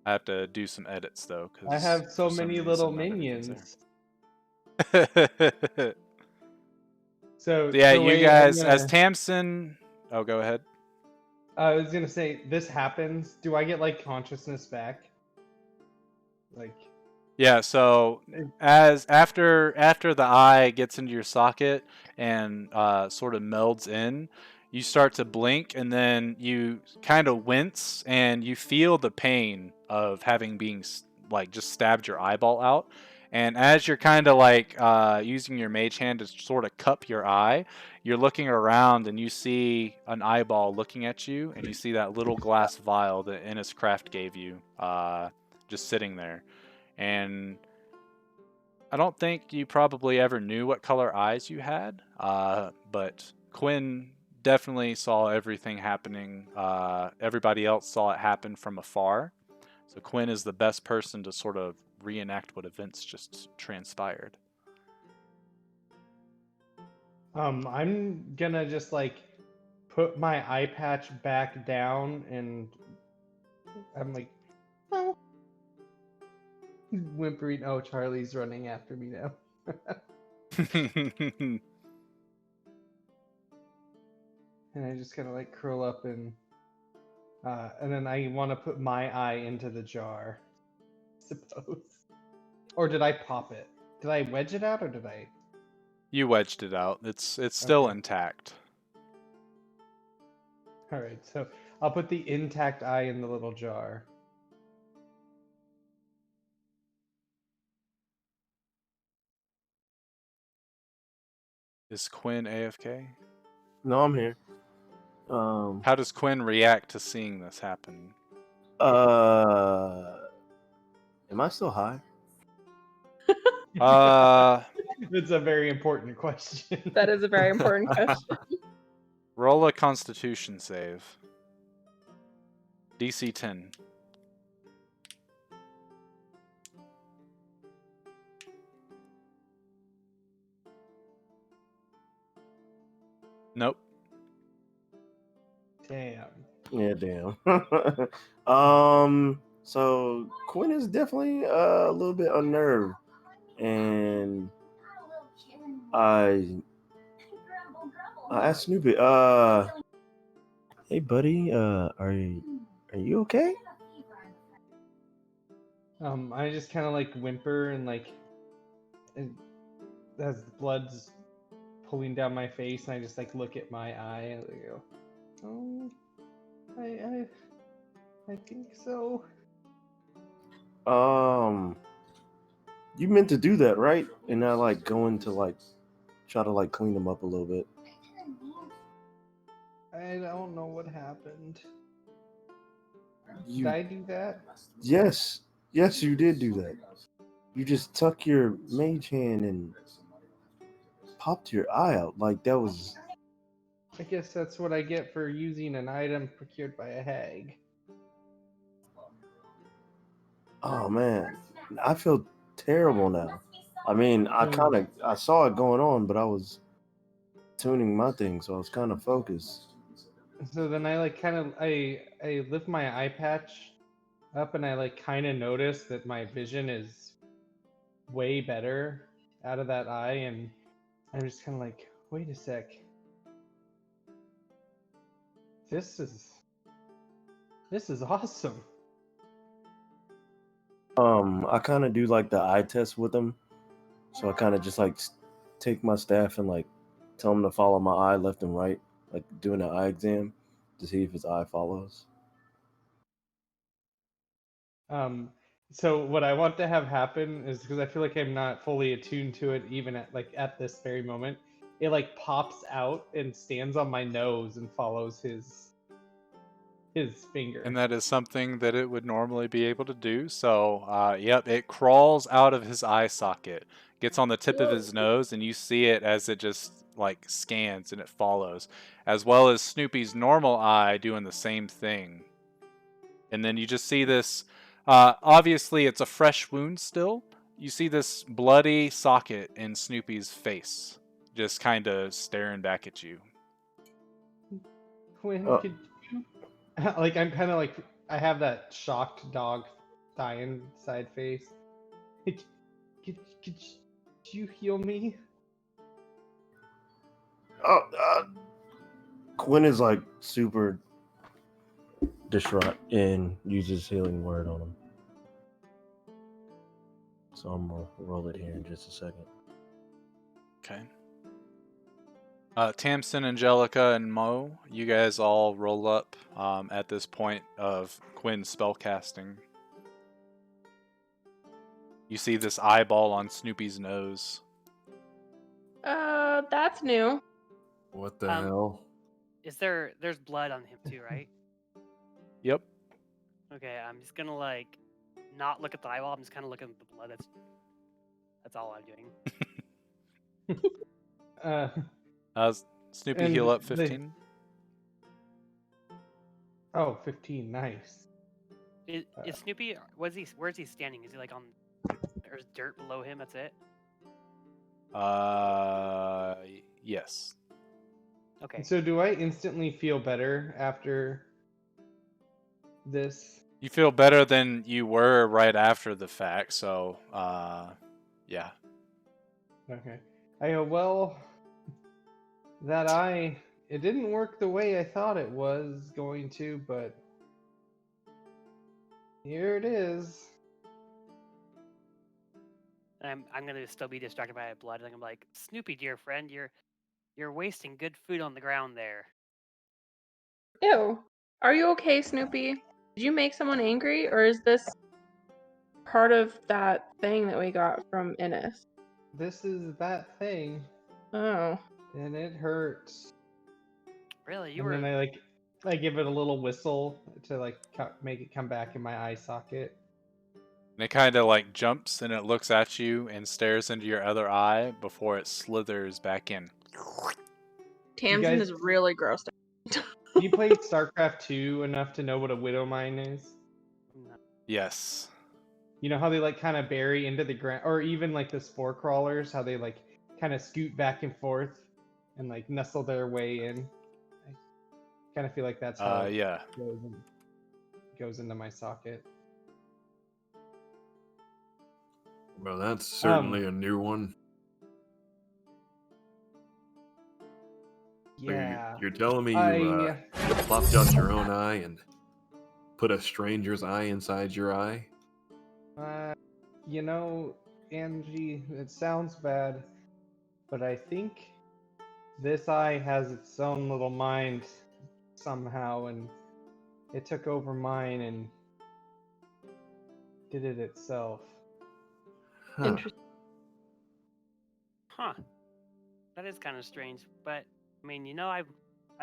I have to do some edits though, because I have so many little minions. So yeah, you guys, as Tamsin. Oh, go ahead. I was gonna say, this happens. Do I get like consciousness back? Like. Yeah, so as after the eye gets into your socket and sort of melds in, you start to blink, and then you kind of wince, and you feel the pain of having just stabbed your eyeball out. And as you're kind of like using your mage hand to sort of cup your eye, you're looking around and you see an eyeball looking at you, and you see that little glass vial that Inniscraft gave you just sitting there. And I don't think you probably ever knew what color eyes you had, but Quinn definitely saw everything happening. Everybody else saw it happen from afar. So Quinn is the best person to sort of reenact what events just transpired. I'm gonna just like put my eye patch back down, and I'm like, oh, whimpering. Oh, Charlie's running after me now. And I just kind of like curl up and then I want to put my eye into the jar, suppose. Or did I pop it? Did I wedge it out or did I? You wedged it out. It's still Okay. intact. All right, so I'll put the intact eye in the little jar. Is Quinn AFK? No, I'm here. How does Quinn react to seeing this happen? Am I still high? It's a very important question. That is a very important question. Roll a Constitution save. DC 10. Nope. Damn. Yeah, damn. So Quinn is definitely a little bit unnerved, and I asked Snoopy, hey buddy, are you okay? I just kind of like whimper and like as the blood's pulling down my face, and I just like look at my eye and I go, oh, I think so. You meant to do that, right? And I like going to like try to like clean them up a little bit. I don't know what happened. Did I do that? Yes, you did do that. You just tuck your mage hand and popped your eye out. Like that was. I guess that's what I get for using an item procured by a hag. Oh man, I feel terrible now. I mean, I saw it going on, but I was tuning my thing, so I was kind of focused. So then I like kind of I lift my eye patch up and I like kind of notice that my vision is way better out of that eye, and I'm just kind of like, wait a sec. This is awesome. I kind of do like the eye test with him, so I kind of just like take my staff and like tell him to follow my eye left and right, like doing an eye exam to see if his eye follows. So what I want to have happen is, because I feel like I'm not fully attuned to it even at this very moment, it like pops out and stands on my nose and follows his finger. And that is something that it would normally be able to do. So, yep, it crawls out of his eye socket, gets on the tip of his nose, and you see it as it just like scans and it follows, as well as Snoopy's normal eye doing the same thing. And then you just see this. Obviously, it's a fresh wound still. You see this bloody socket in Snoopy's face, just kind of staring back at you. When could you like, I'm kind of like, I have that shocked dog dying side face. Could you heal me? Quinn is like super distraught and uses healing word on him. So I'm gonna roll it here in just a second. Okay. Tamsin, Angelica, and Mo, you guys all roll up at this point of Quinn's spellcasting. You see this eyeball on Snoopy's nose. That's new. What the hell? There's blood on him too, right? Yep. Okay, I'm just gonna like not look at the eyeball. I'm just kind of looking at the blood. That's all I'm doing. Snoopy heal up 15. Oh, 15, nice. Is Snoopy? Where's he standing? Is he like on? There's dirt below him. That's it. Yes. Okay. So do I instantly feel better after this? You feel better than you were right after the fact, so yeah. Okay. I go, well, it didn't work the way I thought it was going to, but here it is. I'm gonna still be distracted by blood, and I'm like, Snoopy, dear friend, you're wasting good food on the ground there. Ew. Are you okay, Snoopy? Did you make someone angry, or is this part of that thing that we got from Innis? This is that thing, Oh. and it hurts. Really, And then I give it a little whistle to make it come back in my eye socket. And it kind of like jumps and it looks at you and stares into your other eye before it slithers back in. Tamsin guys- is really grossed out. You played StarCraft 2 enough to know what a widow mine is? No. Yes. You know how they kind of bury into the ground, or even the spore crawlers, how they kind of scoot back and forth and nestle their way in. I kind of feel like that's how it Yeah. goes into my socket. Well, that's certainly a new one. Yeah. So you're telling me you plopped out your own eye and put a stranger's eye inside your eye? Angie, it sounds bad, but I think this eye has its own little mind somehow, and it took over mine and did it itself. Huh. Interesting. Huh. That is kind of strange, but I mean, I've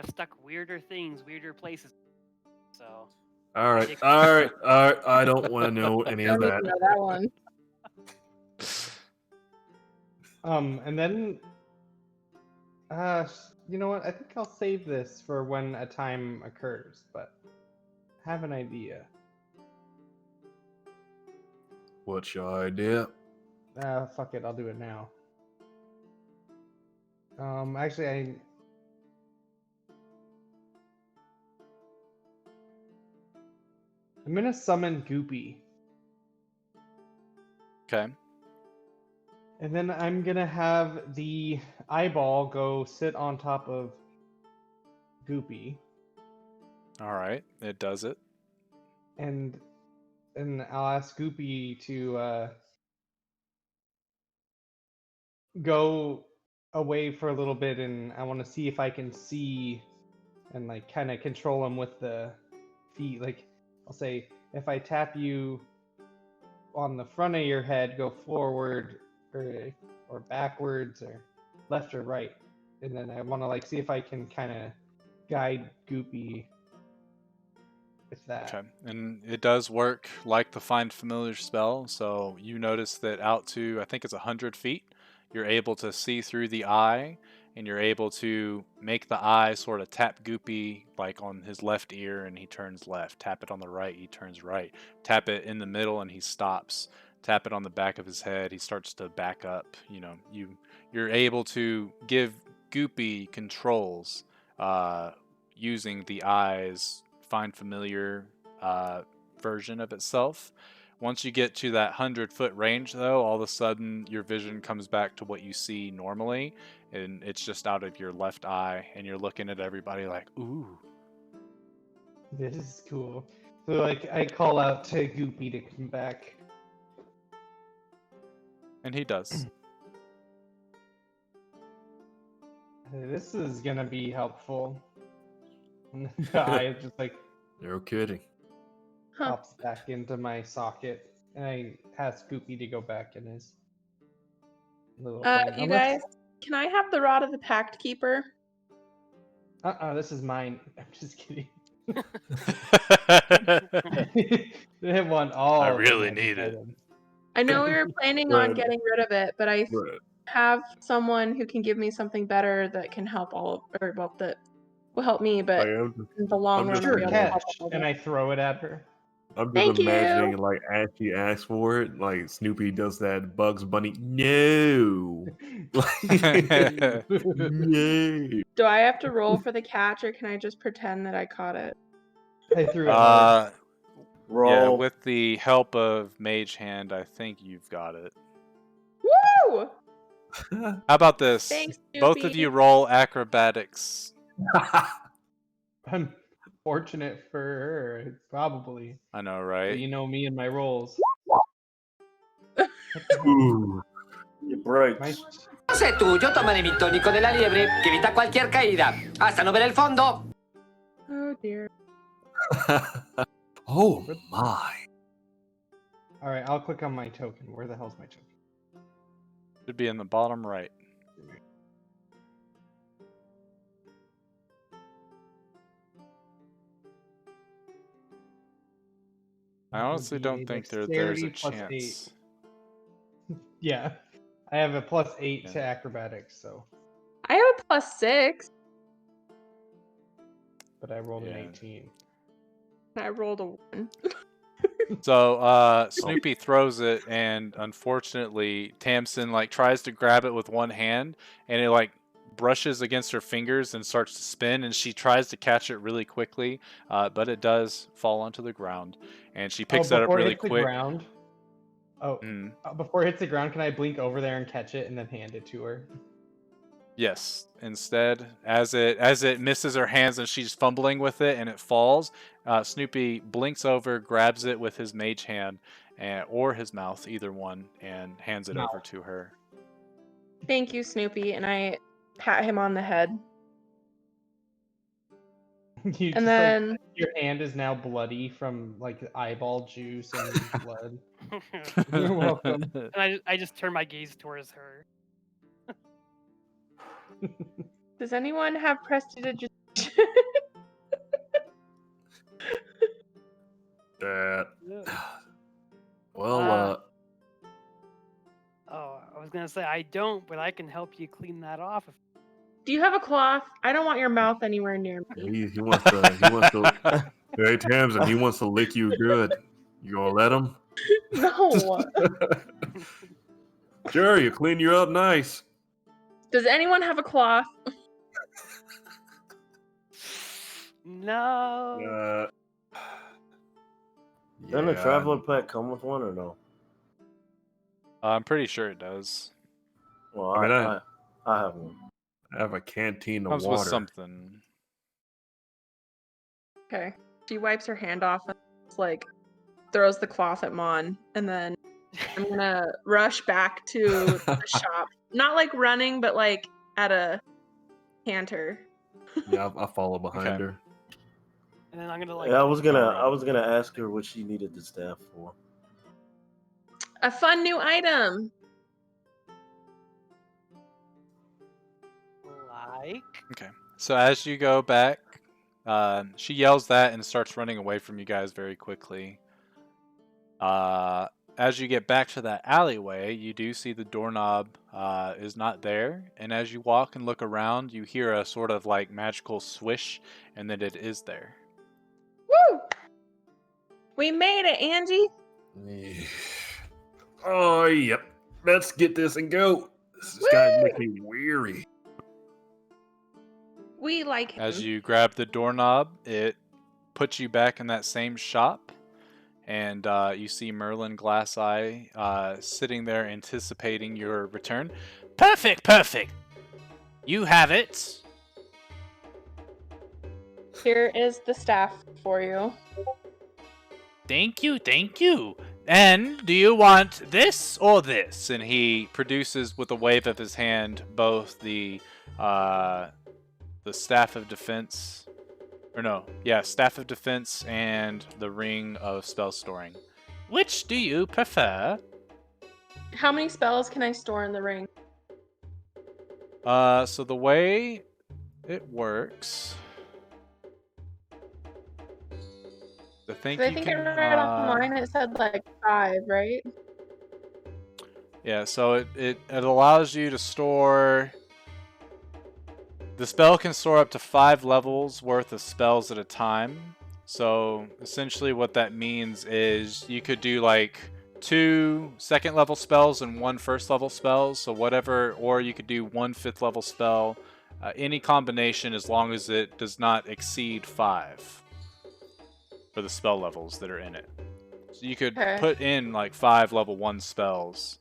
stuck weirder things, weirder places. So. All right. I don't want to know any I of don't even that. know that one. And then, you know what? I think I'll save this for when a time occurs, but I have an idea. What's your idea? Fuck it, I'll do it now. Actually, I'm gonna summon Goopy. Okay. And then I'm gonna have the eyeball go sit on top of Goopy. All right. It does it. And I'll ask Goopy to go away for a little bit, and I want to see if I can see and kind of control him with the feet. I'll say, if I tap you on the front of your head, go forward or backwards or left or right, and then I want to see if I can kind of guide Goopy with that. Okay. And it does work like the Find Familiar spell. So you notice that out to, I think it's 100 feet, you're able to see through the eye, and you're able to make the eye sort of tap Goopy on his left ear and he turns left. Tap it on the right, he turns right. Tap it in the middle and he stops. Tap it on the back of his head, he starts to back up. You're able to give Goopy controls using the eye's Find Familiar version of itself. Once you get to that 100-foot range, though, all of a sudden your vision comes back to what you see normally, and it's just out of your left eye, and you're looking at everybody like, ooh. This is cool. So I call out to Goopy to come back. And he does. This is gonna be helpful. And the eye is just No kidding. pops back into my socket, and I ask Goopy to go back in his little thing. You guys, can I have the Rod of the Pact Keeper? This is mine. I'm just kidding. I They have one all. I really need it. I know we were planning on Right. getting rid of it, but I Right. have someone who can give me something better that can help that will help me, but in the long run, Sure, I'll be able to help catch. all of And it. I throw it at her. I'm just Thank you. imagining as she asks for it, Snoopy does that Bugs Bunny. No. No. Do I have to roll for the catch, or can I just pretend that I caught it? I threw it hard. Roll. Yeah, with the help of Mage Hand, I think you've got it. Woo! How about this? Thanks, Both of Snoopy. you roll acrobatics. Unfortunate for her, probably. I know, But right? you know me and my rolls. Ooh, it breaks. My Sé tú, yo tomaré mi tónico de la liebre que evita cualquier caída. Hasta no ver el fondo. Oh dear. Oh my. Alright, I'll click on my token. Where the hell's my token? Should be in the bottom right. I honestly don't think there's a Dexterity plus 8. chance. Yeah. I have a +8 to acrobatics, so. I have a +6. But I rolled an Yeah. 18. I rolled a 1. So Snoopy throws it, and unfortunately, Tamsin like tries to grab it with one hand, and it like brushes against her fingers and starts to spin, and she tries to catch it really quickly, but it does fall onto the ground, and she picks that up really quick. Before it hits the ground, can I blink over there and catch it and then hand it to her? Yes. Instead, as it misses her hands and she's fumbling with it and it falls, Snoopy blinks over, grabs it with his mage hand or his mouth, either one, and hands it over to her. Thank you, Snoopy, and I pat him on the head. And then your hand is now bloody from like eyeball juice and blood. You're welcome. And I just turn my gaze towards her. Does anyone have prestidigitation? Well, Oh, I was gonna say I don't, but I can help you clean that off. Do you have a cloth? I don't want your mouth anywhere near me. he wants to. Hey Tamsin, he wants to lick you good. You gonna let him? No. Sure, you clean you up nice. Does anyone have a cloth? No. Doesn't a traveler pack come with one or no? I'm pretty sure it does. Well, I mean, I have one. I have a canteen of Comes water. with something. Okay. She wipes her hand off and like throws the cloth at Mon, and then I'm gonna rush back to the shop. Not like running, but like at a canter. Yeah, I follow behind her. And then I'm gonna like. Yeah, I was gonna ask her what she needed the staff for. A fun new item. Like. Okay. So as you go back, she yells that and starts running away from you guys very quickly. As you get back to that alleyway, you do see the doorknob is not there, and as you walk and look around, you hear a sort of like magical swish, and then it is there. Woo! We made it, Angie. Yeah. Oh, yep. Let's get this and go. This guy's making me weary. We like him. As you grab the doorknob, it puts you back in that same shop, and you see Merlin Glasseye sitting there anticipating your return. Perfect, perfect! You have it! Here is the staff for you. Thank you, thank you. And do you want this or this? And he produces, with a wave of his hand, both the staff of defense, staff of defense and the ring of spell storing. Which do you prefer? How many spells can I store in the ring? So the way it works, I think I read online it said like 5, right? Yeah, so it allows you to store. The spell can store up to 5 levels worth of spells at a time. So essentially what that means is you could do like 2 second level spells and 1 first level spell. So whatever, or you could do 1 fifth level spell. Any combination as long as it does not exceed 5 for the spell levels that are in it. So you could put in like 5 level 1 spells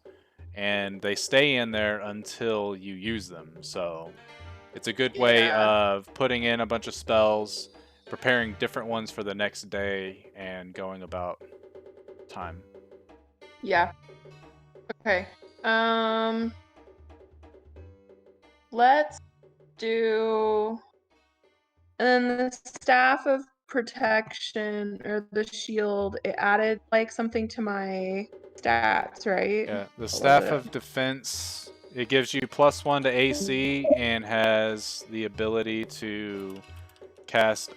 and they stay in there until you use them. So it's a good way of putting in a bunch of spells, preparing different ones for the next day, and going about time. Yeah. Okay. Let's do. And then the staff of protection or the shield, it added like something to my stats, right? Yeah, the staff of defense, it gives you +1 to AC and has the ability to cast,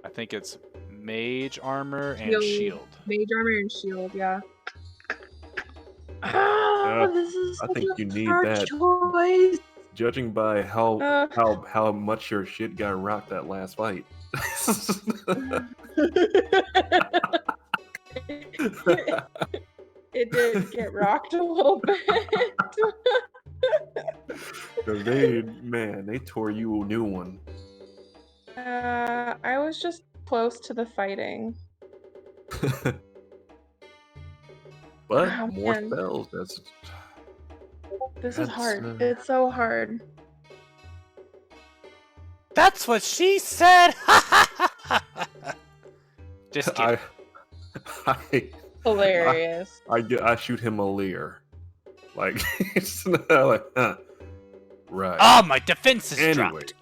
I think it's mage armor and shield. Mage armor and shield, yeah. Oh, this is I such think a you need hard that. choice. Judging by how much your shit got rocked that last fight. It did get rocked a little bit. Because they tore you a new one. I was just close to the fighting. But more spells. This is hard. It's so hard. That's what she said. Just kidding. Hilarious. I shoot him a leer. Like, it's like, right. Oh, my defense is dropped.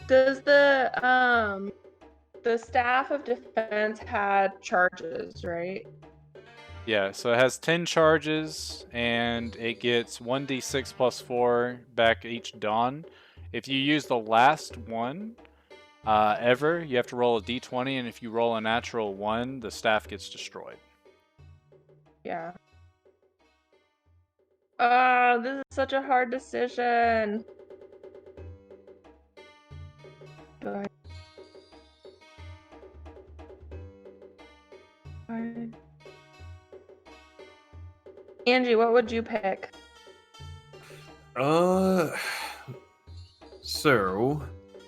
Does the staff of defense had charges, right? Yeah, so it has 10 charges, and it gets 1d6 plus 4 back each dawn. If you use the last one ever, you have to roll a d20, and if you roll a natural 1, the staff gets destroyed. Yeah. This is such a hard decision. Angie, what would you pick? So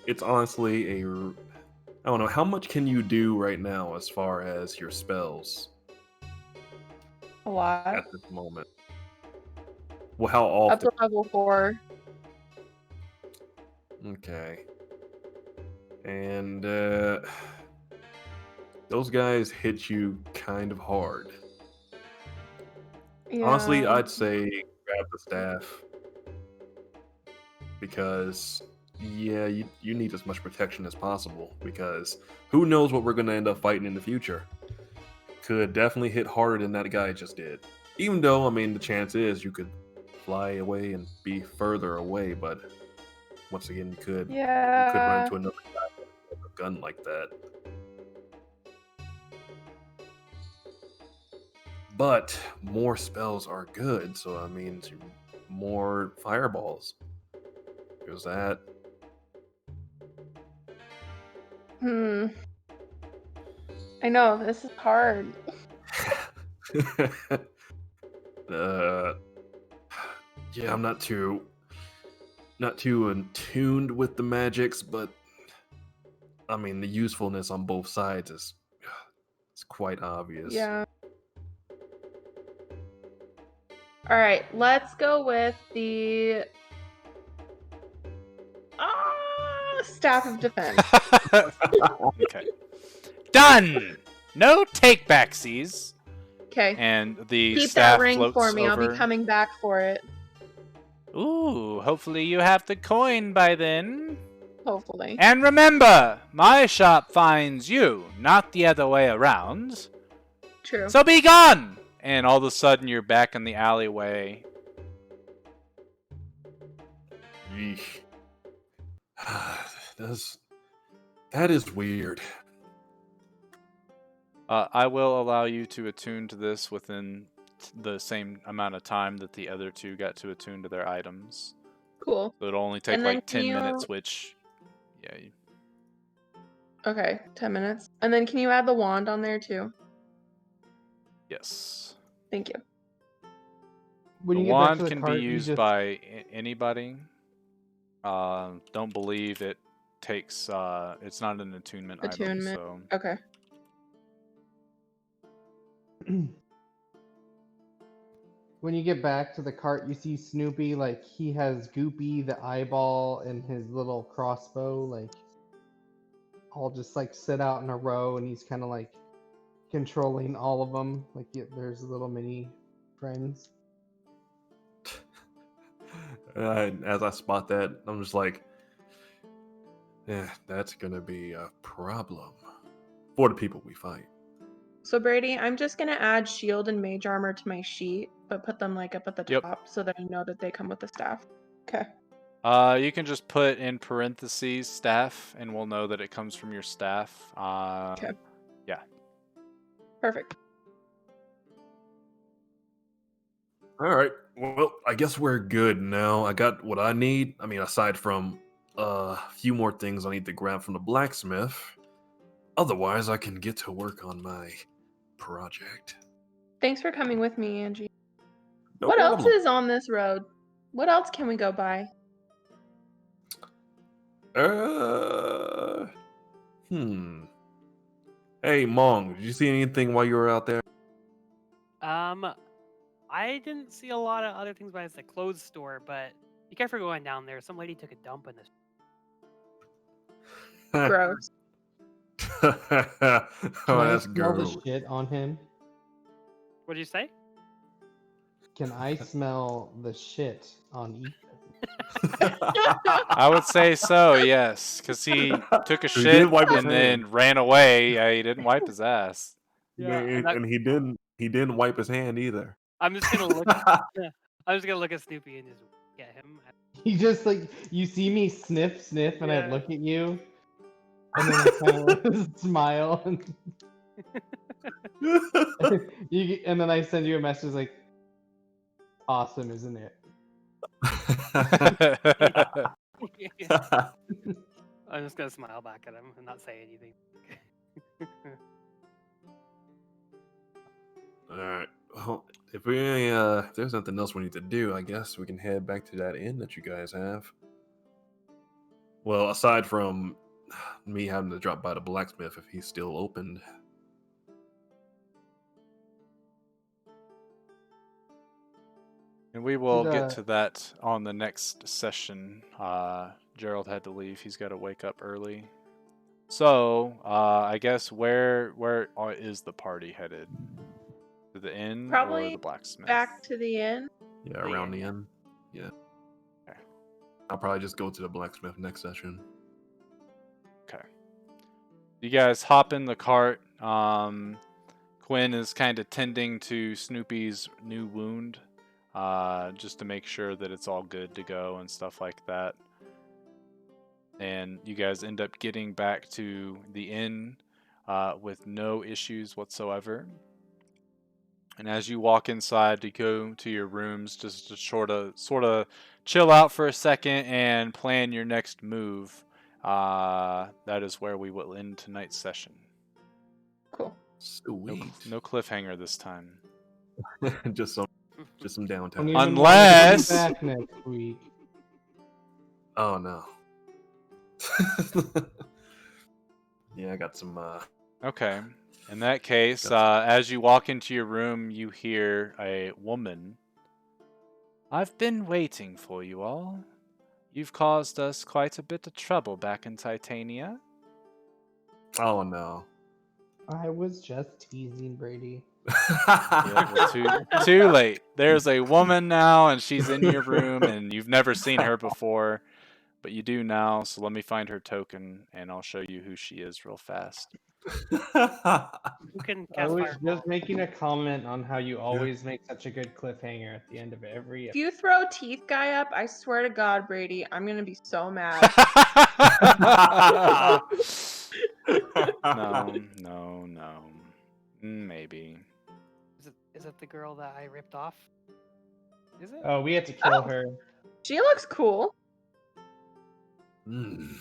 it's honestly I don't know, how much can you do right now as far as your spells? A lot. At this moment. Well, how often? Up to level 4. Okay. And those guys hit you kind of hard. Yeah. Honestly, I'd say grab the staff. Because, yeah, you need as much protection as possible. Because who knows what we're going to end up fighting in the future. Could definitely hit harder than that guy just did. Even though, I mean, the chance is you could fly away and be further away, but once again, you could run into another guy with a gun like that. But more spells are good, so I mean, more fireballs. There's that. I know, this is hard. Yeah, I'm not too attuned with the magics, but I mean the usefulness on both sides is it's quite obvious. Yeah. All right, let's go with the staff of defense. Okay. Done. No take backsies. Okay. And the keep staff that ring floats for me. over. I'll be coming back for it. Ooh, hopefully you have the coin by then. Hopefully. And remember, my shop finds you, not the other way around. True. So be gone! And all of a sudden you're back in the alleyway. Yeesh. That is weird. I will allow you to attune to this within the same amount of time that the other two got to attune to their items. Cool. So it'll only take like 10 minutes, which, yeah. Okay, 10 minutes. And then can you add the wand on there too? Yes. Thank you. When The you get back wand to the can cart, be you used just- by anybody. Don't believe it takes, it's not an attunement item, so... Okay. When you get back to the cart, you see Snoopy, like, he has Goopy, the eyeball, and his little crossbow, like, all just, like, sit out in a row, and he's kind of, like, controlling all of them. Like, there's little mini friends. As I spot that, I'm just like, yeah, that's gonna be a problem for the people we fight. So Brady, I'm just gonna add shield and mage armor to my sheet, but put them like up at the Yep. top so that I know that they come with the staff. Okay. You can just put in parentheses staff, and we'll know that it comes from your staff. Okay. Yeah. Perfect. All right. Well, I guess we're good now. I got what I need. I mean, aside from a few more things I need to grab from the blacksmith. Otherwise, I can get to work on my project. Thanks for coming with me, Angie. No what problem. else is on this road? What else can we go by? Hey, Mong, did you see anything while you were out there? I didn't see a lot of other things besides the clothes store, but be careful going down there. Some lady took a dump in this. Gross. Can I that's smell gross. the shit on him? What did you say? Can I smell the shit on Ethan? I would say so, yes, because he took a He shit did wipe his and then ran away. Yeah, he didn't wipe his ass. Yeah, and he didn't wipe his hand either. I'm just gonna look. I'm just gonna look at Snoopy and just get him. He just, like, you see me sniff, and I Yeah. look at you, and then I kind of smile, and and then I send you a message like, "Awesome, isn't it?" I'm just gonna smile back at him and not say anything. All right. Well, if there's nothing else we need to do, I guess we can head back to that inn that you guys have. Well, aside from me having to drop by the blacksmith if he's still open. And we will get to that on the next session. Gerald had to leave. He's got to wake up early. So, I guess where is the party headed? To the inn Probably or the blacksmith? back to the inn. Yeah, around the inn. Yeah. Okay. I'll probably just go to the blacksmith next session. Okay. You guys hop in the cart. Quinn is kind of tending to Snoopy's new wound, just to make sure that it's all good to go and stuff like that. And you guys end up getting back to the inn with no issues whatsoever. And as you walk inside to go to your rooms, just to sort of chill out for a second and plan your next move, that is where we will end tonight's session. Cool. Sweet. No cliffhanger this time. just some downtime. Unless back next week. Oh no. Yeah, I got some. Okay. In that case, as you walk into your room, you hear a woman. I've been waiting for you all. You've caused us quite a bit of trouble back in Titania. Oh no. I was just teasing, Brady. Yeah, well, too late. There's a woman now, and she's in your room, and you've never seen her before, but you do now. So let me find her token, and I'll show you who she is real fast. Who can I cast was fireball? just making a comment on how you always make such a good cliffhanger at the end of every. If you throw Teeth Guy up, I swear to God, Brady, I'm gonna be so mad. No. Maybe. Is it the girl that I ripped off? Is it? Oh, we had to kill her. She looks cool.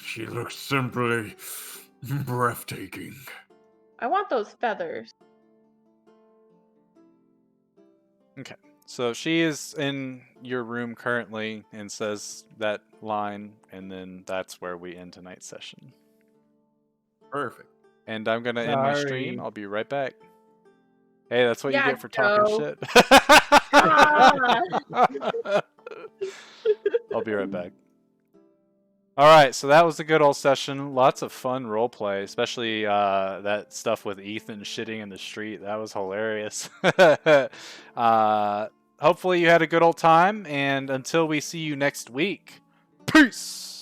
She looks simply breathtaking. I want those feathers. Okay. So she is in your room currently and says that line, and then that's where we end tonight's session. Perfect. And I'm going to end my Sorry. stream. I'll be right back. Hey, that's what you Yeah, get for talking Joe. shit. Ah. I'll be right back. Alright, so that was a good old session. Lots of fun roleplay, especially that stuff with Ethan shitting in the street. That was hilarious. Hopefully you had a good old time, and until we see you next week, peace!